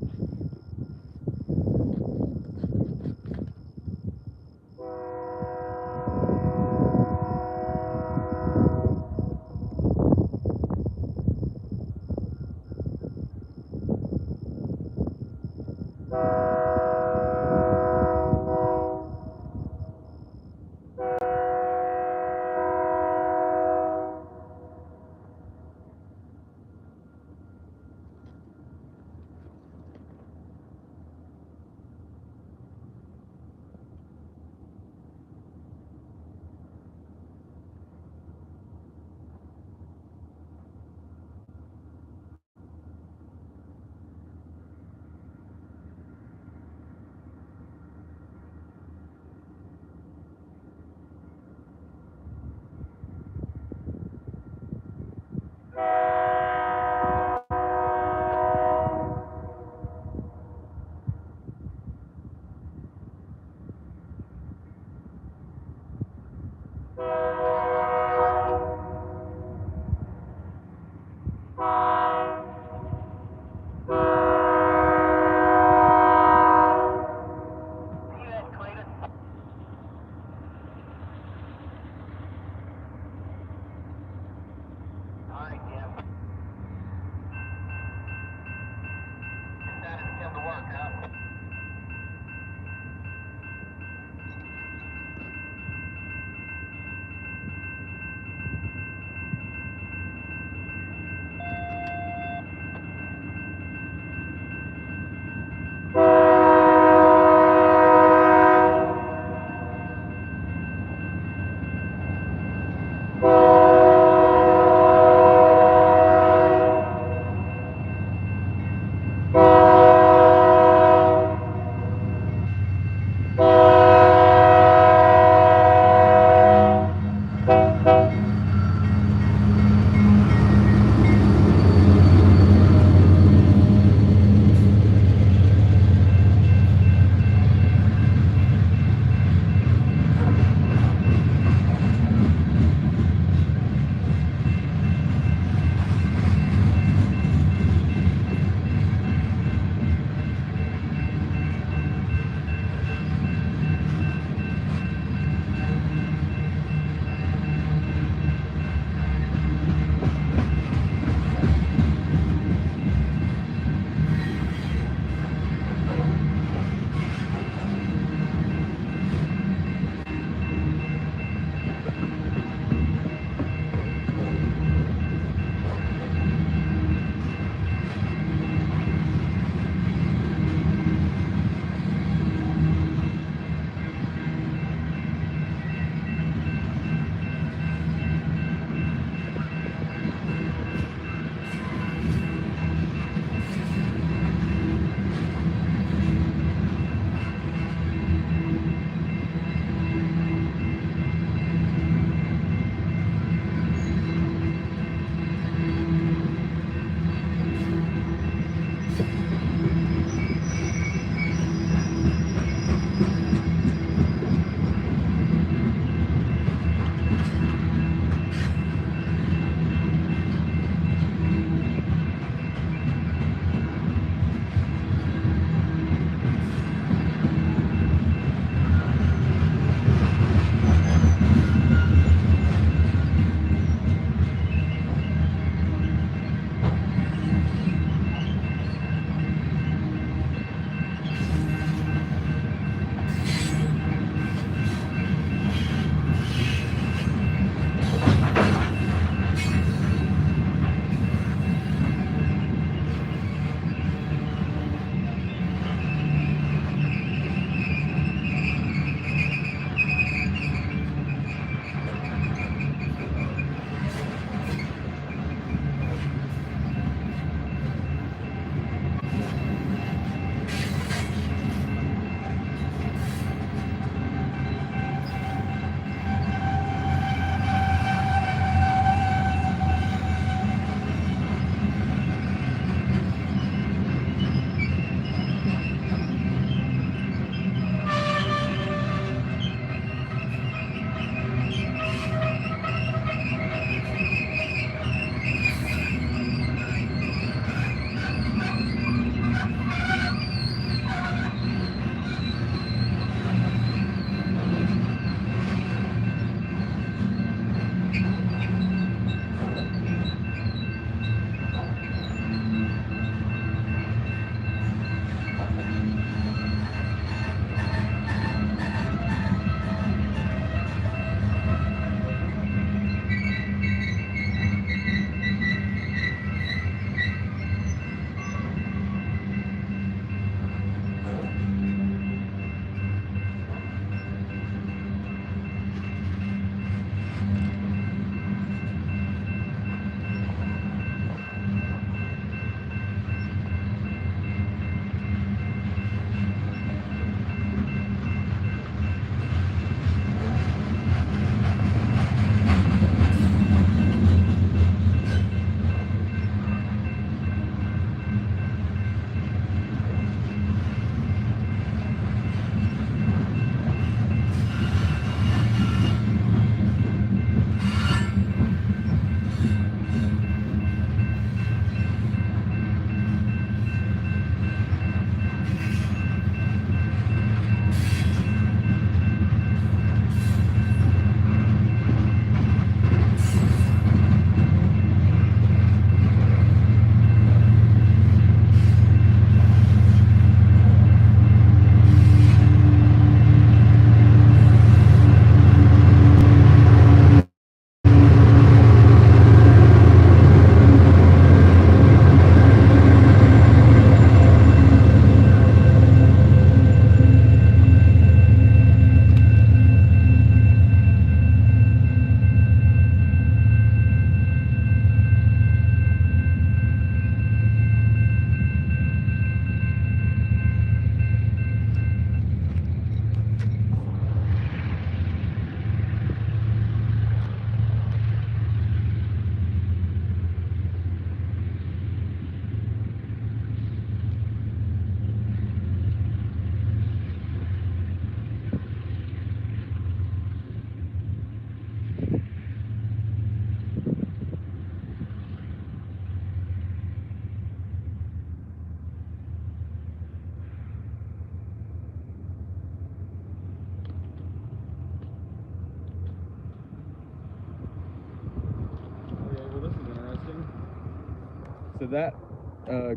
So that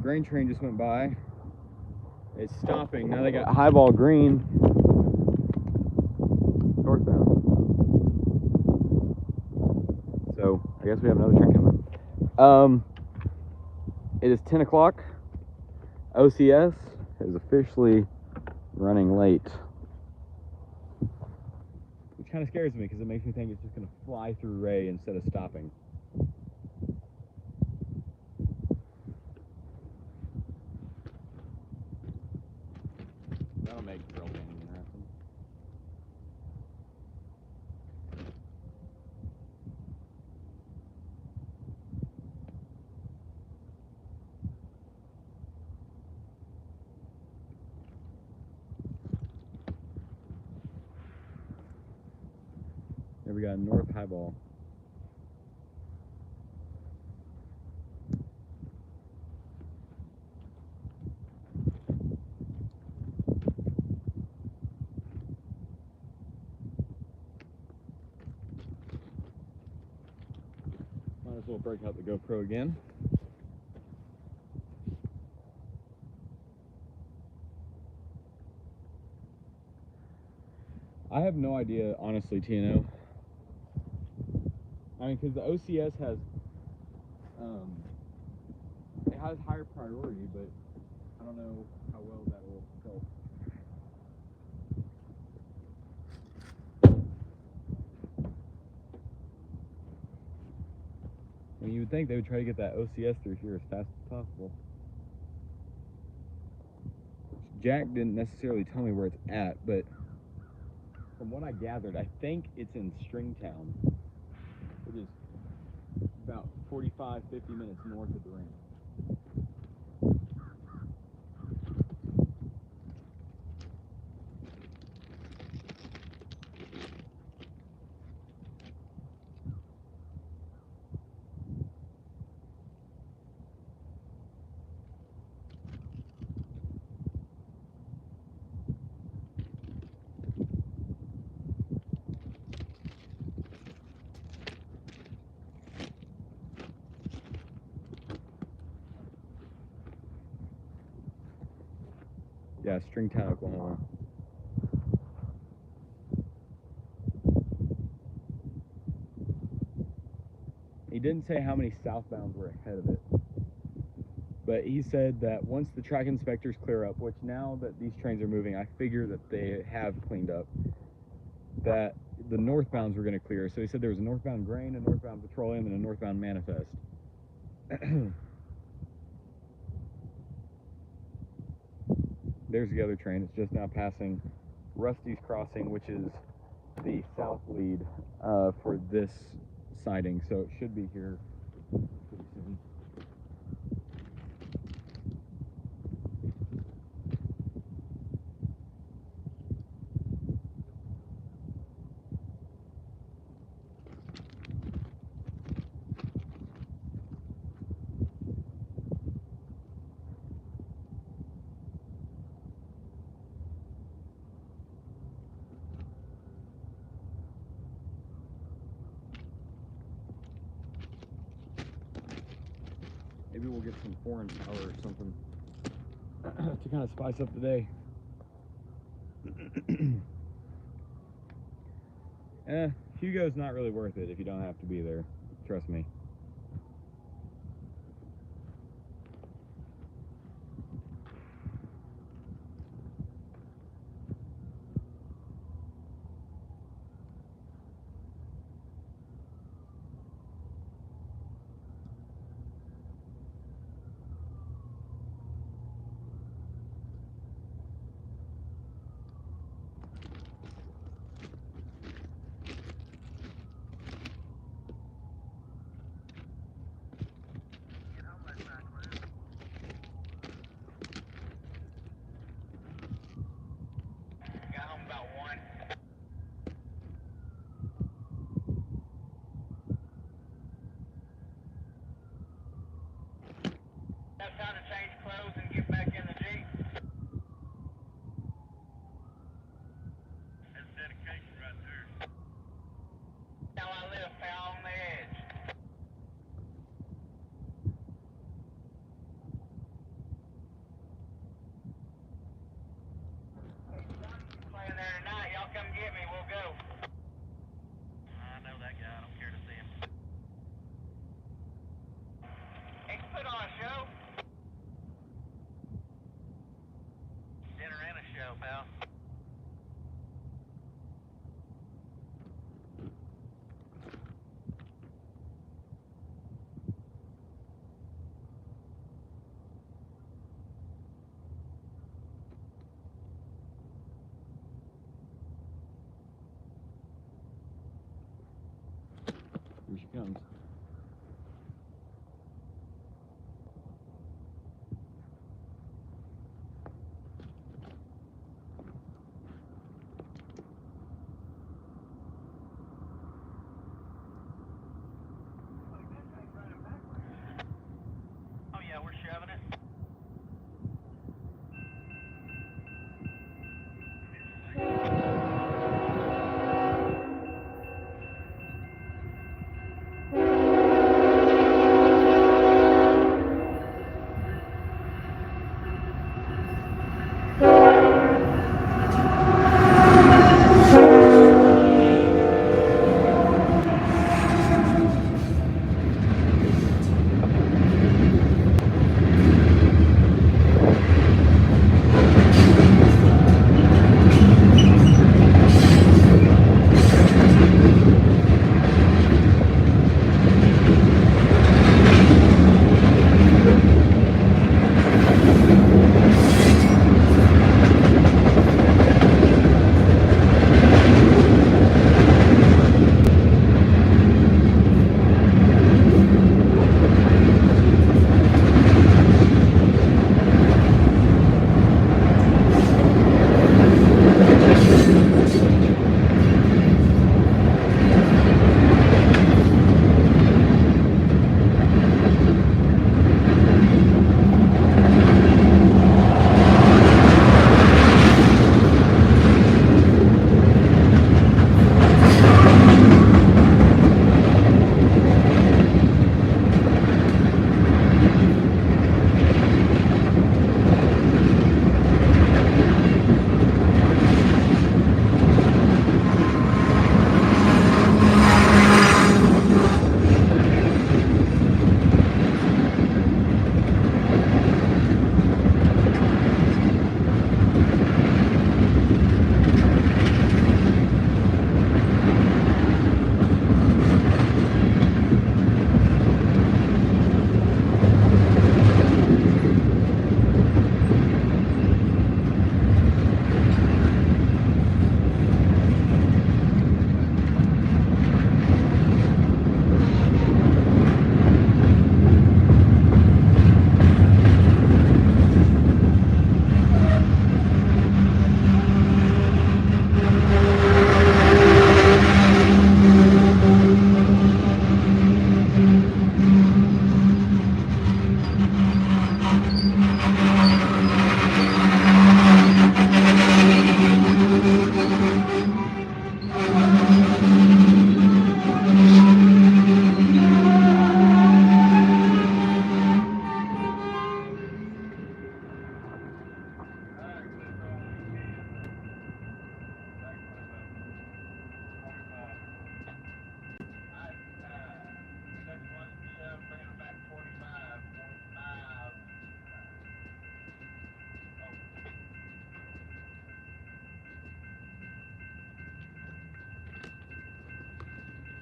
grain train just went by. It's stopping. Now they got highball green northbound. So I guess we have another train coming. It is 10 o'clock. OCS is officially running late. Which kind of scares me because it makes me think it's just going to fly through Ray instead of stopping. That'll make trail painting interesting. There we got North Highball. Might as well break out the GoPro again. I have no idea, honestly, TNO. I mean, because the OCS has, it has higher priority, but I don't know how well that will help. I mean, you would think they would try to get that OCS through here as fast as possible. Jack didn't necessarily tell me where it's at, but from what I gathered, I think it's in Stringtown, which is about 45, 50 minutes north of the range. Yeah, Stringtown, Oklahoma. He didn't say how many southbounds were ahead of it, but he said that once the track inspectors clear up, which now that these trains are moving, I figure that they have cleaned up, that the northbounds were going to clear. So he said there was a northbound grain, a northbound petroleum, and a northbound manifest. There's the other train. It's just now passing Rusty's Crossing, which is the south lead for this siding, so it should be here pretty soon. Maybe we'll get some foreign power or something to kind of spice up the day. Hugo's not really worth it if you don't have to be there. Trust me. a show? Dinner and a show, pal. Here she comes. Oh yeah, we're shoving it.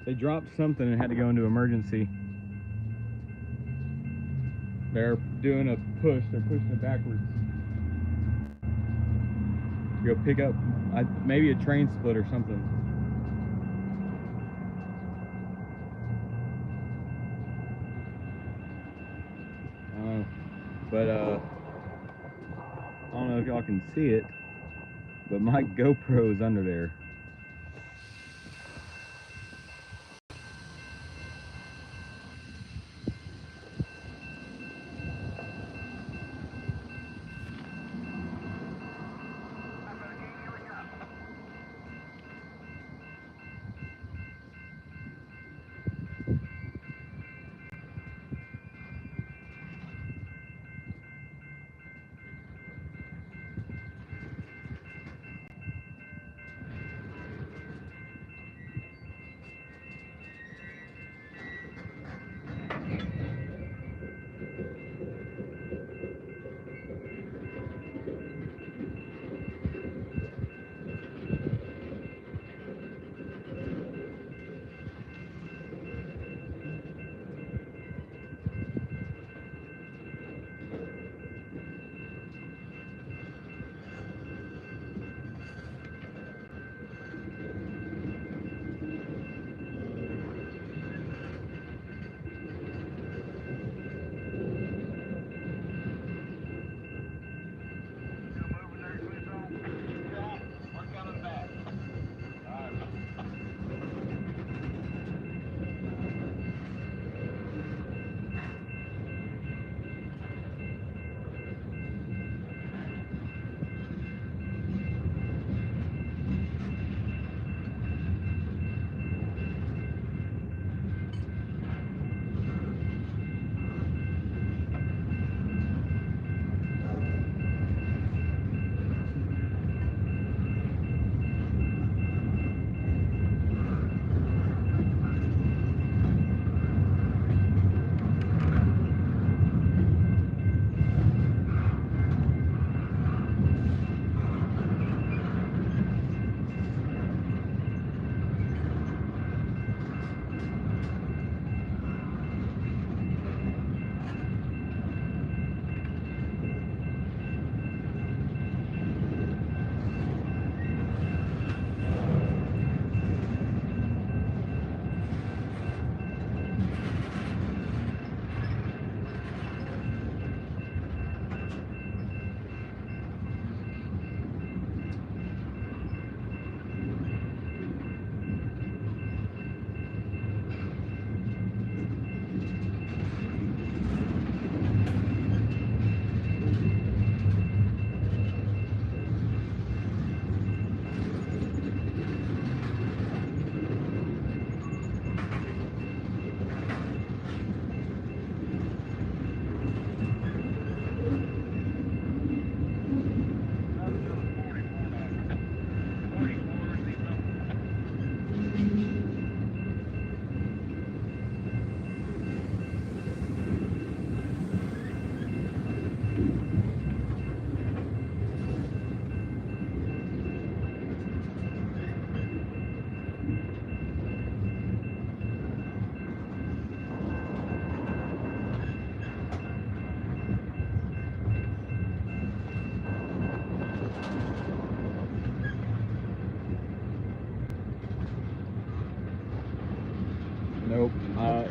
They dropped something and had to go into emergency. They're doing a push. They're pushing it backwards. Go pick up maybe a train split or something. But I don't know if y'all can see it, but my GoPro is under there.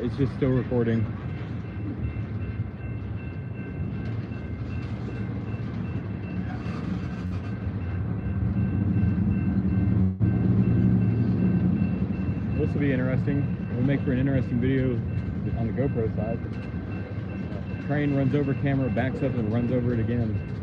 it's just still recording. This will be interesting. It'll make for an interesting video on the GoPro side. Train runs over camera, backs up and runs over it again.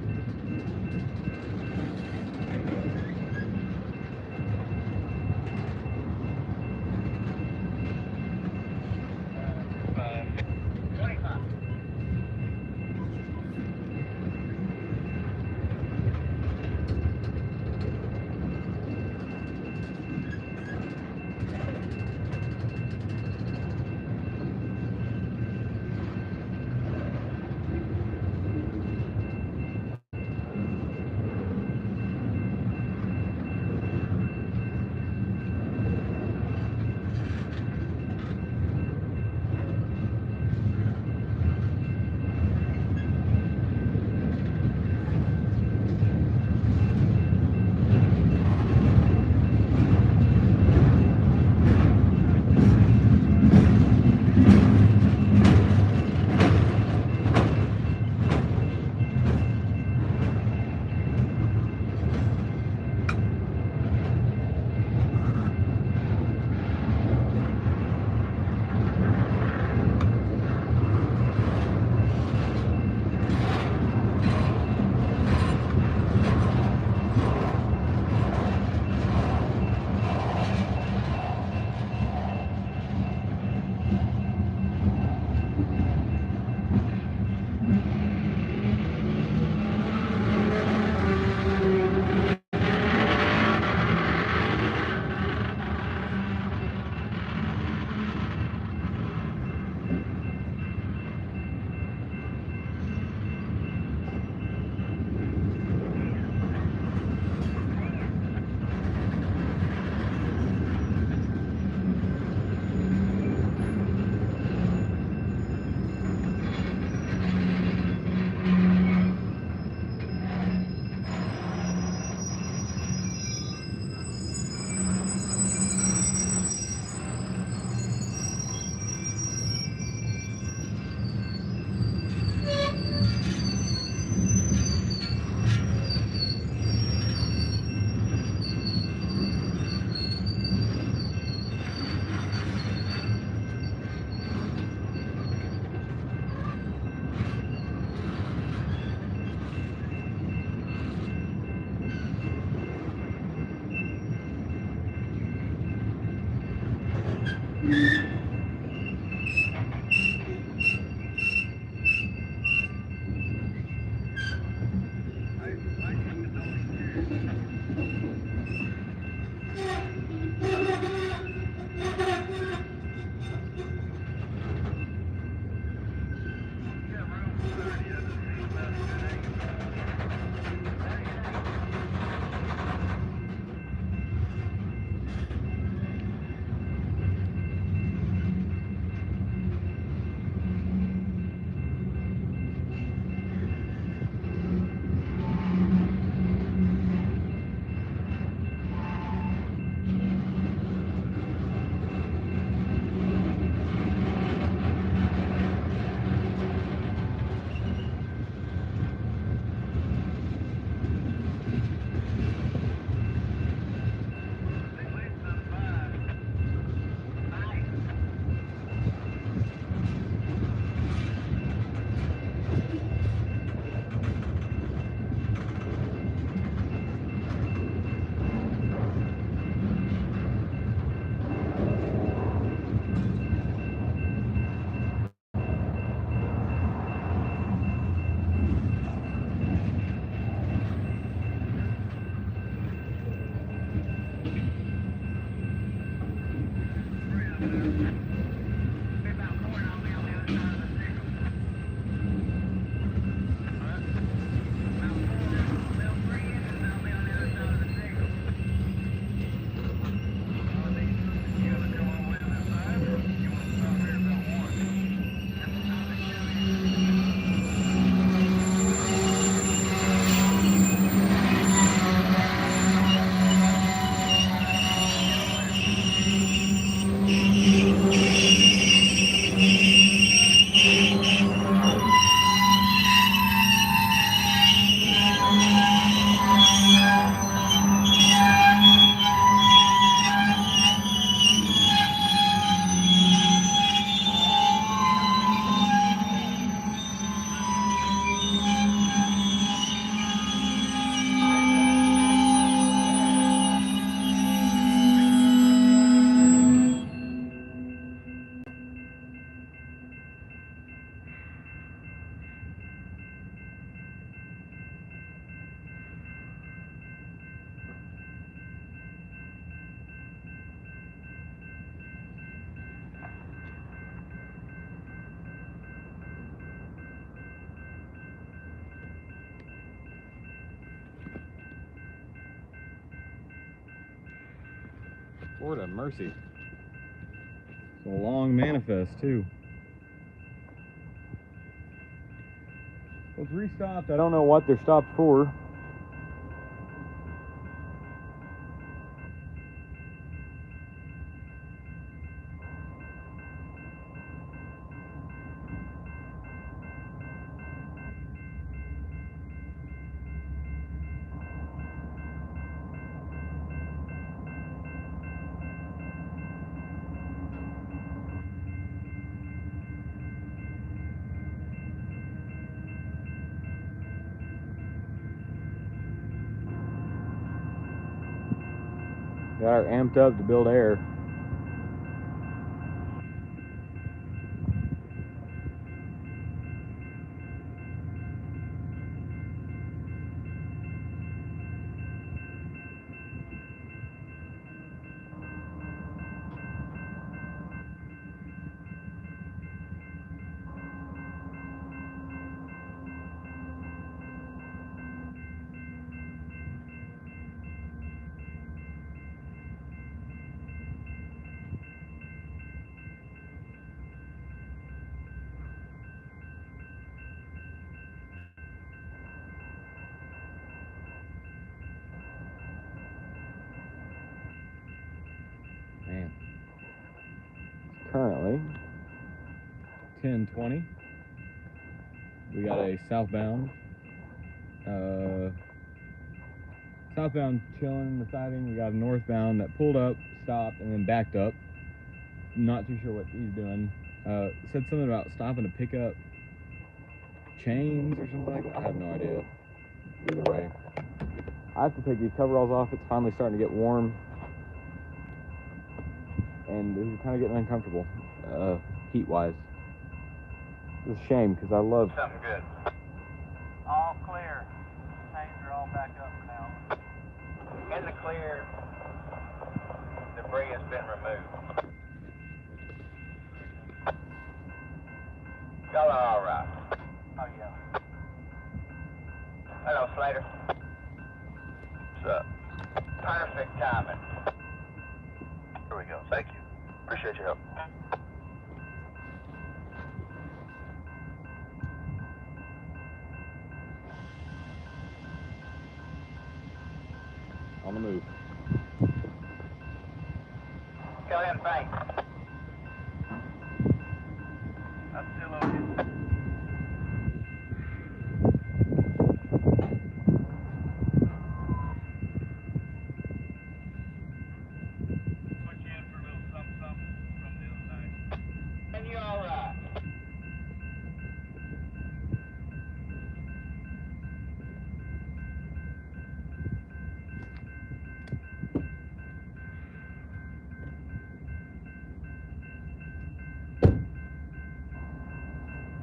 Lord have mercy. It's a long manifest, too. Well, it's restopped. I don't know what they're stopped for. Got her amped up to build air. Man. Currently 10:20. We got a southbound chilling in the siding. We got a northbound that pulled up, stopped, and then backed up. Not too sure what he's doing. Said something about stopping to pick up chains or something like that. I have no idea. Either way, I have to take these coveralls off. It's finally starting to get warm, and this is kind of getting uncomfortable, heat-wise. It's a shame because I love. Something good. All clear. Chains are all back up for now. In the clear, debris has been removed. Y'all are all right. Oh, yeah. Hello, Slater. What's up? Perfect timing. Here we go. Thank you. Appreciate your help. On the move. Go ahead and bank. That's still okay. Put you in for a little something from the other side. And you all right?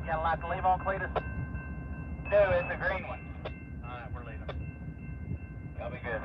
Got a lot to leave on, Cletus? No, it's a green one. All right, we're leaving. Y'all be good.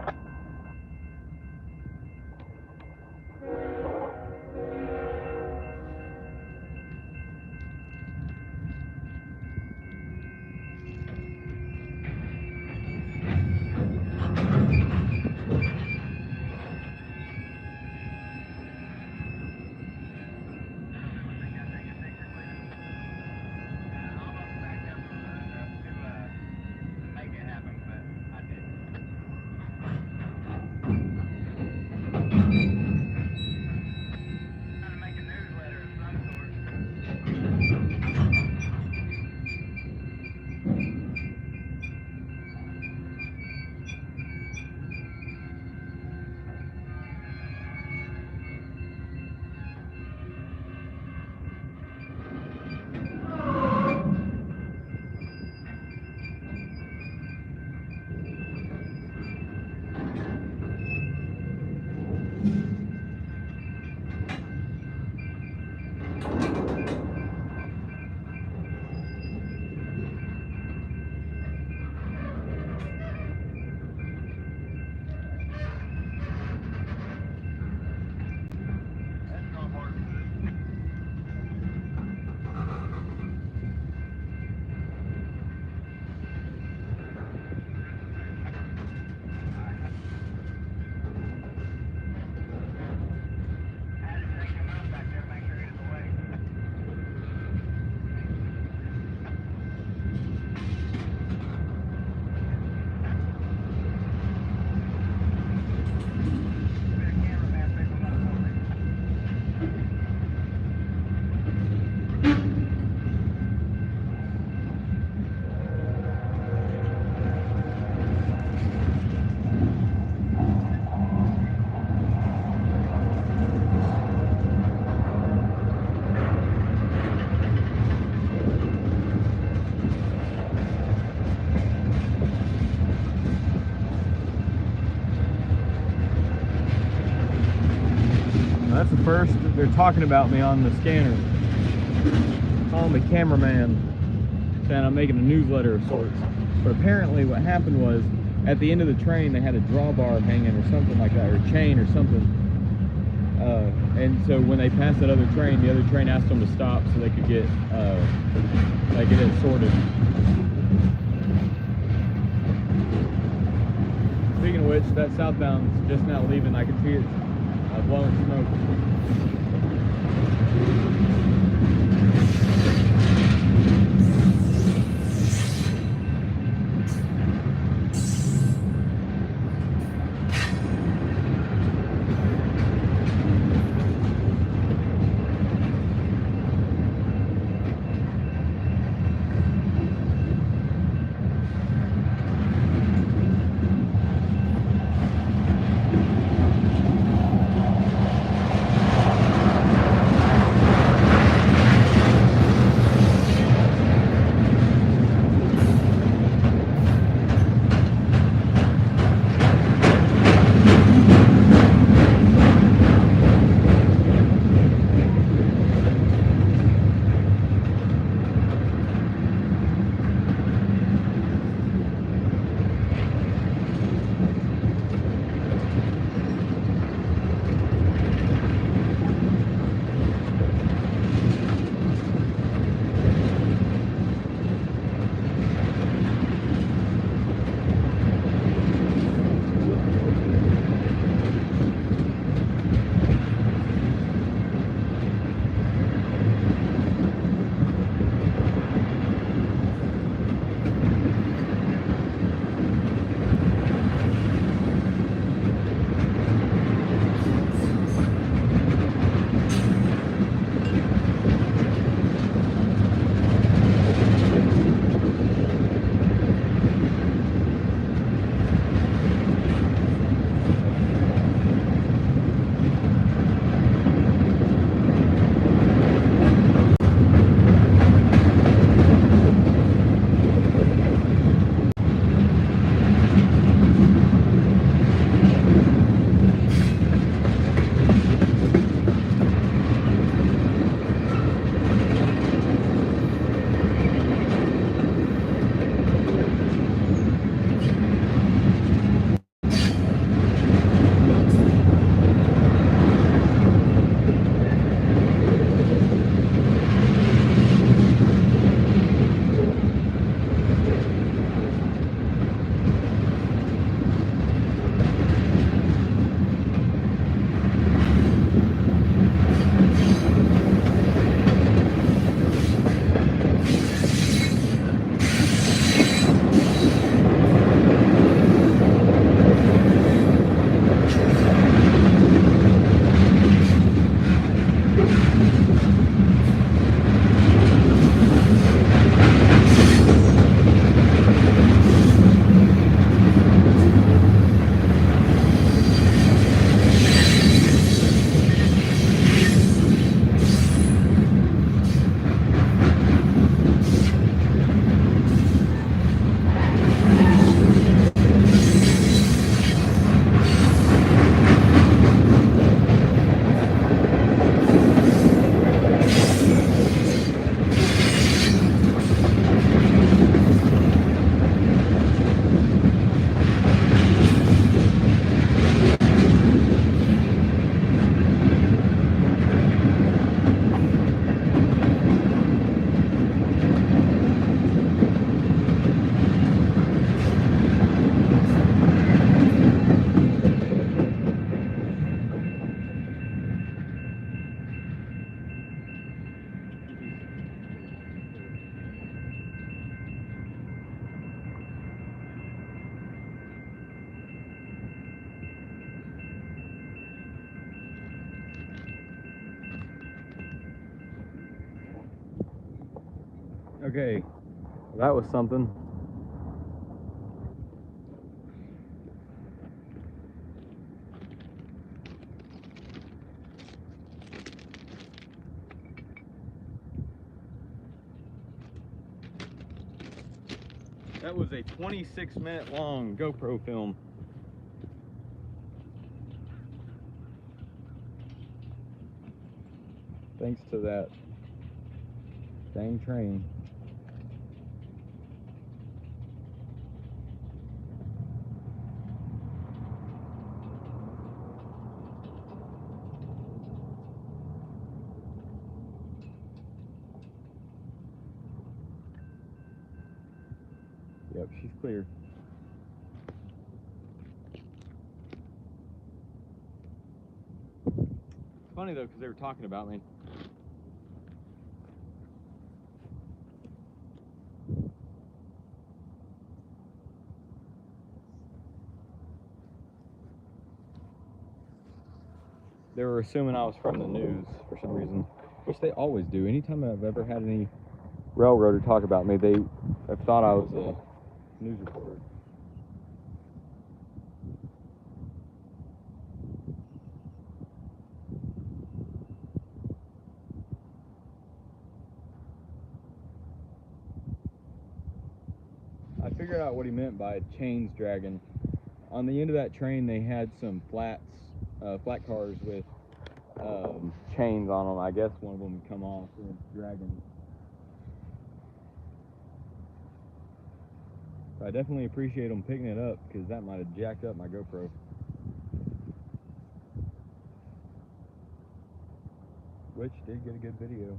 first they're talking about me on the scanner, calling me cameraman, saying I'm making a newsletter of sorts. But apparently what happened was, at the end of the train they had a drawbar hanging or something like that, or a chain or something. And so when they passed that other train, the other train asked them to stop so they could get it sorted. Speaking of which, that southbound's just now leaving. I can see it blowing smoke. Okay, well, that was something. That was a 26-minute long GoPro film. thanks to that dang train. Yep, she's clear. It's funny though, because they were talking about me. They were assuming I was from the news for some reason, which they always do. Anytime I've ever had any railroader talk about me, they have thought I was a news reporter. I figured out what he meant by chains dragging. On the end of that train, they had some flat cars with chains on them. I guess one of them would come off and it's dragging. So I definitely appreciate them picking it up, because that might have jacked up my GoPro. Which did get a good video.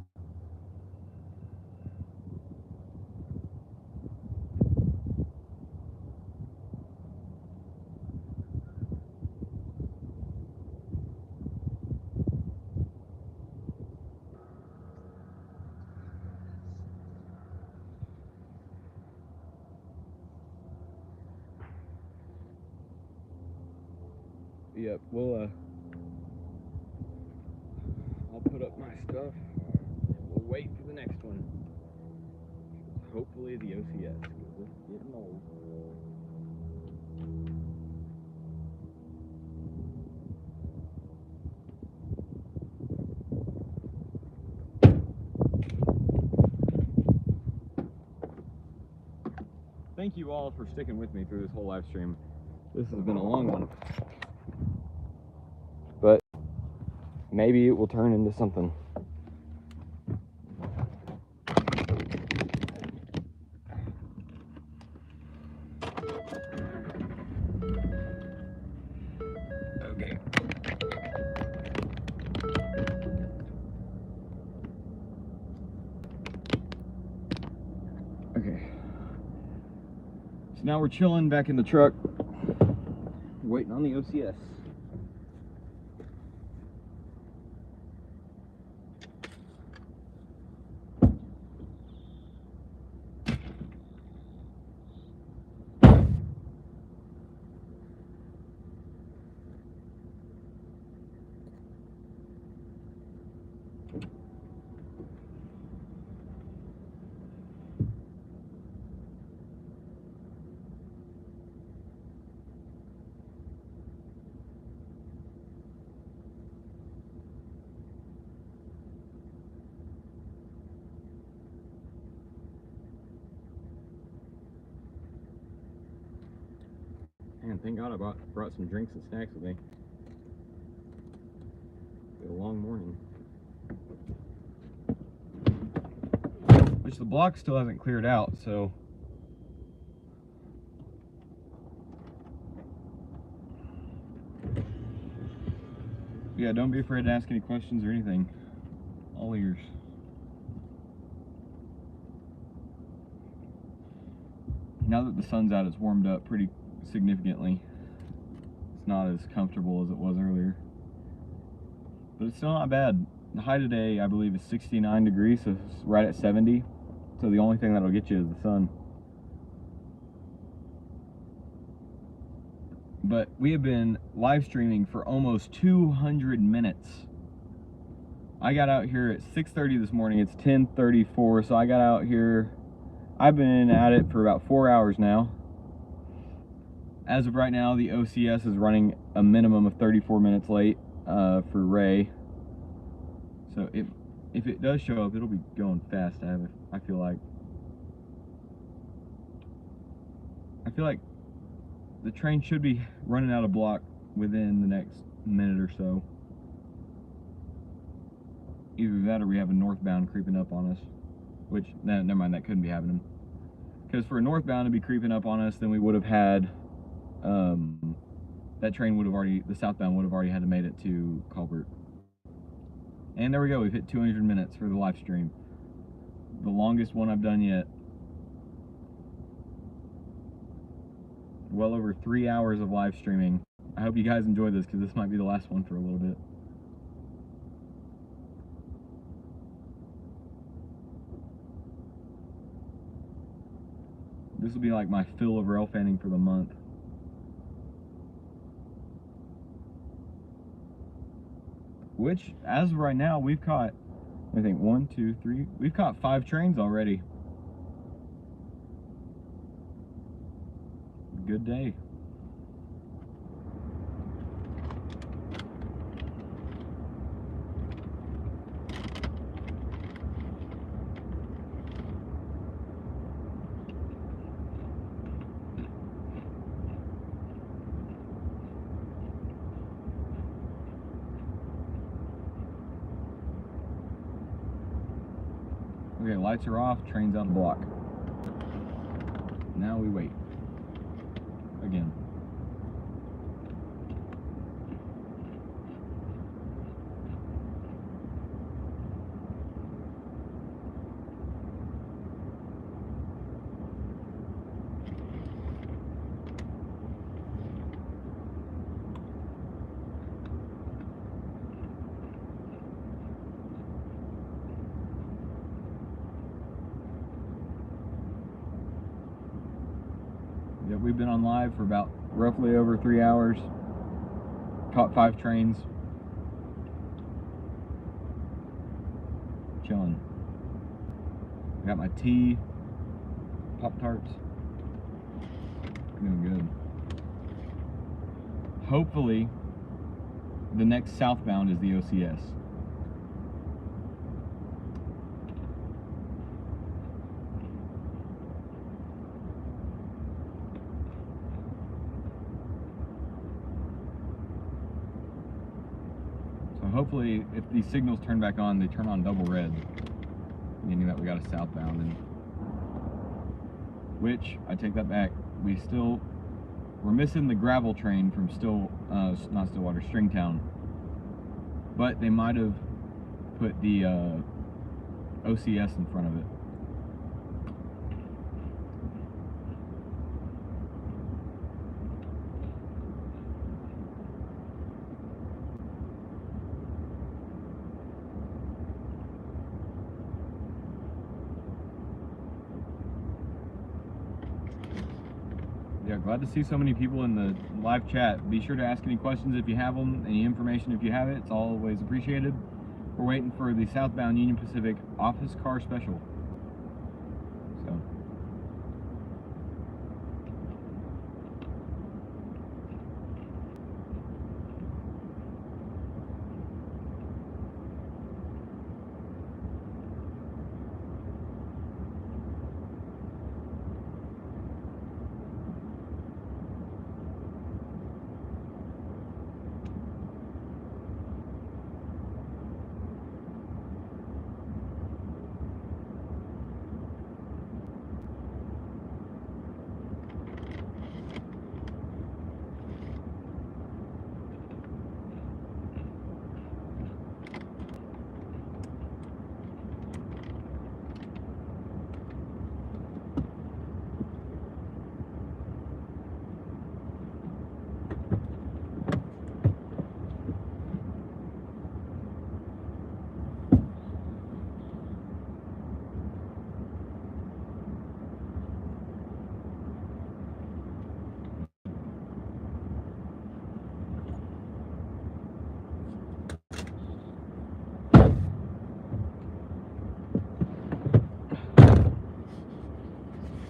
Yep, I'll put up my stuff and we'll wait for the next one. Hopefully the OCS, because it's getting old. Thank you all for sticking with me through this whole live stream. This has been a long one, but maybe it will turn into something. Okay. Okay. So now we're chilling back in the truck, waiting on the OCS. Man, thank God I brought some drinks and snacks with me. It's a long morning. Which the block still hasn't cleared out, so yeah, don't be afraid to ask any questions or anything. All ears. Now that the sun's out, it's warmed up pretty significantly. It's not as comfortable as it was earlier, but it's still not bad. The high today, I believe, is 69 degrees, so it's right at 70. So the only thing that'll get you is the sun. But we have been live streaming for almost 200 minutes. I got out here at 6:30 this morning. It's 10:34, so I got out here. I've been at it for about 4 hours now. As of right now, the OCS is running a minimum of 34 minutes late for Ray. So if it does show up, it'll be going fast. I feel like the train should be running out of block within the next minute or so. either that or we have a northbound creeping up on us. Which, nah, never mind, that couldn't be happening. Because for a northbound to be creeping up on us, then we would have had, that train would have already, the southbound would have already had to made it to Colbert. And there we go, we've hit 200 minutes for the live stream. The longest one I've done yet. Well over 3 hours of live streaming. I hope you guys enjoy this, because this might be the last one for a little bit. This will be like my fill of rail fanning for the month. Which, as of right now, we've caught, I think, 1, 2, 3, we've caught 5 trains already. Good day. Okay, lights are off, train's out of the block. Now we wait. Again. Yep, we've been on live for about roughly over 3 hours. Caught 5 trains. Chilling. I got my tea, Pop-Tarts. Doing good. Hopefully, the next southbound is the OCS. Hopefully, if these signals turn back on, they turn on double red, meaning that we got a southbound. And which, I take that back, we're missing the gravel train from not Stillwater, Stringtown. But they might have put the OCS in front of it. Yeah, glad to see so many people in the live chat. Be sure to ask any questions if you have them, any information if you have it. It's always appreciated. We're waiting for the southbound Union Pacific office car special. So.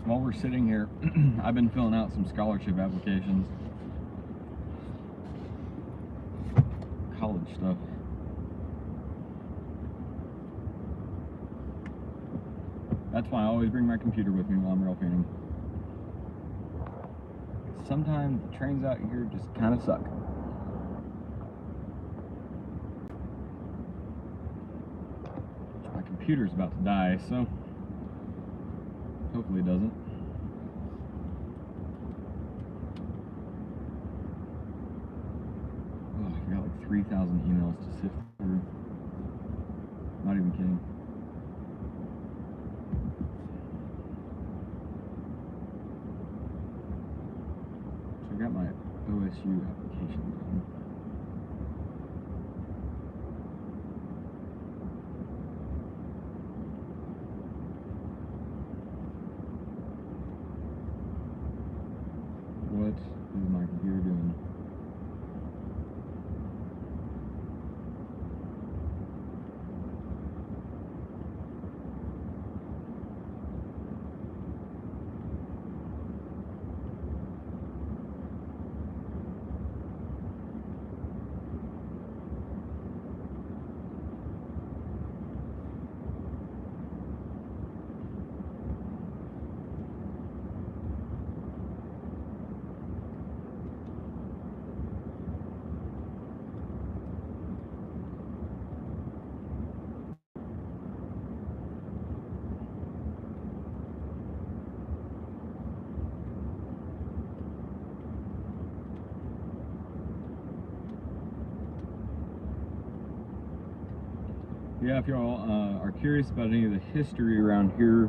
While we're sitting here, I've been filling out some scholarship applications. College stuff. That's why I always bring my computer with me while I'm rail fanning. Sometimes the trains out here just kind of suck. computer's about to die, so hopefully it doesn't. Oh, I got like 3,000 emails to sift through. Not even kidding. So I got my OSU application done. What is my computer doing? Yeah, if y'all are curious about any of the history around here,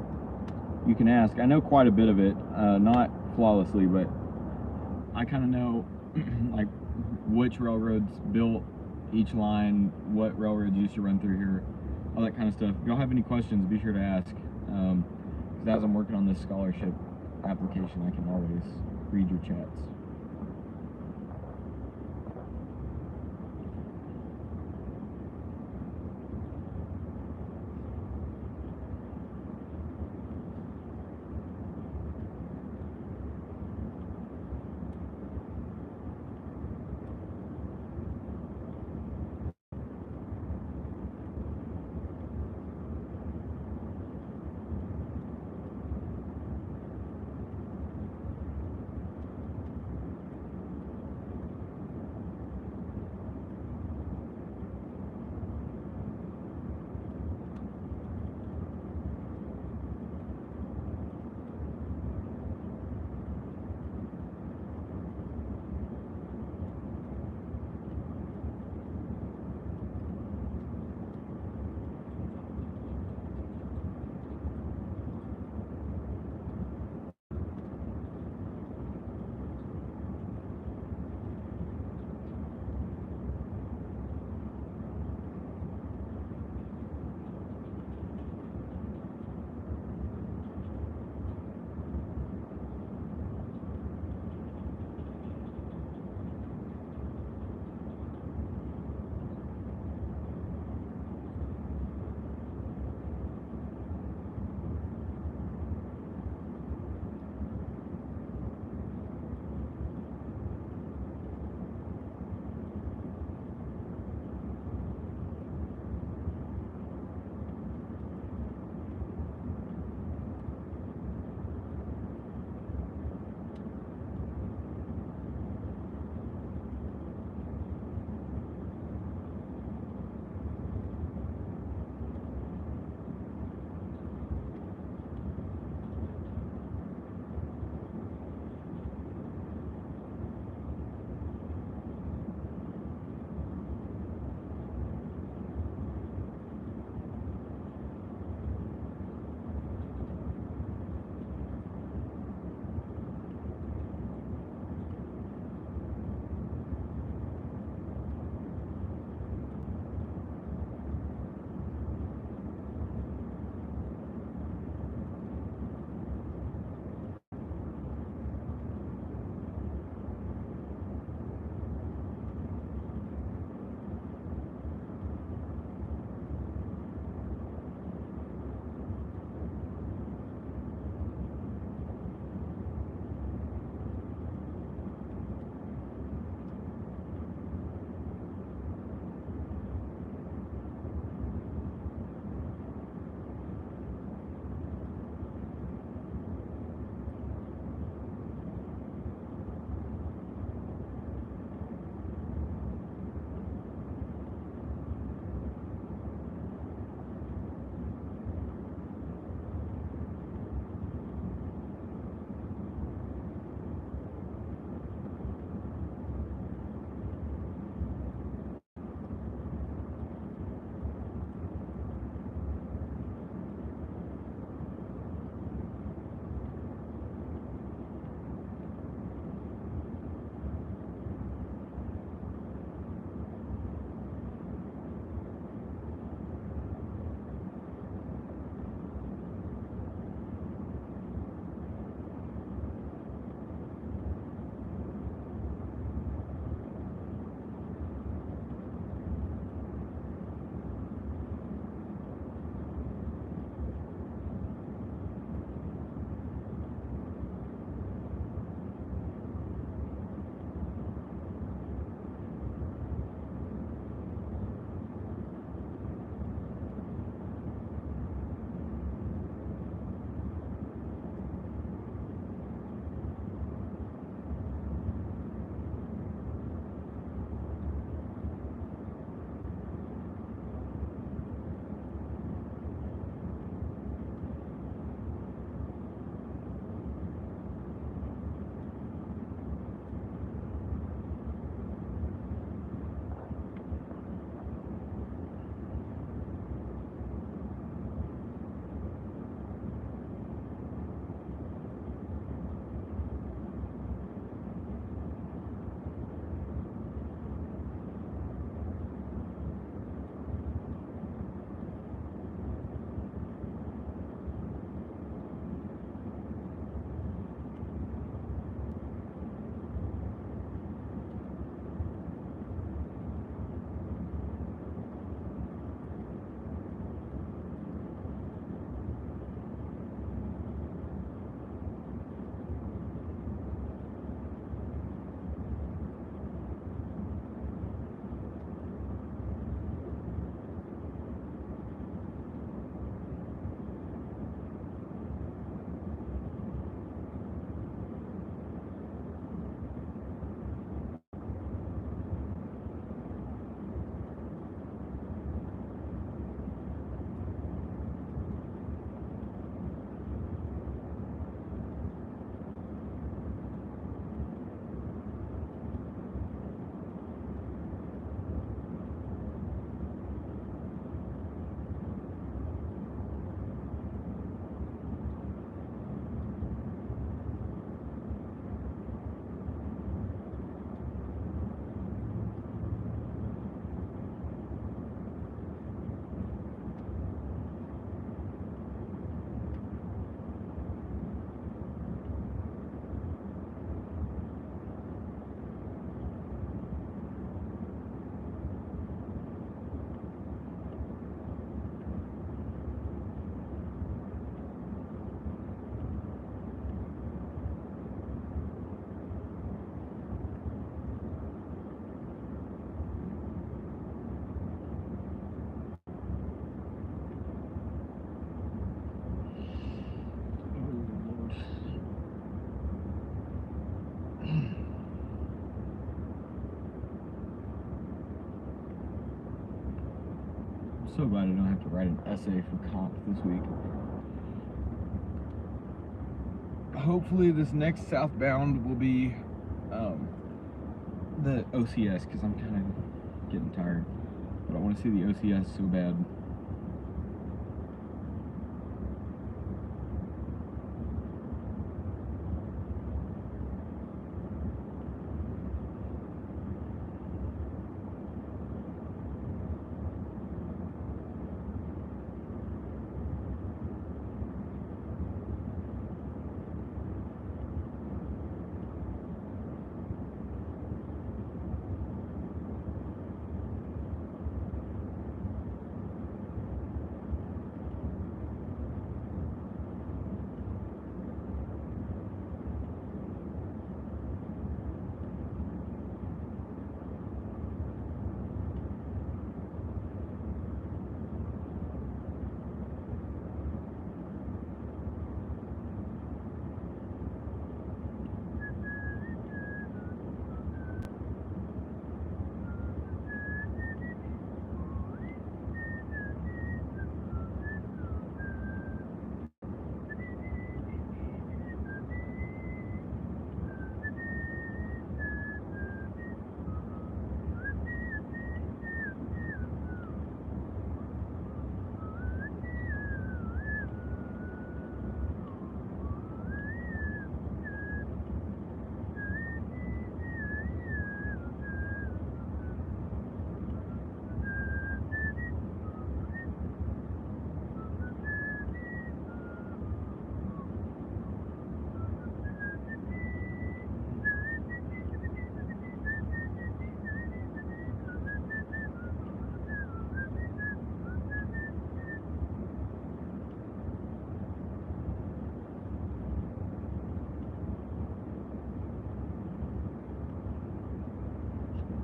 you can ask. I know quite a bit of it, not flawlessly, but I kind of know like which railroads built each line, what railroads used to run through here, all that kind of stuff. If y'all have any questions, be sure to ask. Because as I'm working on this scholarship application, I can always read your chats. so glad I don't have to write an essay for comp this week. Hopefully this next southbound will be the OCS, because I'm kind of getting tired. But I want to see the OCS so bad.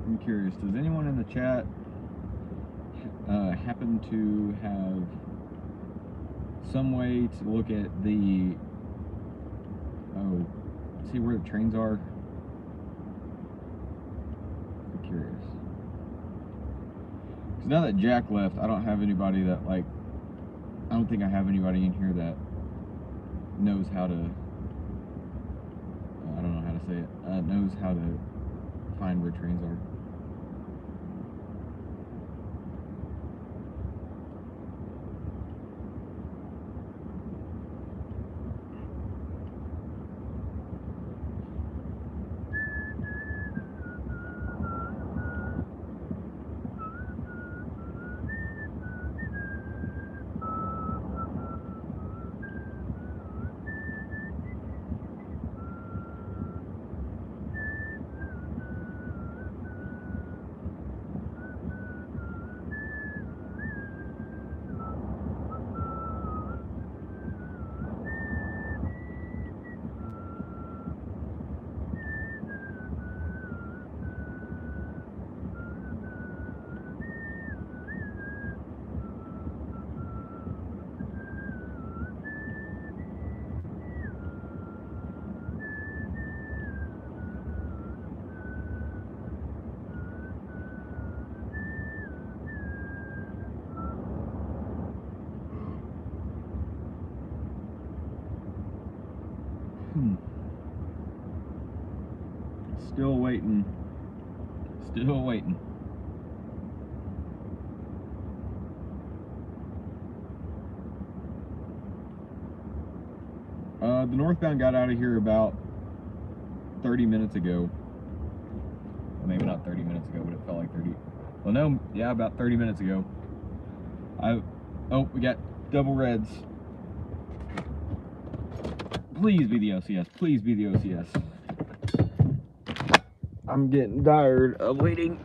I'm curious, does anyone in the chat happen to have some way to look at the, see where the trains are? I'm curious. Because now that Jack left, I don't have anybody that, like, I don't think I have anybody in here that knows how to, I don't know how to say it, knows how to find where trains are. Still waiting. Still waiting. The northbound got out of here about 30 minutes ago. Well, maybe not 30 minutes ago, but it felt like 30. Well, no, yeah, about 30 minutes ago. Oh, we got double reds. Please be the OCS. Please be the OCS. I'm getting tired of waiting.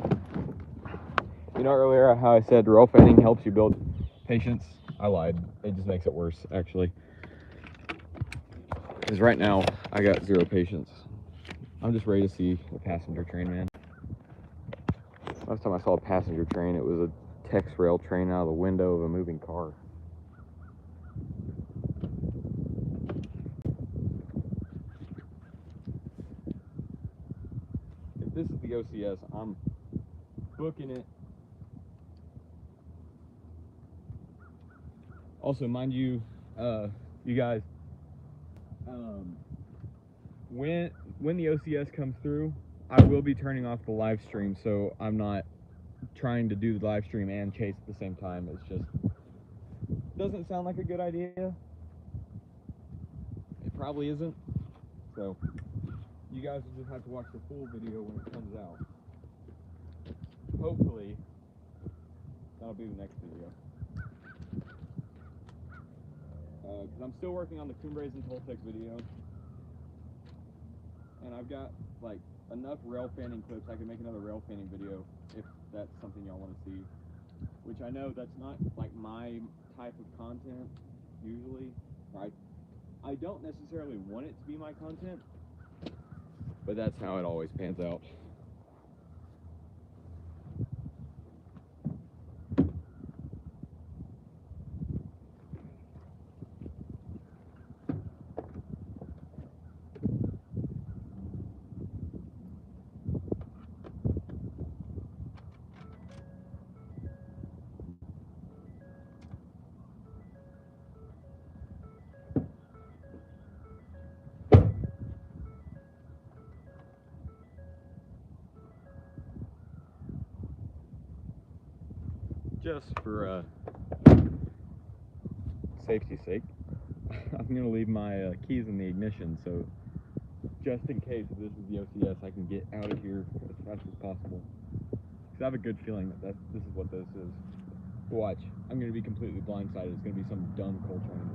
You know earlier how I said RAILFANNIng helps you build patience? I lied. It just makes it worse, actually. Because right now, I got zero patience. I'm just ready to see a passenger train, man. Last time I saw a passenger train, it was a Tex rail train out of the window of a moving car. If this is the OCS, I'm booking it Also, mind you, you guys, when the OCS comes through, I will be turning off the live stream, so I'm not trying to do the live stream and chase at the same time. It's just doesn't sound like a good idea. It probably isn't. So you guys will just have to watch the full video when it comes out. Hopefully, that'll be the next video. Because I'm still working on the Cumbres and Toltec video. And I've got, like, enough rail fanning clips. I can make another rail fanning video if that's something y'all want to see. Which I know that's not, like, my type of content, usually. I don't necessarily want it to be my content, but that's how it always pans out. Just for safety's sake, I'm going to leave my keys in the ignition, so just in case if this is the OCS, I can get out of here as fast as possible. Because I have a good feeling that this is what this is. Watch, I'm going to be completely blindsided. It's going to be some dumb coal train.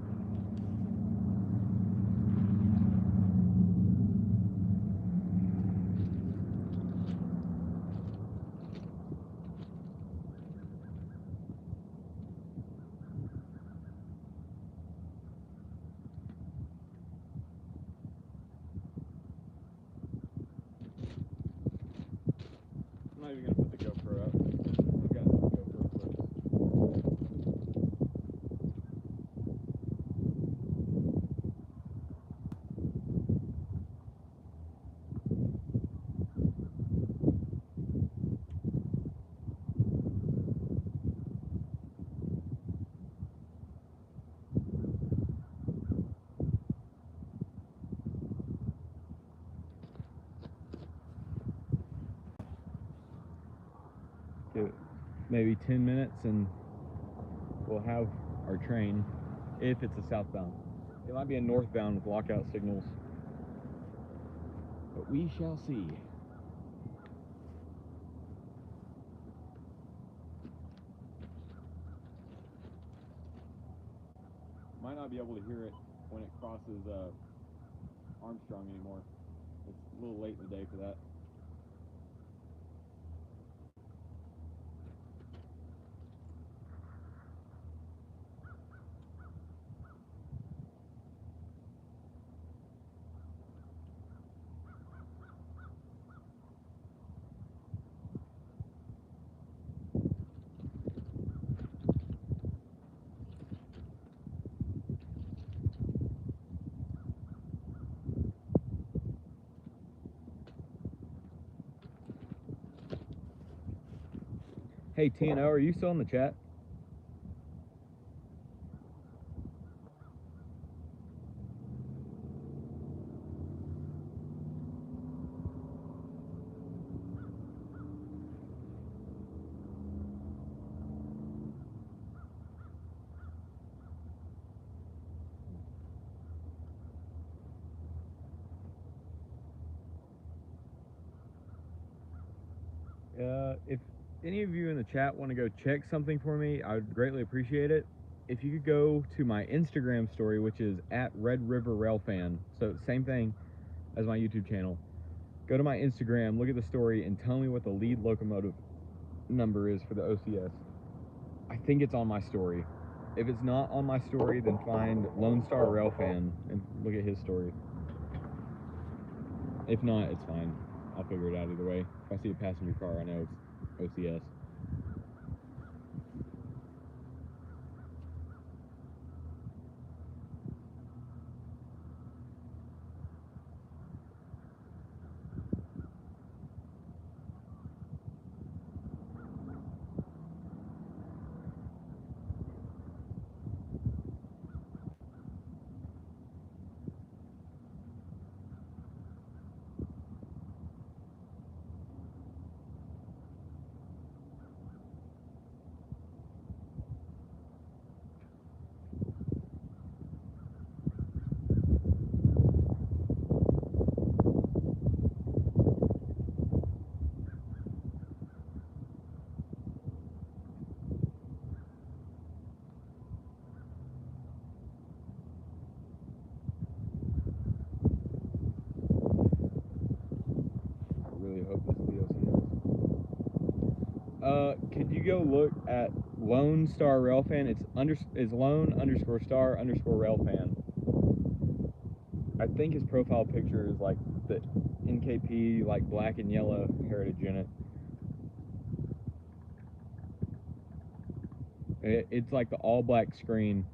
I'm not even going to put the GoPro up. I've got some GoPro clips. Give it maybe 10 minutes and we'll have our train, if it's a southbound. It might be a northbound with lockout signals, but we shall see. Might not be able to hear it when it crosses Armstrong anymore. It's a little late in the day for that. Hey TNO, are you still in the chat? If any of you in the chat want to go check something for me, I would greatly appreciate it. If you could go to my Instagram story, which is at Red River Railfan, so same thing as my YouTube channel. Go to my Instagram, look at the story, and tell me what the lead locomotive number is for the OCS. I think it's on my story. If it's not on my story, then find Lone Star Railfan and look at his story. If not, it's fine. I'll figure it out either way. If I see a passenger car, I know it's OCS. Could you go look at Lone Star Railfan? It's Lone_Star_Railfan. I think his profile picture is like the NKP, like black and yellow heritage in it. It's like the all black screen,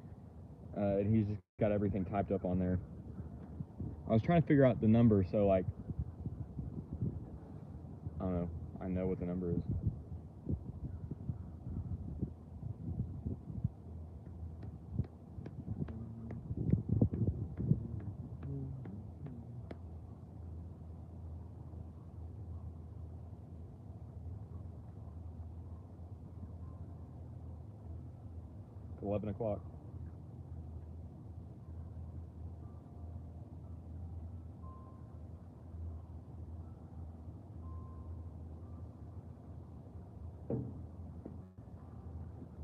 and he's just got everything typed up on there. I was trying to figure out the number, so like, I don't know. I know what the number is. It's 11 o'clock.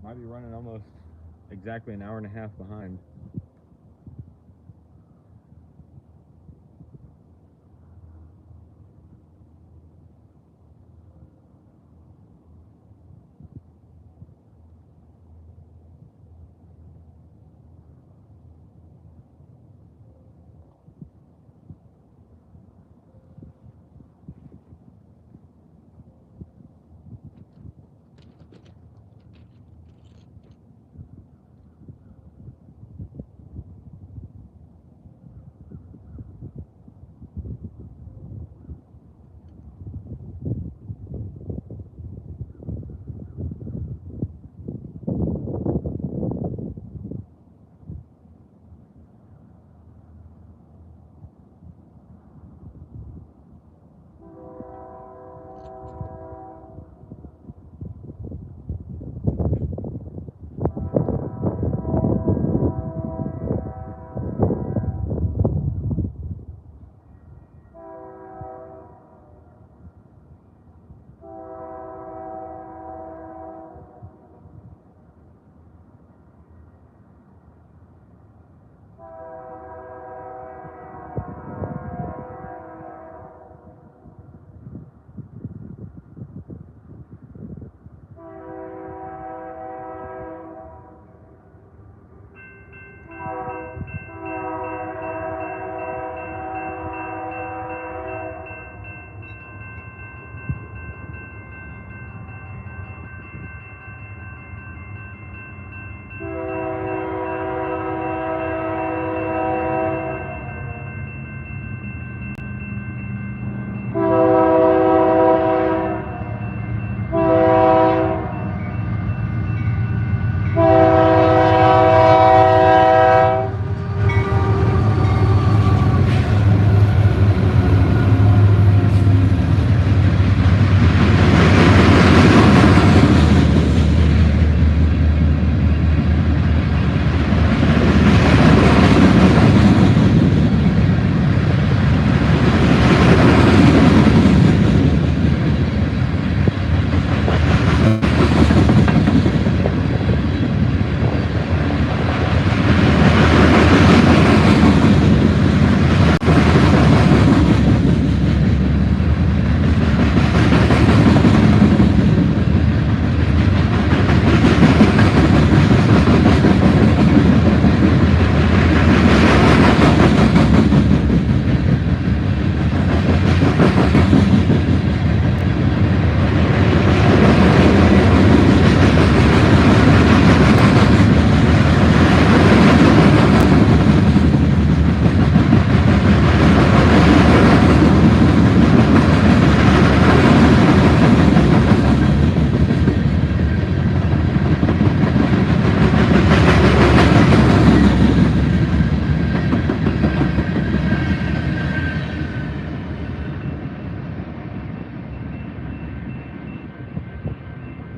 Might be running almost exactly an hour and a half behind.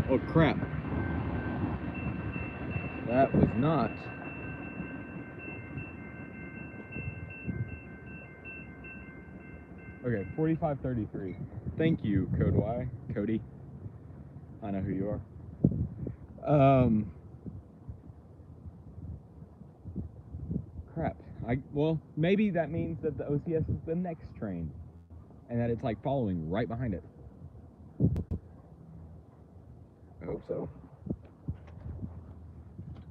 Oh crap. That was not. Okay, 4533. Thank you, Code Y. Cody. I know who you are. Crap. Well, maybe that means that the OCS is the next train, and that it's like following right behind it. hope so.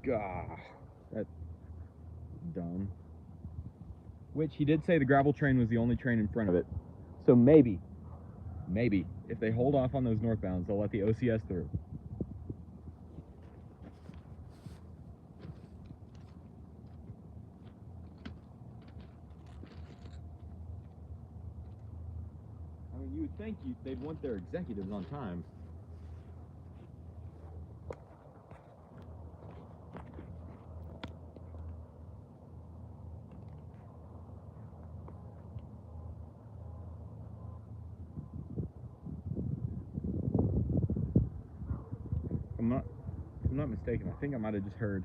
Gah, that's dumb. Which he did say the gravel train was the only train in front of it. So maybe, if they hold off on those northbounds, they'll let the OCS through. I mean, you would think they'd want their executives on time. If I'm not mistaken, I think I might have just heard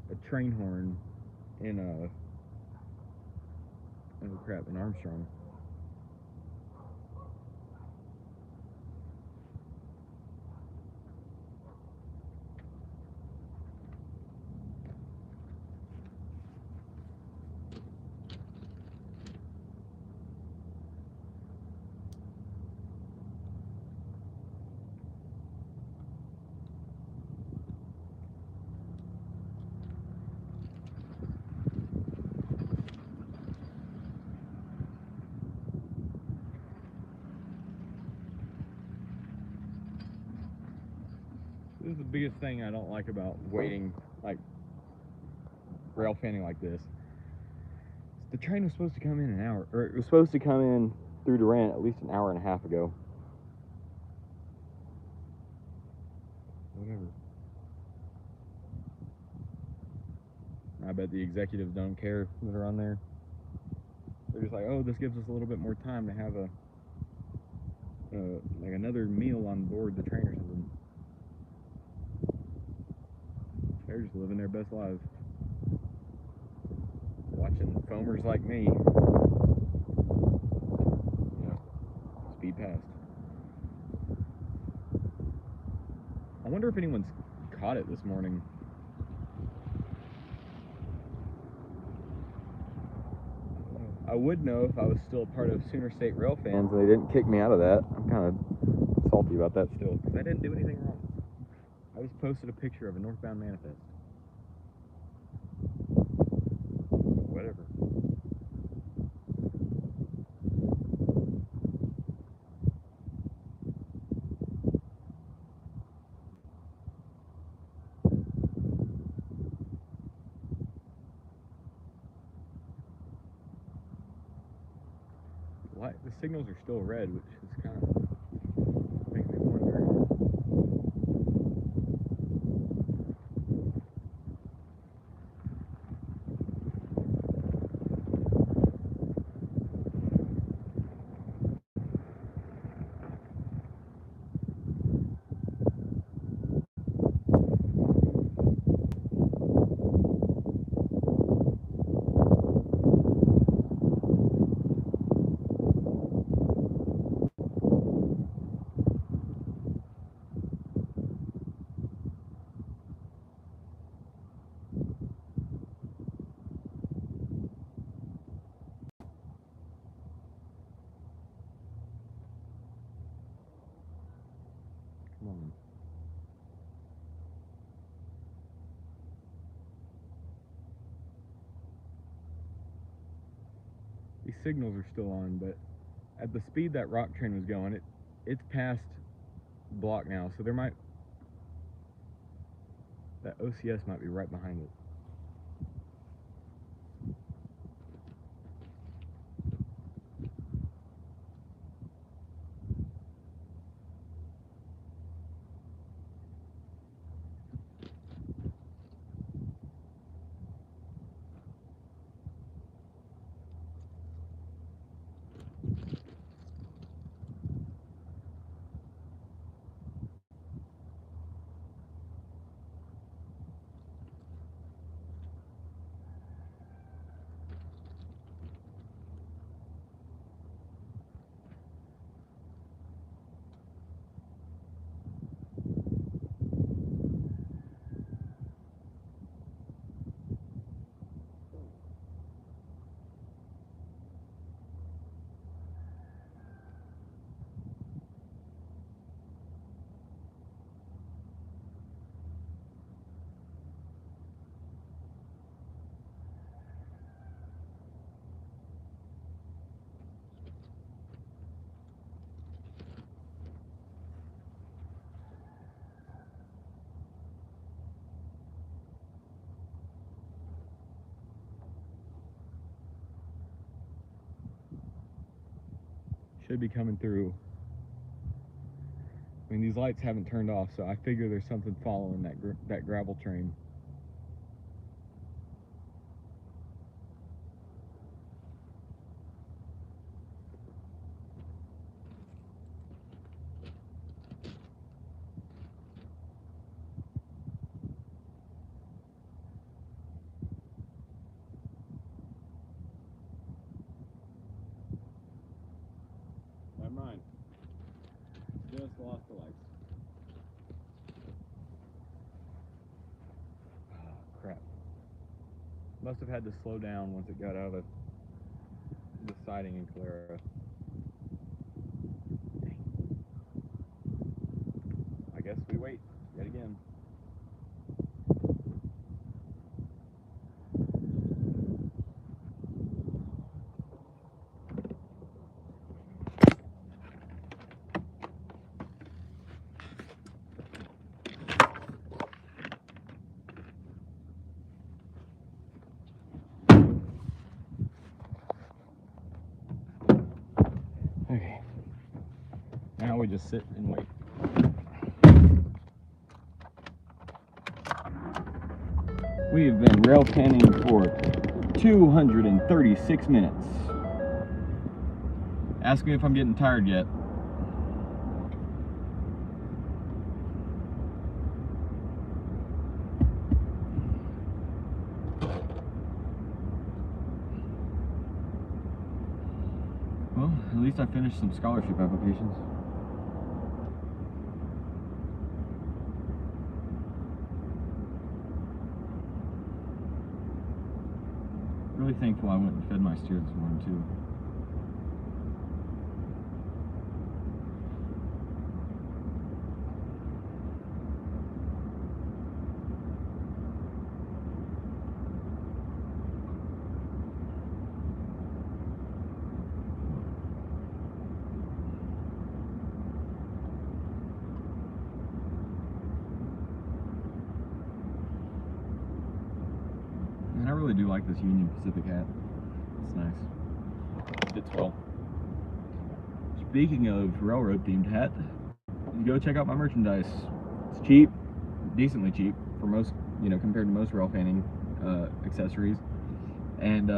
a train horn in in Armstrong. This is the biggest thing I don't like about waiting, like rail fanning like this. The train was supposed to come in an hour, or it was supposed to come in through Durant at least an hour and a half ago. Whatever. I bet the executives don't care that are on there. They're just like, oh, this gives us a little bit more time to have like another meal on board the train or something. They're just living their best lives. Watching foamers like me, speed past. I wonder if anyone's caught it this morning. I would know if I was still part of Sooner State Rail Fans and they didn't kick me out of that. I'm kind of salty about that still, because I didn't do anything wrong. I just posted a picture of a northbound manifest. Whatever. The signals are still red, which is kind of making me wonder. Come on. These signals are still on, but at the speed that rock train was going, it's past block now, so that OCS might be right behind it. should be coming through. I mean, these lights haven't turned off, so I figure there's something following that gravel train. Never mind. Just lost the lights. Oh, crap. Must have had to slow down once it got out of the siding in Calera. I guess we wait yet again. Okay. Now we just sit and wait. We have been rail panning for 236 minutes. Ask me if I'm getting tired yet. Well, at least I finished some scholarship applications. Really thankful I went and fed my steer this morning too. And I really do like this Union Pacific hat. It's nice. It fits well. Speaking of railroad themed hat, go check out my merchandise. It's cheap, decently cheap for most, compared to most rail fanning accessories, and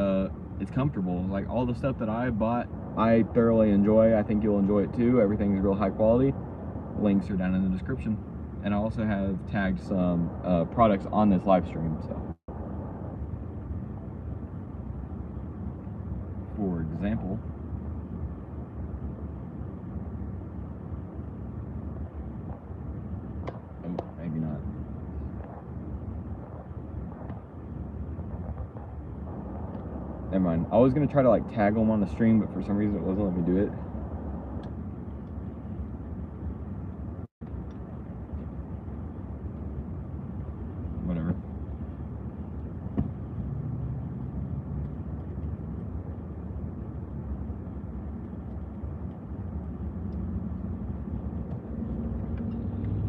it's comfortable. Like all the stuff that I bought, I thoroughly enjoy. I think you'll enjoy it too. Everything's real high quality. Links are down in the description, and I also have tagged some products on this live stream. So, for example, oh, maybe not. Never mind. I was gonna try to like tag them on the stream, but for some reason it wasn't letting me do it. Whatever.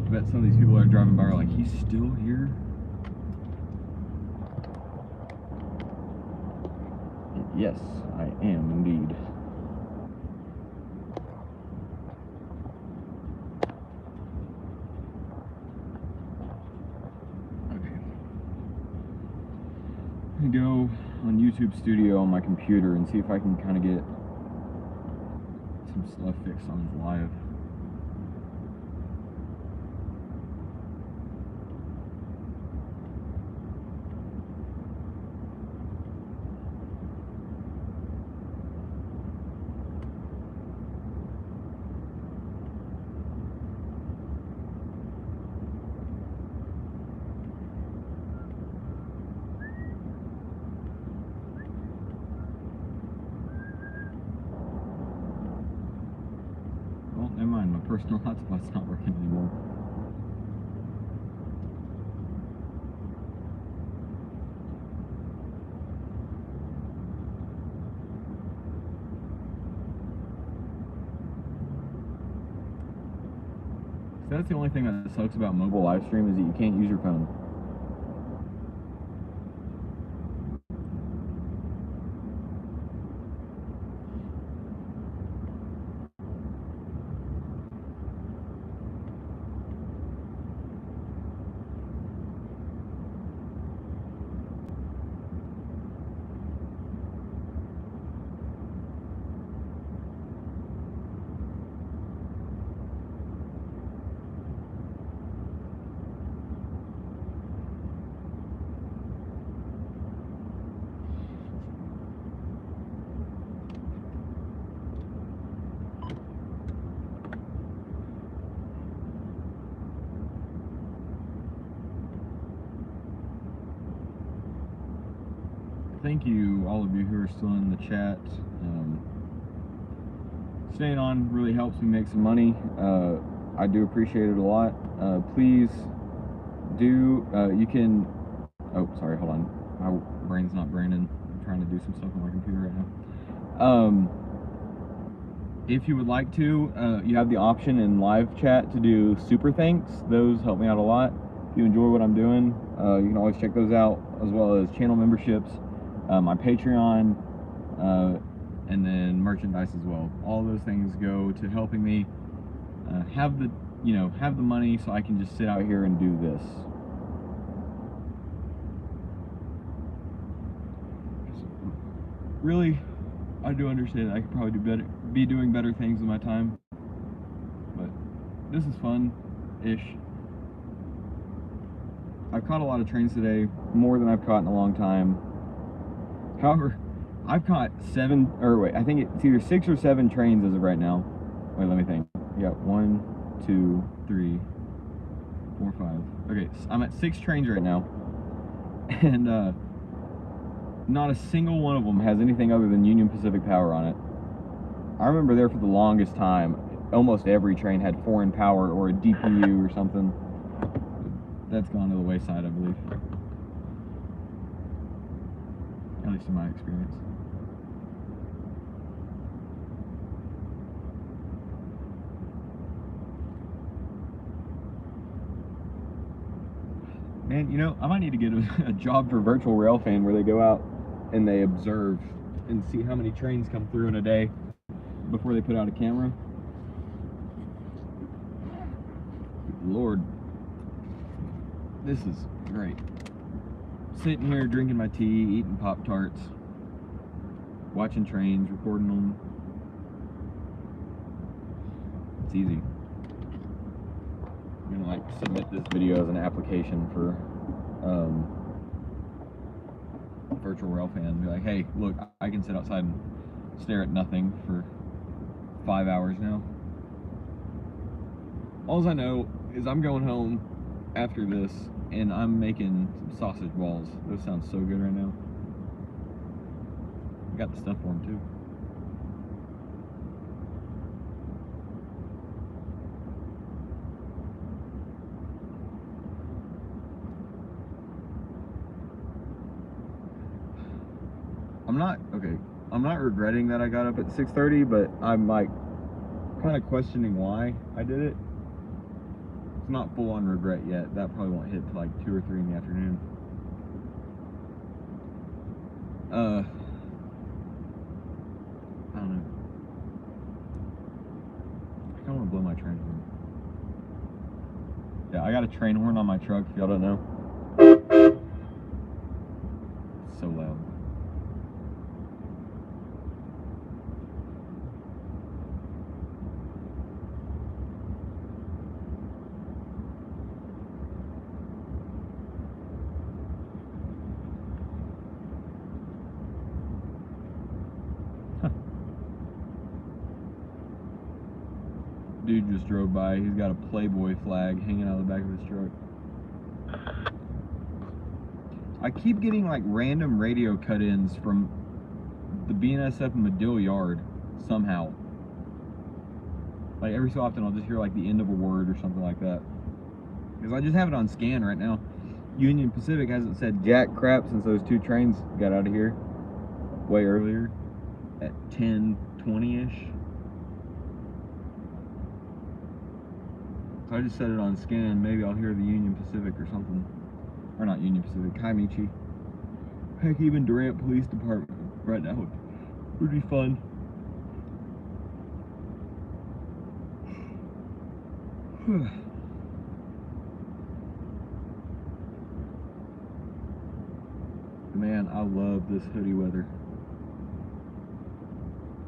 I bet some of these people that are driving by are like, he's still here? Yes, I am indeed. Okay. I'm gonna go on YouTube Studio on my computer and see if I can kind of get some stuff fixed on this live. Well, never mind, my personal hotspot's not working anymore. So that's the only thing that sucks about mobile live stream is that you can't use your phone. thank you, all of you who are still in the chat. Staying on really helps me make some money. I do appreciate it a lot. Please do, you can, oh, sorry, hold on. My brain's not braining. I'm trying to do some stuff on my computer right now. If you would like to, you have the option in live chat to do super thanks. Those help me out a lot. If you enjoy what I'm doing, you can always check those out, as well as channel memberships, my Patreon, and then merchandise as well. All of those things go to helping me have the money so I can just sit out here and do this. Really, I do understand I could probably be doing better things with my time, but this is fun-ish. I've caught a lot of trains today, more than I've caught in a long time. However, I've caught I think it's either 6 or 7 trains as of right now. Wait, let me think. Yeah, 1, 2, 3, 4, 5. Okay, so I'm at 6 trains right now, and not a single one of them has anything other than Union Pacific power on it. I remember there for the longest time, almost every train had foreign power or a DPU or something. That's gone to the wayside, I believe. At least in my experience. Man, you know, I might need to get a job for Virtual Railfan where they go out and they observe and see how many trains come through in a day before they put out a camera. Lord, this is great. Sitting here drinking my tea, eating Pop-Tarts, watching trains, recording them. It's easy. I'm gonna submit this video as an application for Virtual Railfan and be like, hey, look, I can sit outside and stare at nothing for 5 hours now. All I know is I'm going home after this and I'm making some sausage balls. Those sound so good right now. I got the stuff for them too. I'm not regretting that I got up at 6:30, but I'm kind of questioning why I did it. It's not full on regret yet. That probably won't hit till 2 or 3 in the afternoon. I don't know. I kind of want to blow my train horn. Yeah, I got a train horn on my truck, if y'all don't know. It's so loud. Dude just drove by. He's got a Playboy flag hanging out of the back of his truck. I keep getting random radio cut-ins from the BNSF in Medill Yard somehow. Every so often I'll just hear the end of a word or something like that. Because I just have it on scan right now. Union Pacific hasn't said jack crap since those 2 trains got out of here way earlier at 10:20-ish. So I just set it on scan. Maybe I'll hear the Union Pacific or something. Or not Union Pacific, Kaimichi. Heck, even Durant Police Department right now would be fun. Man, I love this hoodie weather.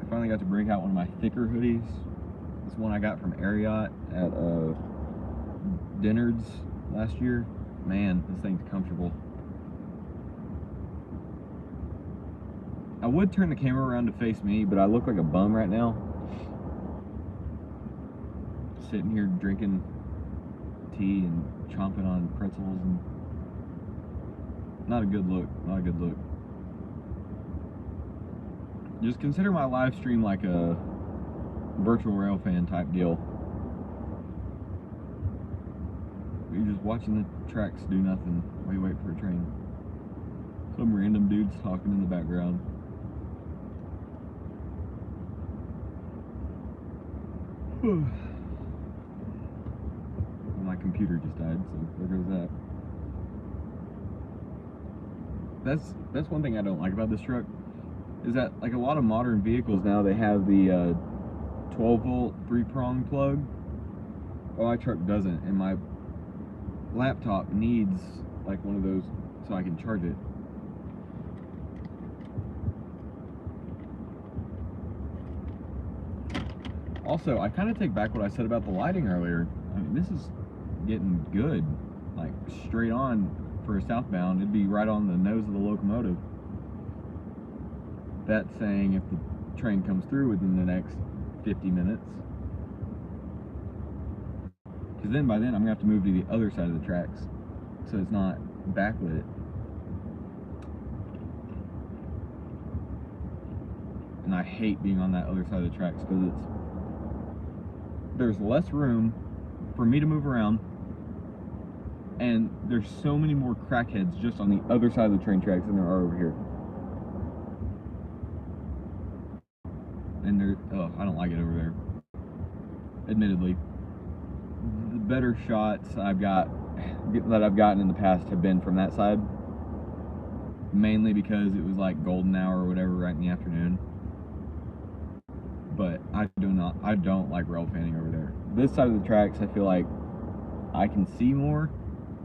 I finally got to bring out one of my thicker hoodies. This one I got from Ariat at Dinard's last year. Man, this thing's comfortable. I would turn the camera around to face me, but I look like a bum right now. Sitting here drinking tea and chomping on pretzels, and not a good look, not a good look. just consider my live stream like a virtual rail fan type deal. You're just watching the tracks do nothing while you wait for a train. Some random dudes talking in the background. My computer just died, so there goes that. That's one thing I don't like about this truck, is that like a lot of modern vehicles now, they have the 12-volt 3-prong plug. Well, my truck doesn't, and my laptop needs like one of those so I can charge it. Also, I kind of take back what I said about the lighting earlier. I mean, this is getting good, like straight on for a southbound. It'd be right on the nose of the locomotive. That's saying if the train comes through within the next 50 minutes. Because then by then I'm gonna have to move to the other side of the tracks, so it's not backlit. And I hate being on that other side of the tracks because there's less room for me to move around, and there's so many more crackheads just on the other side of the train tracks than there are over here. And I don't like it over there. Admittedly, the better shots that I've gotten in the past have been from that side, mainly because it was like golden hour or whatever right in the afternoon. But I don't like rail fanning over there. This side of the tracks, I feel like I can see more,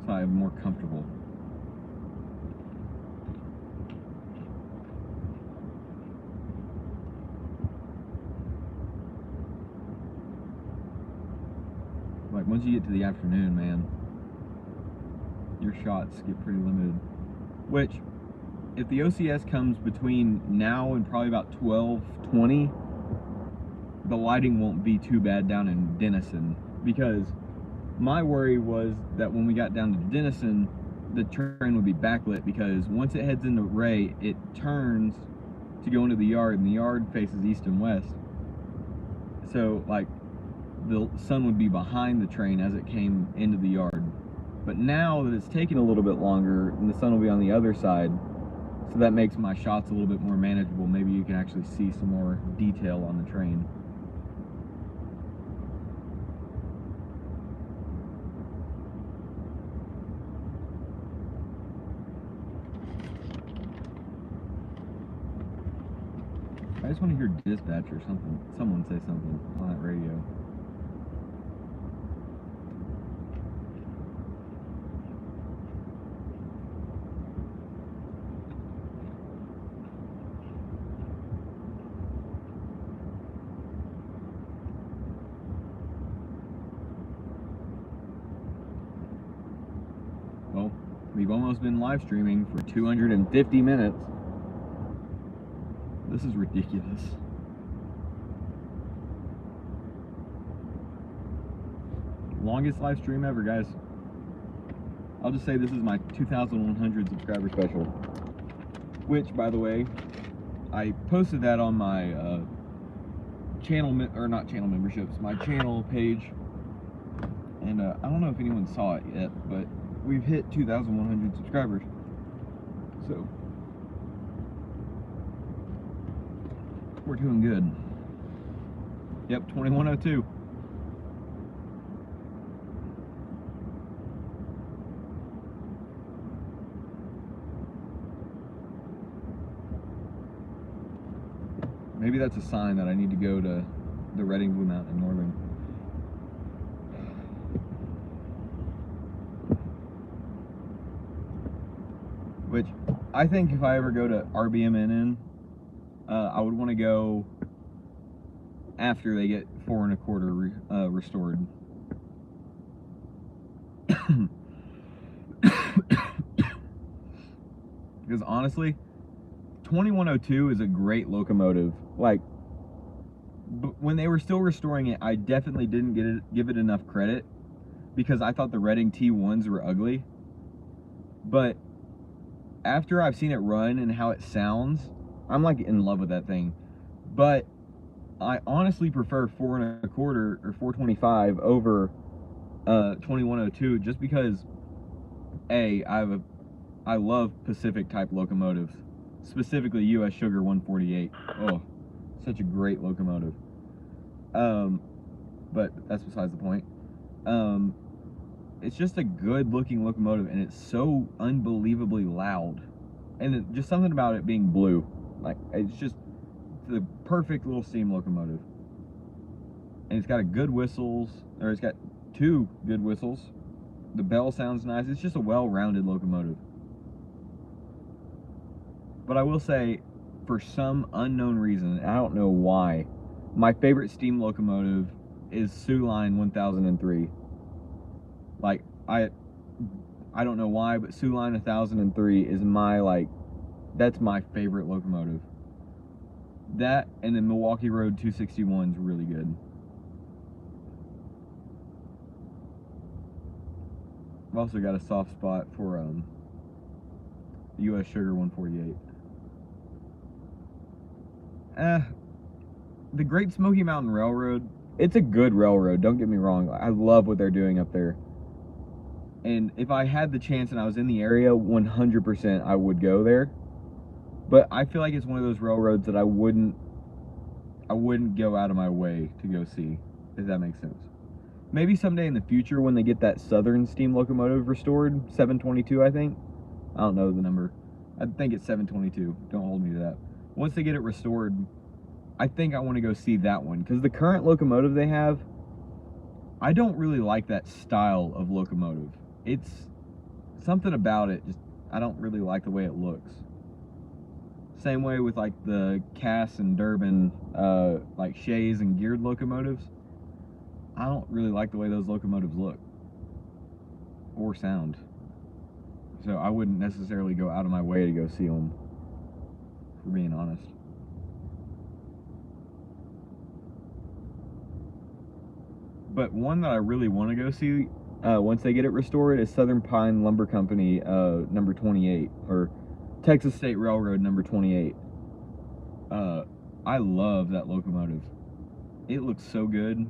so I'm more comfortable. Like once you get to the afternoon, man, your shots get pretty limited. Which, if the OCS comes between now and probably about 12:20, the lighting won't be too bad down in Denison, because my worry was that when we got down to Denison, the train would be backlit, because once it heads into Ray, it turns to go into the yard, and the yard faces east and west. So like the sun would be behind the train as it came into the yard. But now that it's taking a little bit longer, and the sun will be on the other side, so that makes my shots a little bit more manageable. Maybe you can actually see some more detail on the train. I just want to hear dispatch or something. Someone say something on that radio. Well, we've almost been live streaming for 250 minutes. This is ridiculous. Longest live stream ever, guys. I'll just say this is my 2,100 subscriber special. Which, by the way, I posted that on my not channel memberships, my channel page. And I don't know if anyone saw it yet, but we've hit 2,100 subscribers. So we're doing good. Yep, 2102. Maybe that's a sign that I need to go to the Reading Blue Mountain Northern. Which, I think if I ever go to RBMNN, I would want to go after they get 4 1/4 restored. Because honestly, 2102 is a great locomotive. Like, when they were still restoring it, I definitely didn't give it enough credit, because I thought the Reading T1s were ugly. But after I've seen it run and how it sounds, I'm like in love with that thing. But I honestly prefer 4 1/4 or 425 over 2102, just because I love Pacific type locomotives, specifically U.S. Sugar 148. Oh, such a great locomotive. But that's besides the point. It's just a good looking locomotive, and it's so unbelievably loud, and just something about it being blue, like it's just the perfect little steam locomotive. And it's got it's got 2 good whistles. The bell sounds nice. It's just a well-rounded locomotive. But I will say, for some unknown reason, I don't know why, my favorite steam locomotive is Sioux Line 1003. Like, I don't know why, but Sioux Line 1003 is that's my favorite locomotive. That and the Milwaukee Road 261 is really good. I've also got a soft spot for U.S. Sugar 148. The Great Smoky Mountain Railroad, it's a good railroad, don't get me wrong. I love what they're doing up there. And if I had the chance and I was in the area, 100% I would go there. But I feel like it's one of those railroads that I wouldn't go out of my way to go see, if that makes sense. Maybe someday in the future when they get that Southern steam locomotive restored, 722 I think. I don't know the number. I think it's 722. Don't hold me to that. Once they get it restored, I think I want to go see that one, because the current locomotive they have, I don't really like that style of locomotive. It's something about it, just I don't really like the way it looks. Same way with like the Cass and Durbin, like Shays and geared locomotives. I don't really like the way those locomotives look or sound. So I wouldn't necessarily go out of my way to go see them, for being honest. But one that I really want to go see once they get it restored is Southern Pine Lumber Company number 28, or Texas State Railroad number 28. I love that locomotive. It looks so good.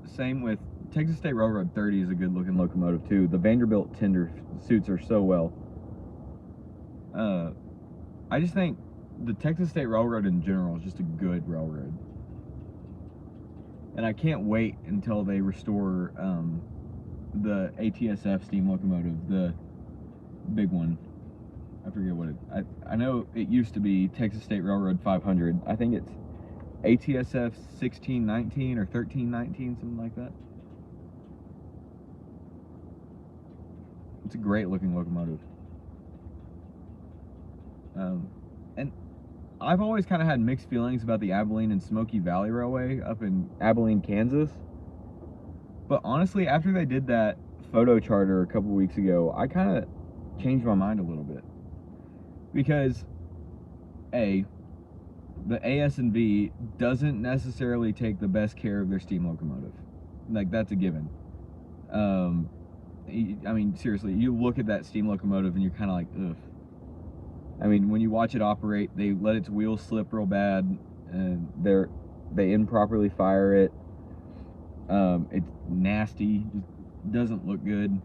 Same with Texas State Railroad 30 is a good looking locomotive too. The Vanderbilt tender suits her so well. I just think the Texas State Railroad in general is just a good railroad. And I can't wait until they restore the ATSF steam locomotive, the big one. I forget what I know it used to be Texas State Railroad 500. I think it's ATSF 1619 or 1319, something like that. It's a great looking locomotive. And I've always kind of had mixed feelings about the Abilene and Smoky Valley Railway up in Abilene, Kansas. But honestly, after they did that photo charter a couple weeks ago, I kind of changed my mind a little bit. Because, the AS&V doesn't necessarily take the best care of their steam locomotive. Like, that's a given. I mean, seriously, you look at that steam locomotive and you're kind of like, ugh. I mean, when you watch it operate, they let its wheels slip real bad, and they improperly fire it. It's nasty, just doesn't look good.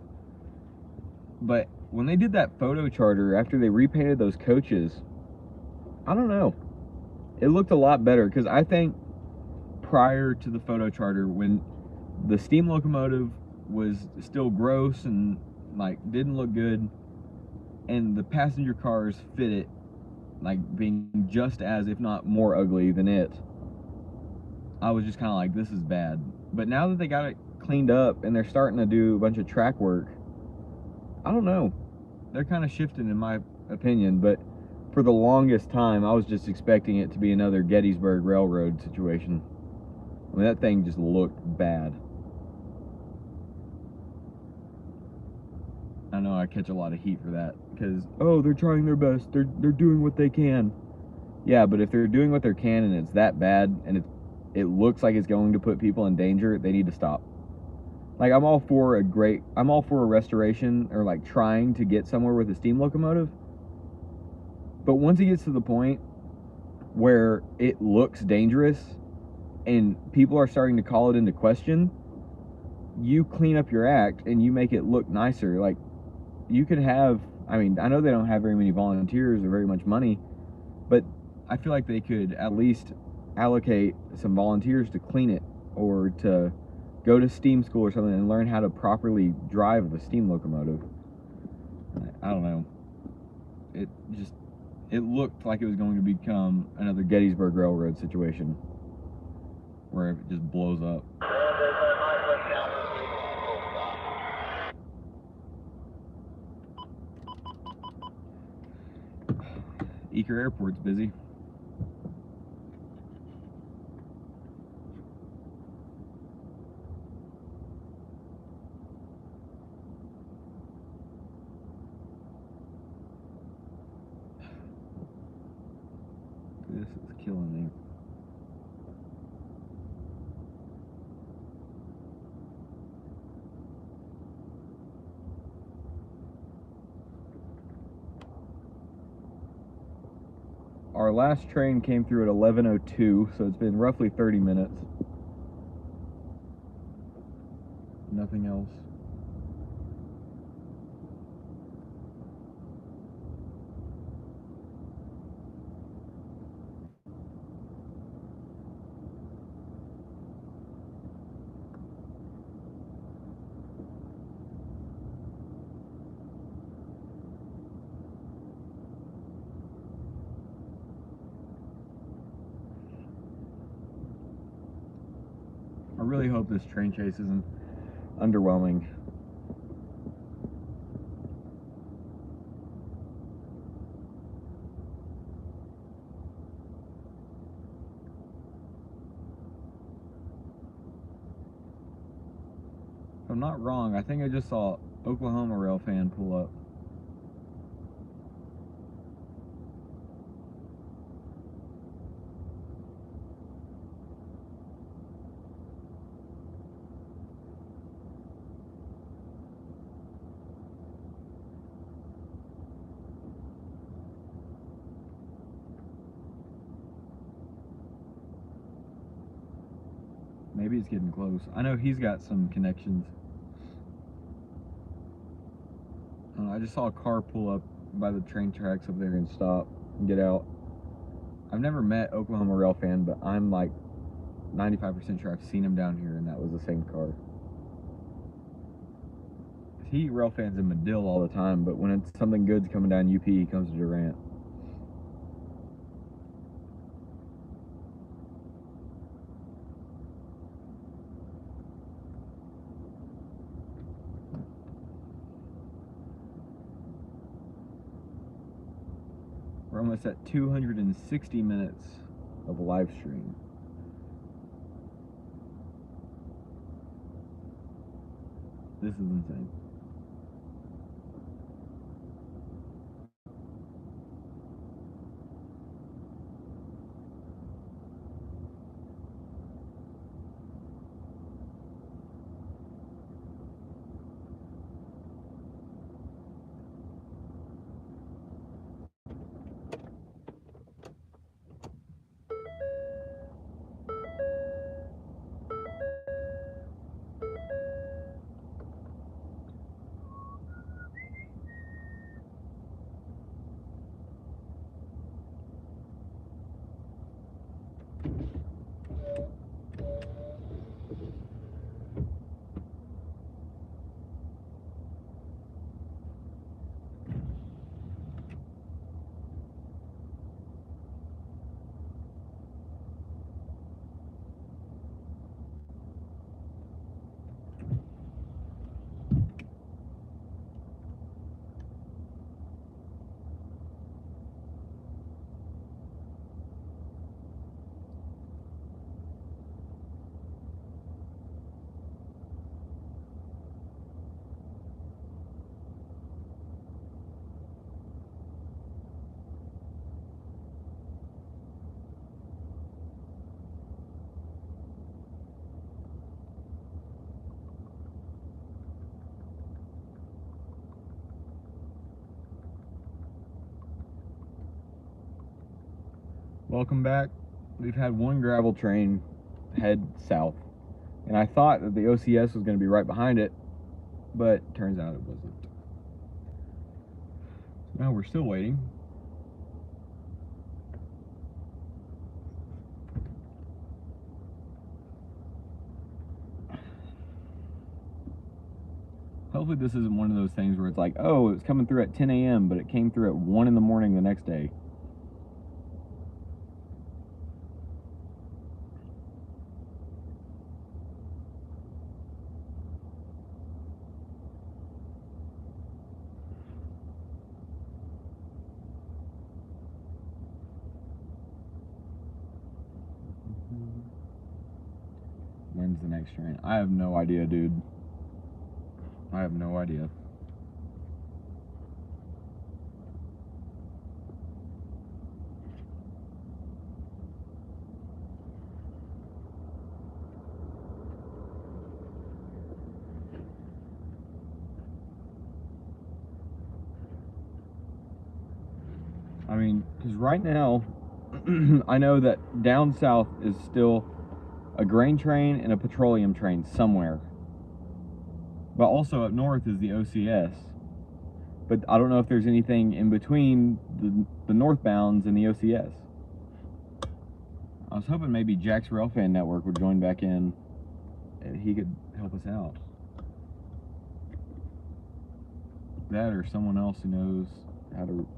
But when they did that photo charter, after they repainted those coaches, I don't know, it looked a lot better. Because I think prior to the photo charter, when the steam locomotive was still gross and like didn't look good, and the passenger cars fit it, like being just as, if not more ugly than it, I was just kind of like, this is bad. But now that they got it cleaned up and they're starting to do a bunch of track work, I don't know, they're kind of shifting in my opinion. But for the longest time, I was just expecting it to be another Gettysburg Railroad situation. I mean, that thing just looked bad. I know I catch a lot of heat for that, because, oh, they're trying their best, they're doing what they can. Yeah, but if they're doing what they can and it's that bad, and it looks like it's going to put people in danger, they need to stop. Like, I'm all for a restoration, or like trying to get somewhere with a steam locomotive. But once it gets to the point where it looks dangerous and people are starting to call it into question, you clean up your act and you make it look nicer. Like, you could have, I mean, I know they don't have very many volunteers or very much money, but I feel like they could at least allocate some volunteers to clean it, or to go to steam school or something and learn how to properly drive a steam locomotive. I don't know. It looked like it was going to become another Gettysburg Railroad situation where it just blows up. Eaker Airport's busy. This is killing me. Our last train came through at 11:02, so it's been roughly 30 minutes. Nothing else. I really hope this train chase isn't underwhelming. If I'm not wrong, I think I just saw Oklahoma Railfan pull up. Maybe it's getting close. I know he's got some connections. I just saw a car pull up by the train tracks up there and stop and get out. I've never met Oklahoma Railfan, but I'm like 95% sure I've seen him down here, and that was the same car. He Railfans in Medill all the time, but when it's something good's coming down UP, he comes to Durant. We're almost at 260 minutes of live stream. This is insane. Welcome back. We've had one gravel train head south, and I thought that the OCS was going to be right behind it, but turns out it wasn't. Now we're still waiting. Hopefully this isn't one of those things where it's like, oh, it was coming through at 10 a.m., but it came through at 1 in the morning the next day. When's the next train? I have no idea, dude. I have no idea. I mean, because right now, I know that down south is still a grain train and a petroleum train somewhere. But also up north is the OCS. But I don't know if there's anything in between the northbounds and the OCS. I was hoping maybe Jack's Railfan Network would join back in and he could help us out. That or someone else who knows how to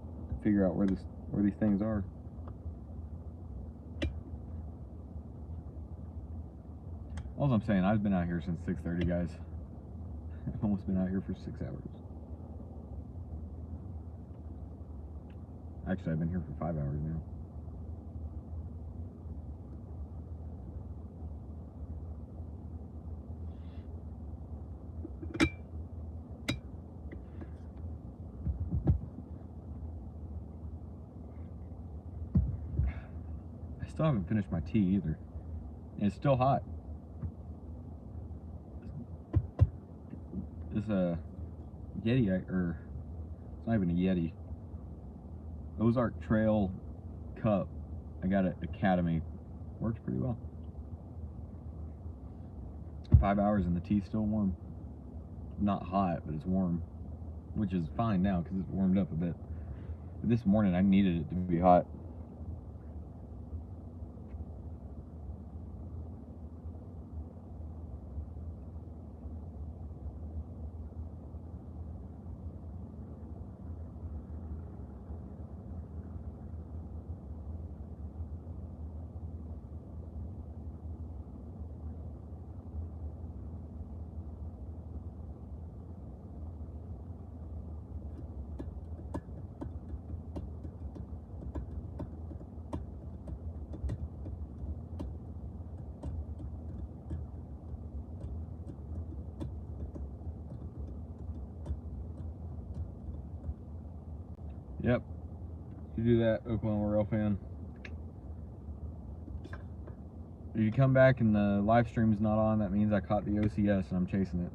figure out where these things are. All I'm saying, I've been out here since 6:30, guys. I've almost been out here for 6 hours. Actually, I've been here for 5 hours now. I still haven't finished my tea either. And it's still hot. This Yeti, or it's not even a Yeti. Ozark Trail cup I got at Academy. Works pretty well. 5 hours and the tea's still warm. Not hot, but it's warm. Which is fine now because it's warmed up a bit. But this morning I needed it to be hot. Yep. You do that, Oklahoma Railfan. If you come back and the live stream's not on, that means I caught the OCS and I'm chasing it.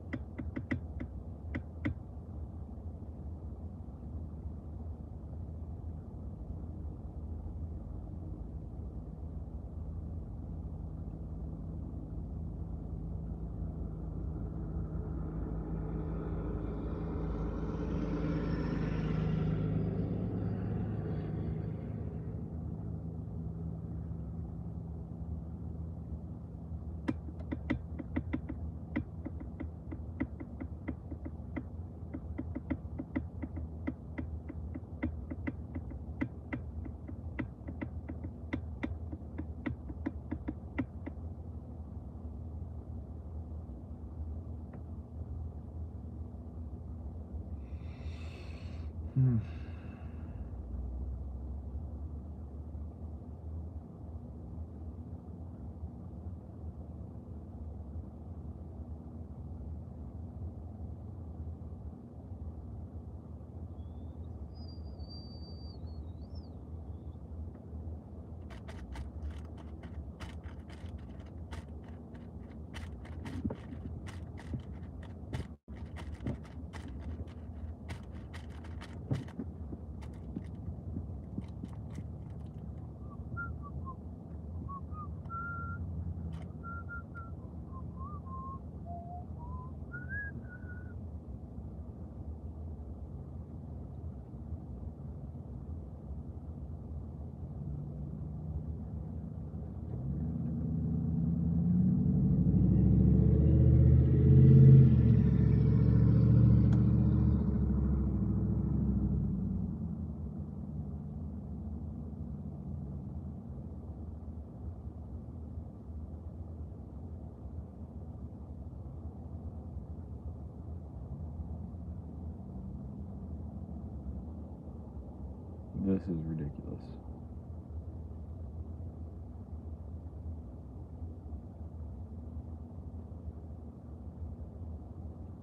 is ridiculous.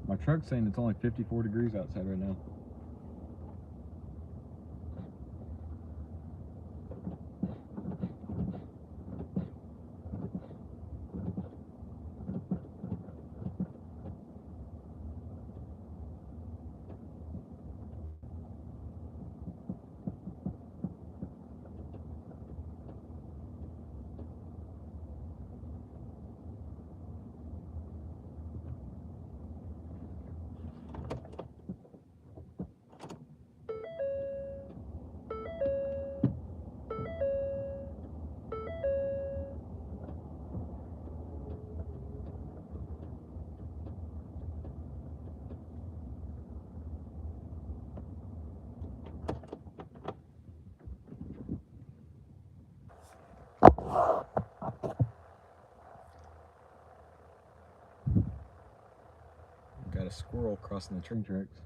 My truck's saying it's only 54 degrees outside right now. Got a squirrel crossing the train tracks.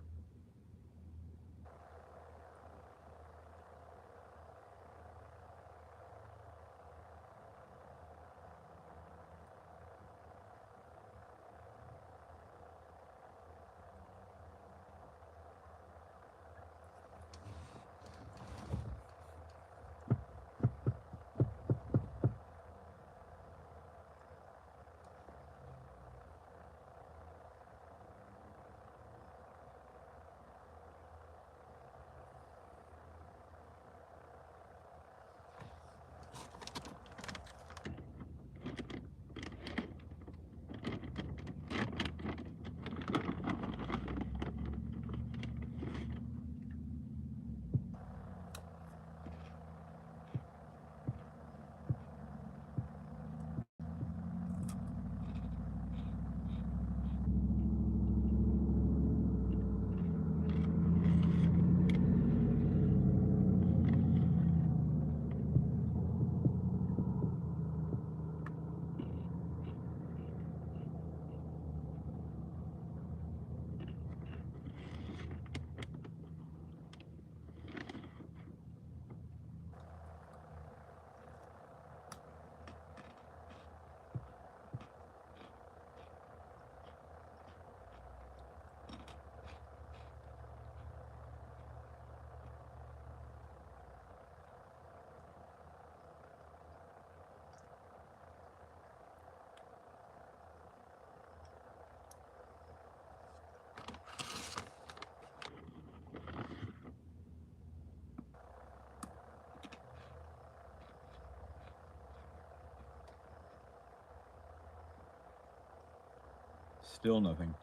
Still nothing.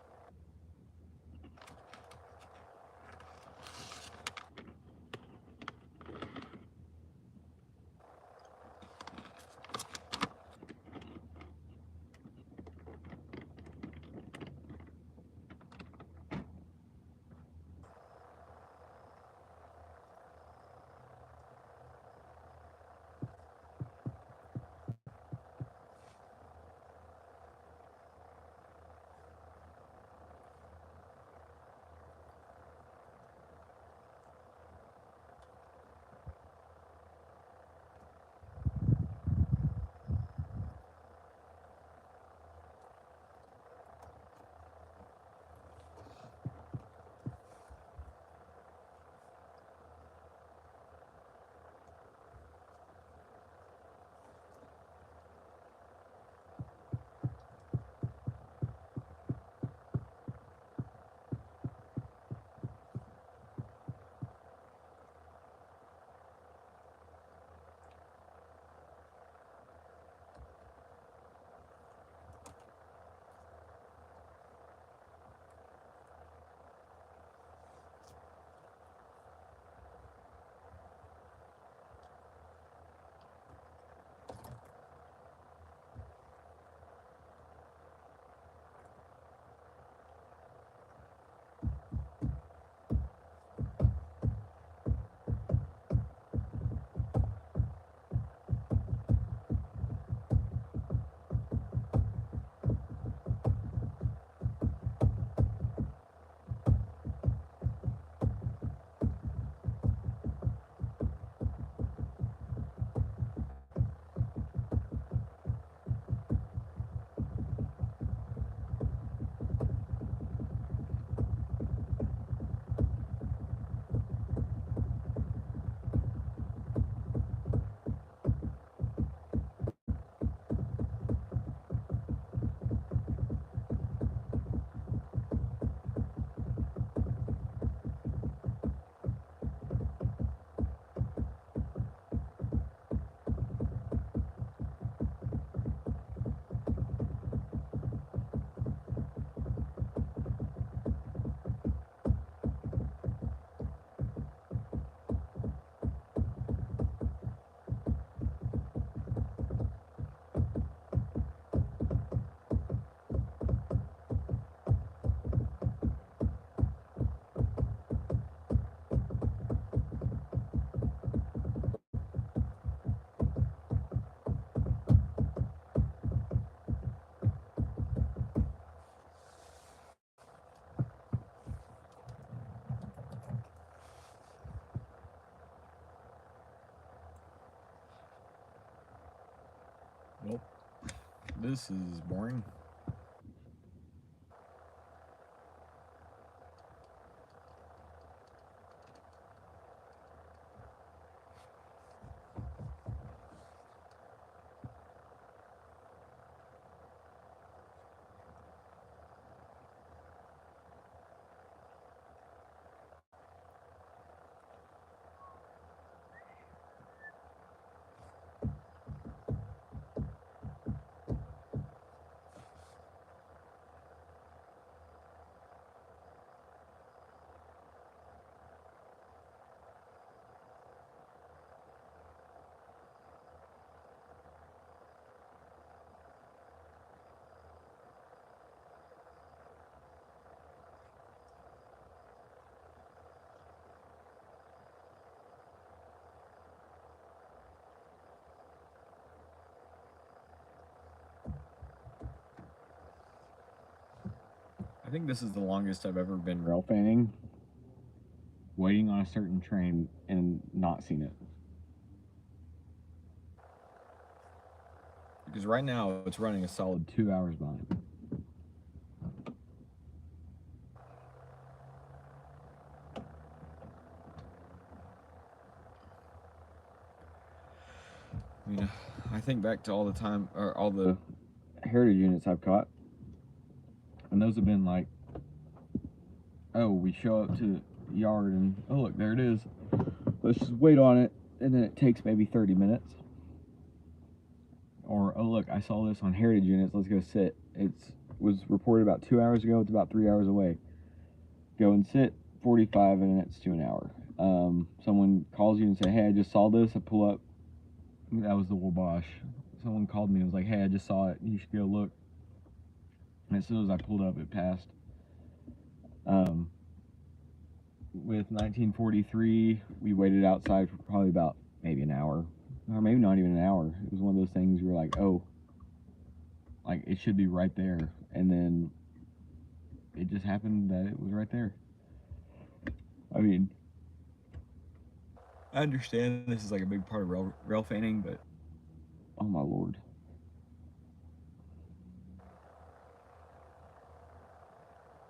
This is boring. I think this is the longest I've ever been rail fanning, waiting on a certain train and not seen it. Because right now it's running a solid 2 hours behind. I mean, I think back to all the time, or all the heritage units I've caught, and those have been like, oh, we show up to the yard and, oh, look, there it is. Let's just wait on it, and then it takes maybe 30 minutes. Or, oh, look, I saw this on heritage units, let's go sit. It was reported about 2 hours ago, it's about 3 hours away. Go and sit, 45 minutes to an hour. Someone calls you and say, hey, I just saw this, I pull up. That was the Wabash. Someone called me and was like, hey, I just saw it, you should go look. And as soon as I pulled up, it passed. With 1943, we waited outside for probably about maybe an hour, or maybe not even an hour. It was one of those things you were like, oh, like it should be right there. And then it just happened that it was right there. I mean, I understand this is like a big part of rail fanning, but oh my lord.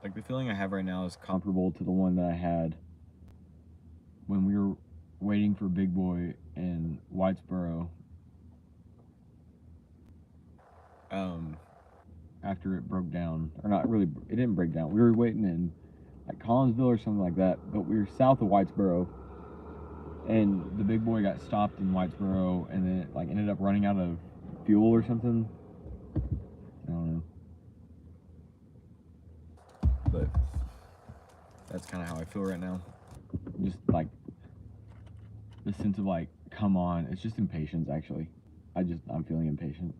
Like the feeling I have right now is comparable to the one that I had when we were waiting for Big Boy in Whitesboro. After it broke down, or not really, it didn't break down. We were waiting in like Collinsville or something like that, but we were south of Whitesboro, and the Big Boy got stopped in Whitesboro, and then it like ended up running out of fuel or something. I don't know, but that's kind of how I feel right now. Just like the sense of like, come on, it's just impatience. Actually, I'm feeling impatient.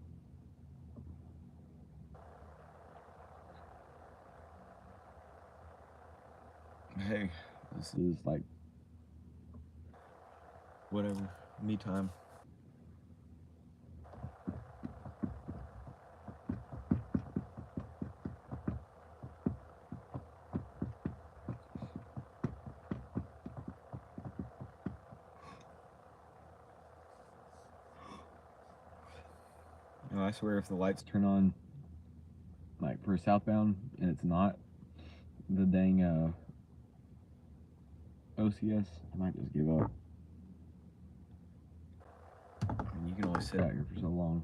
Hey, this is like whatever, me time. You know, I swear if the lights turn on like for southbound and it's not the dang OCS, I might just give up. I mean, you can only sit out here for so long.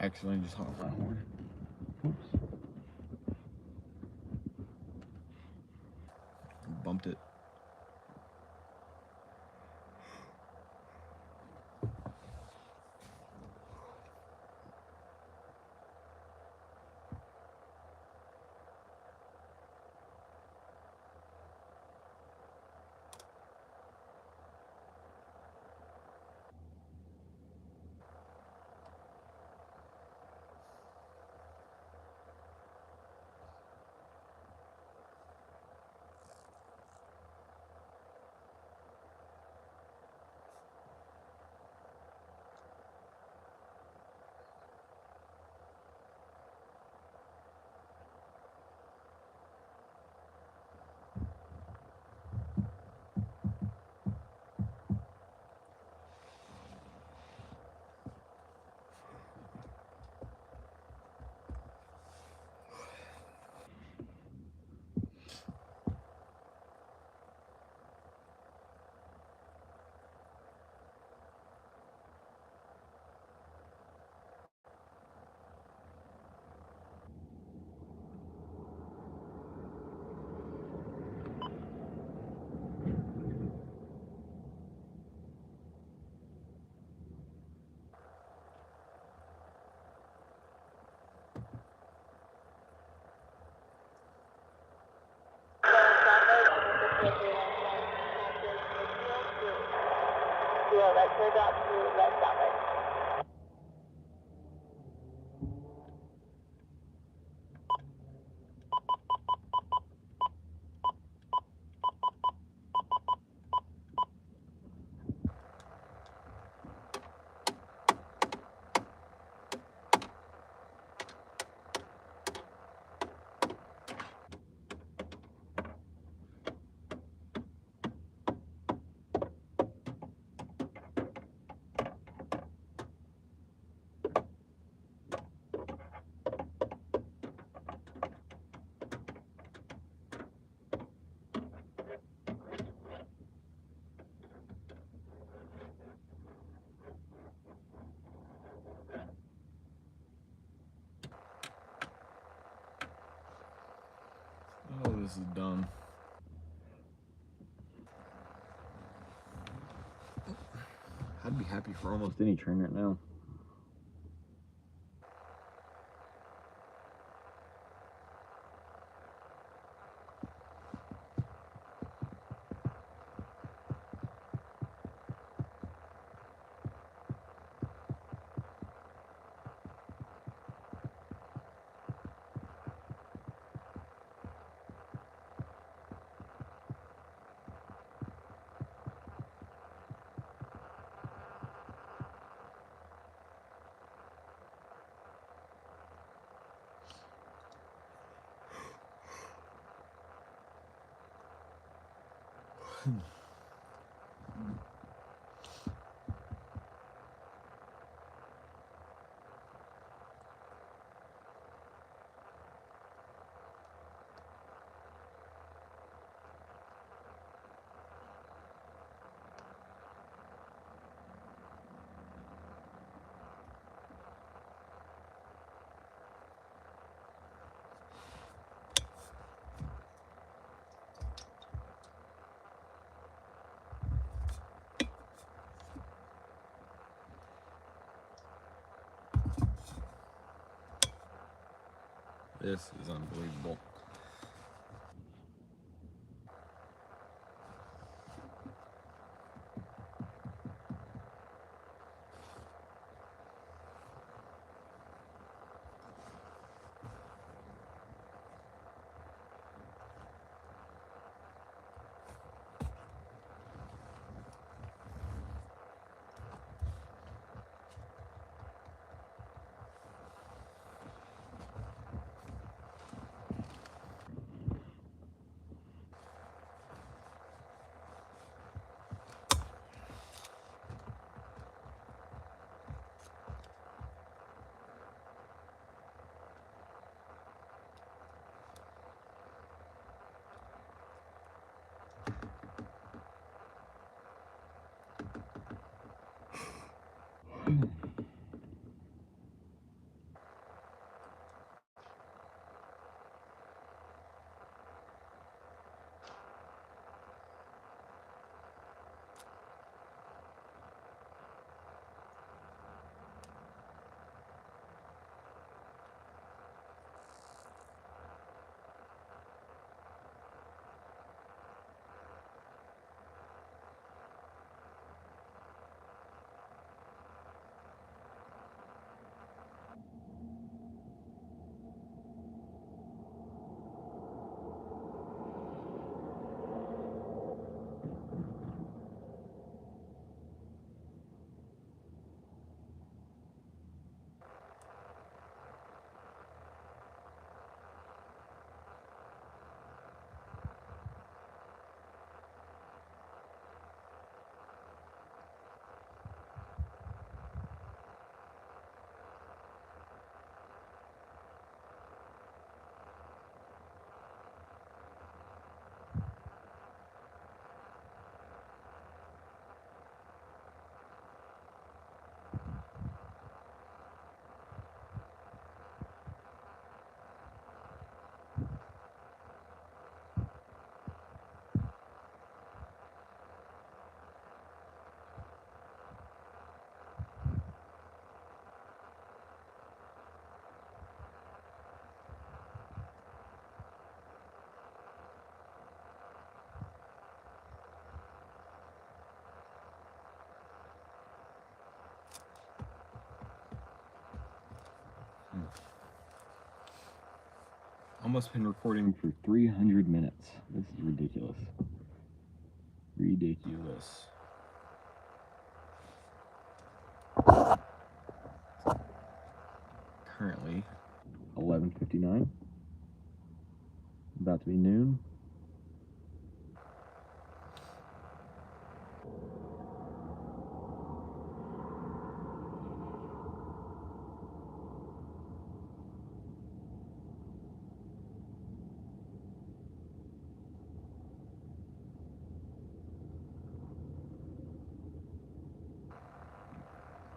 Accidentally just honked my horn. Whoops. Bumped it. Yeah, let's head up to West Summit. Oh, this is dumb. I'd be happy for almost any train right now. This is unbelievable. Almost been recording for 300 minutes. This is ridiculous. Ridiculous. Currently 11:59. About to be noon.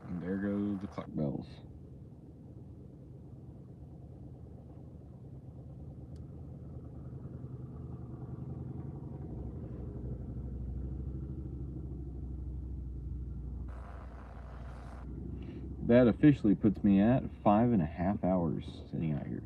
And there go the clock bells. That officially puts me at 5.5 hours sitting out here.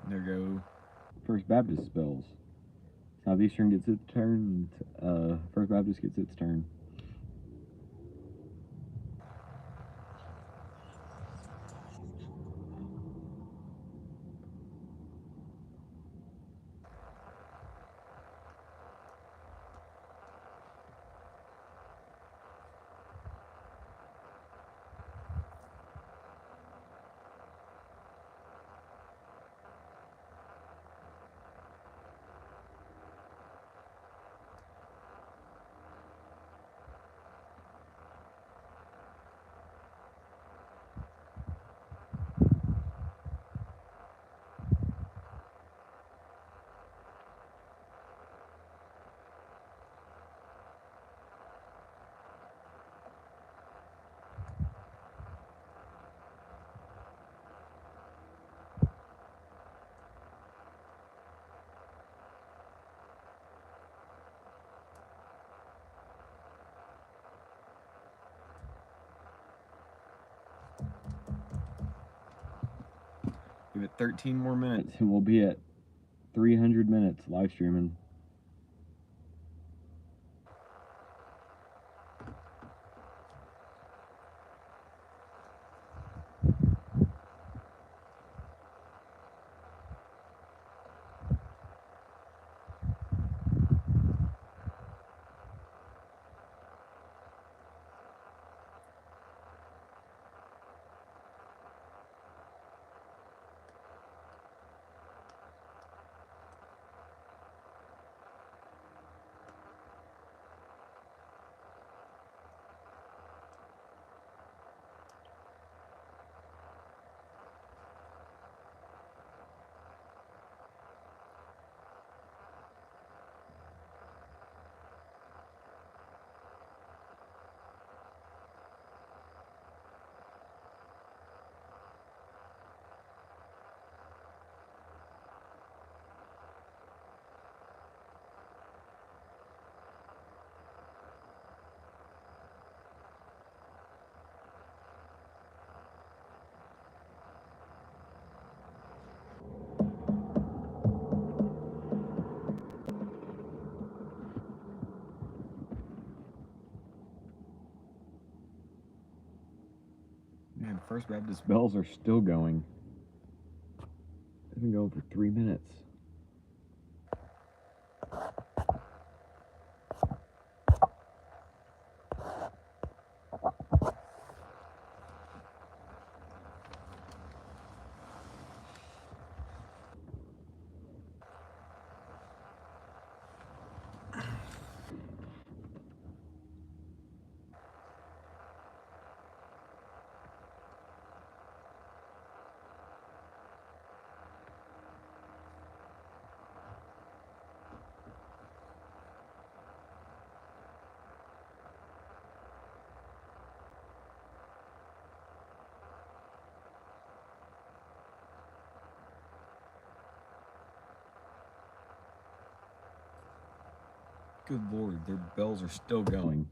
There go First Baptist bells. Southeastern gets its turn, and First Baptist gets its turn. Give it 13 more minutes and we'll be at 300 minutes live streaming. Man, First Baptist bells are still going. They've been going for 3 minutes. Good Lord, their bells are still going.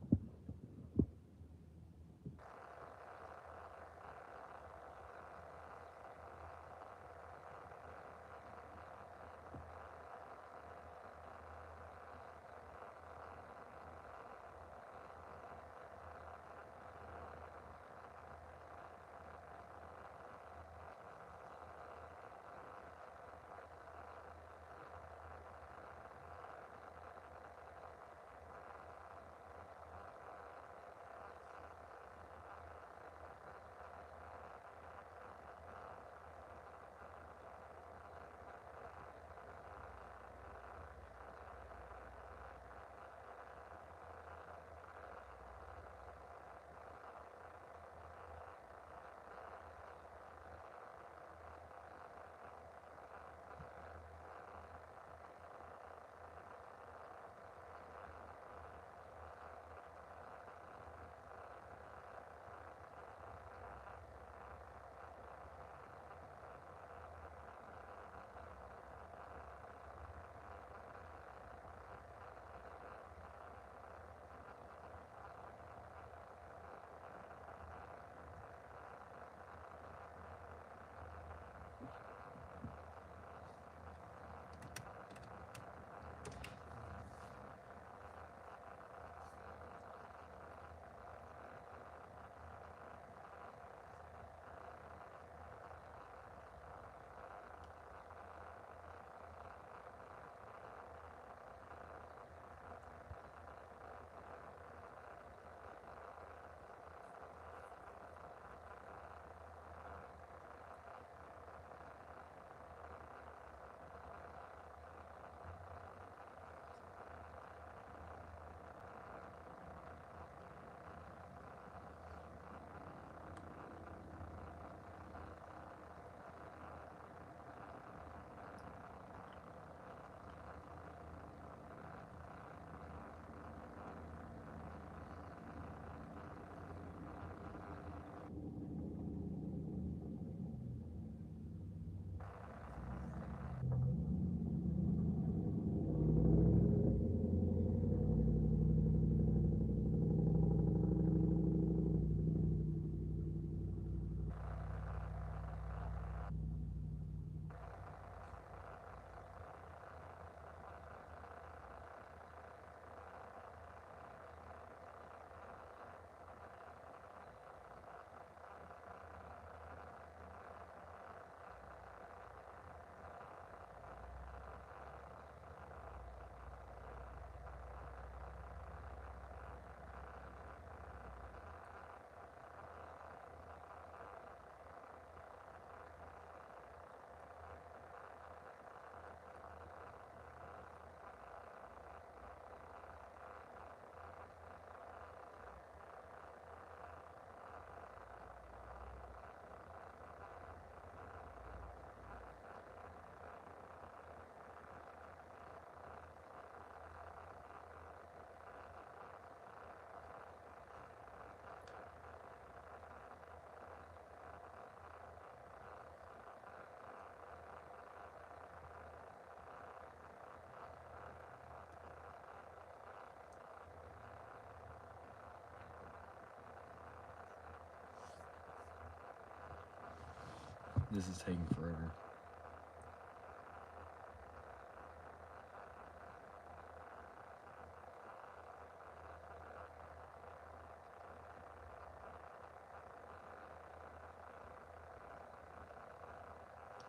This is taking forever.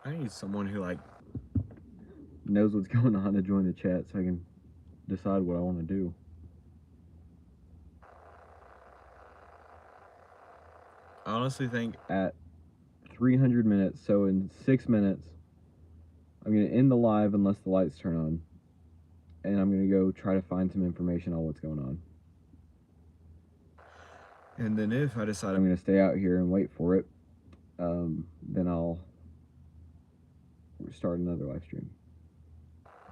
I need someone who knows what's going on to join the chat so I can decide what I want to do. I honestly think at 300 minutes, so in 6 minutes, I'm going to end the live unless the lights turn on. And I'm going to go try to find some information on what's going on. And then if I decide I'm going to stay out here and wait for it, then I'll start another live stream.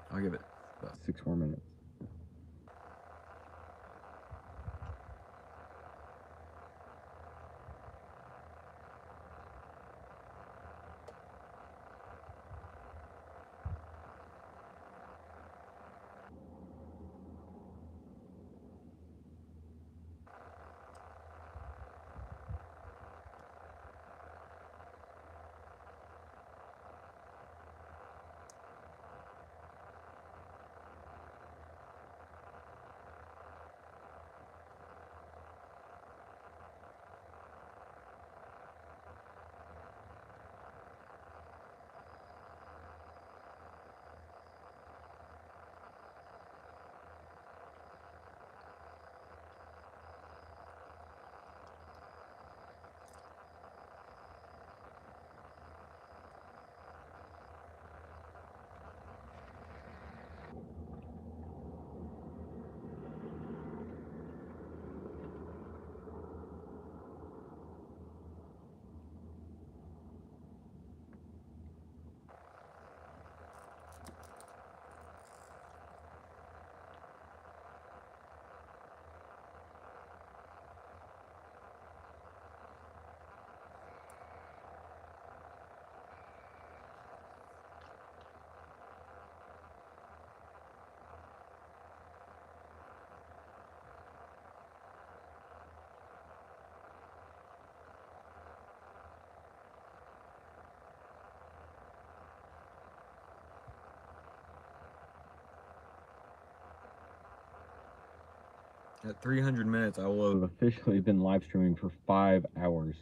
I'll give it about 6 more minutes. At 300 minutes, I will have officially been live streaming for 5 hours.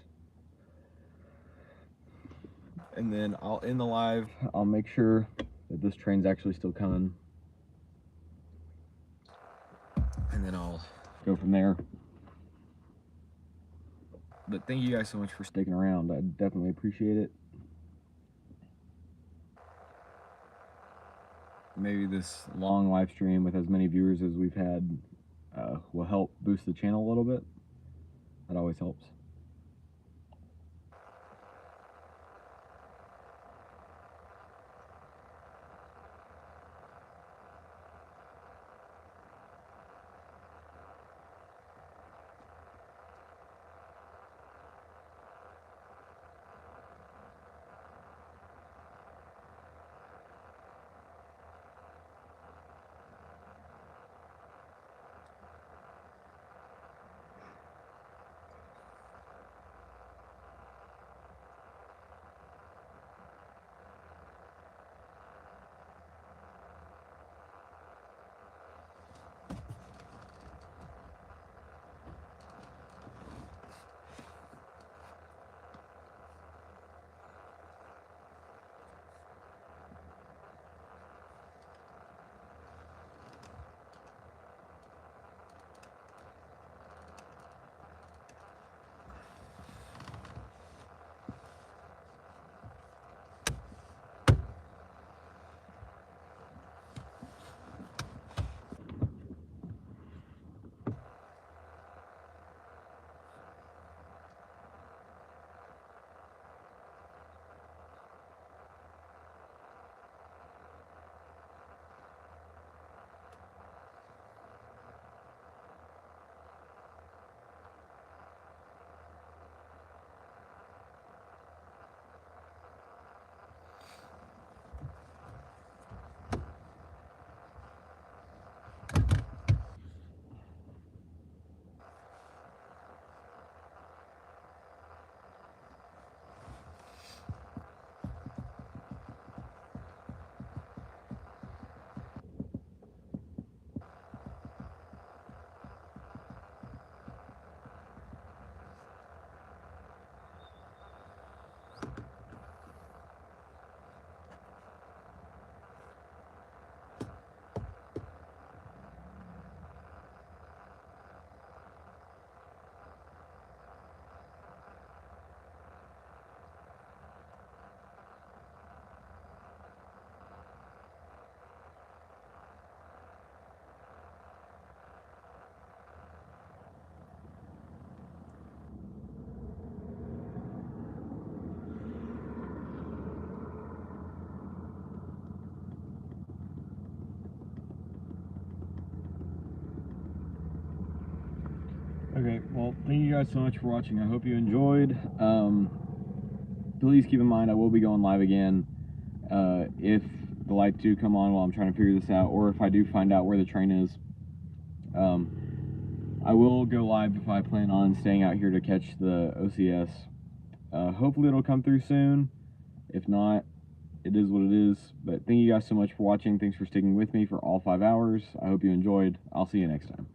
And then I'll end the live. I'll make sure that this train's actually still coming. And then I'll go from there. But thank you guys so much for sticking around. I definitely appreciate it. Maybe this long live stream with as many viewers as we've had will help boost the channel a little bit. That always helps. Okay, well, thank you guys so much for watching. I hope you enjoyed. Please keep in mind I will be going live again if the lights do come on while I'm trying to figure this out, or if I do find out where the train is. I will go live if I plan on staying out here to catch the OCS. Hopefully it'll come through soon. If not, it is what it is. But thank you guys so much for watching. Thanks for sticking with me for all 5 hours. I hope you enjoyed. I'll see you next time.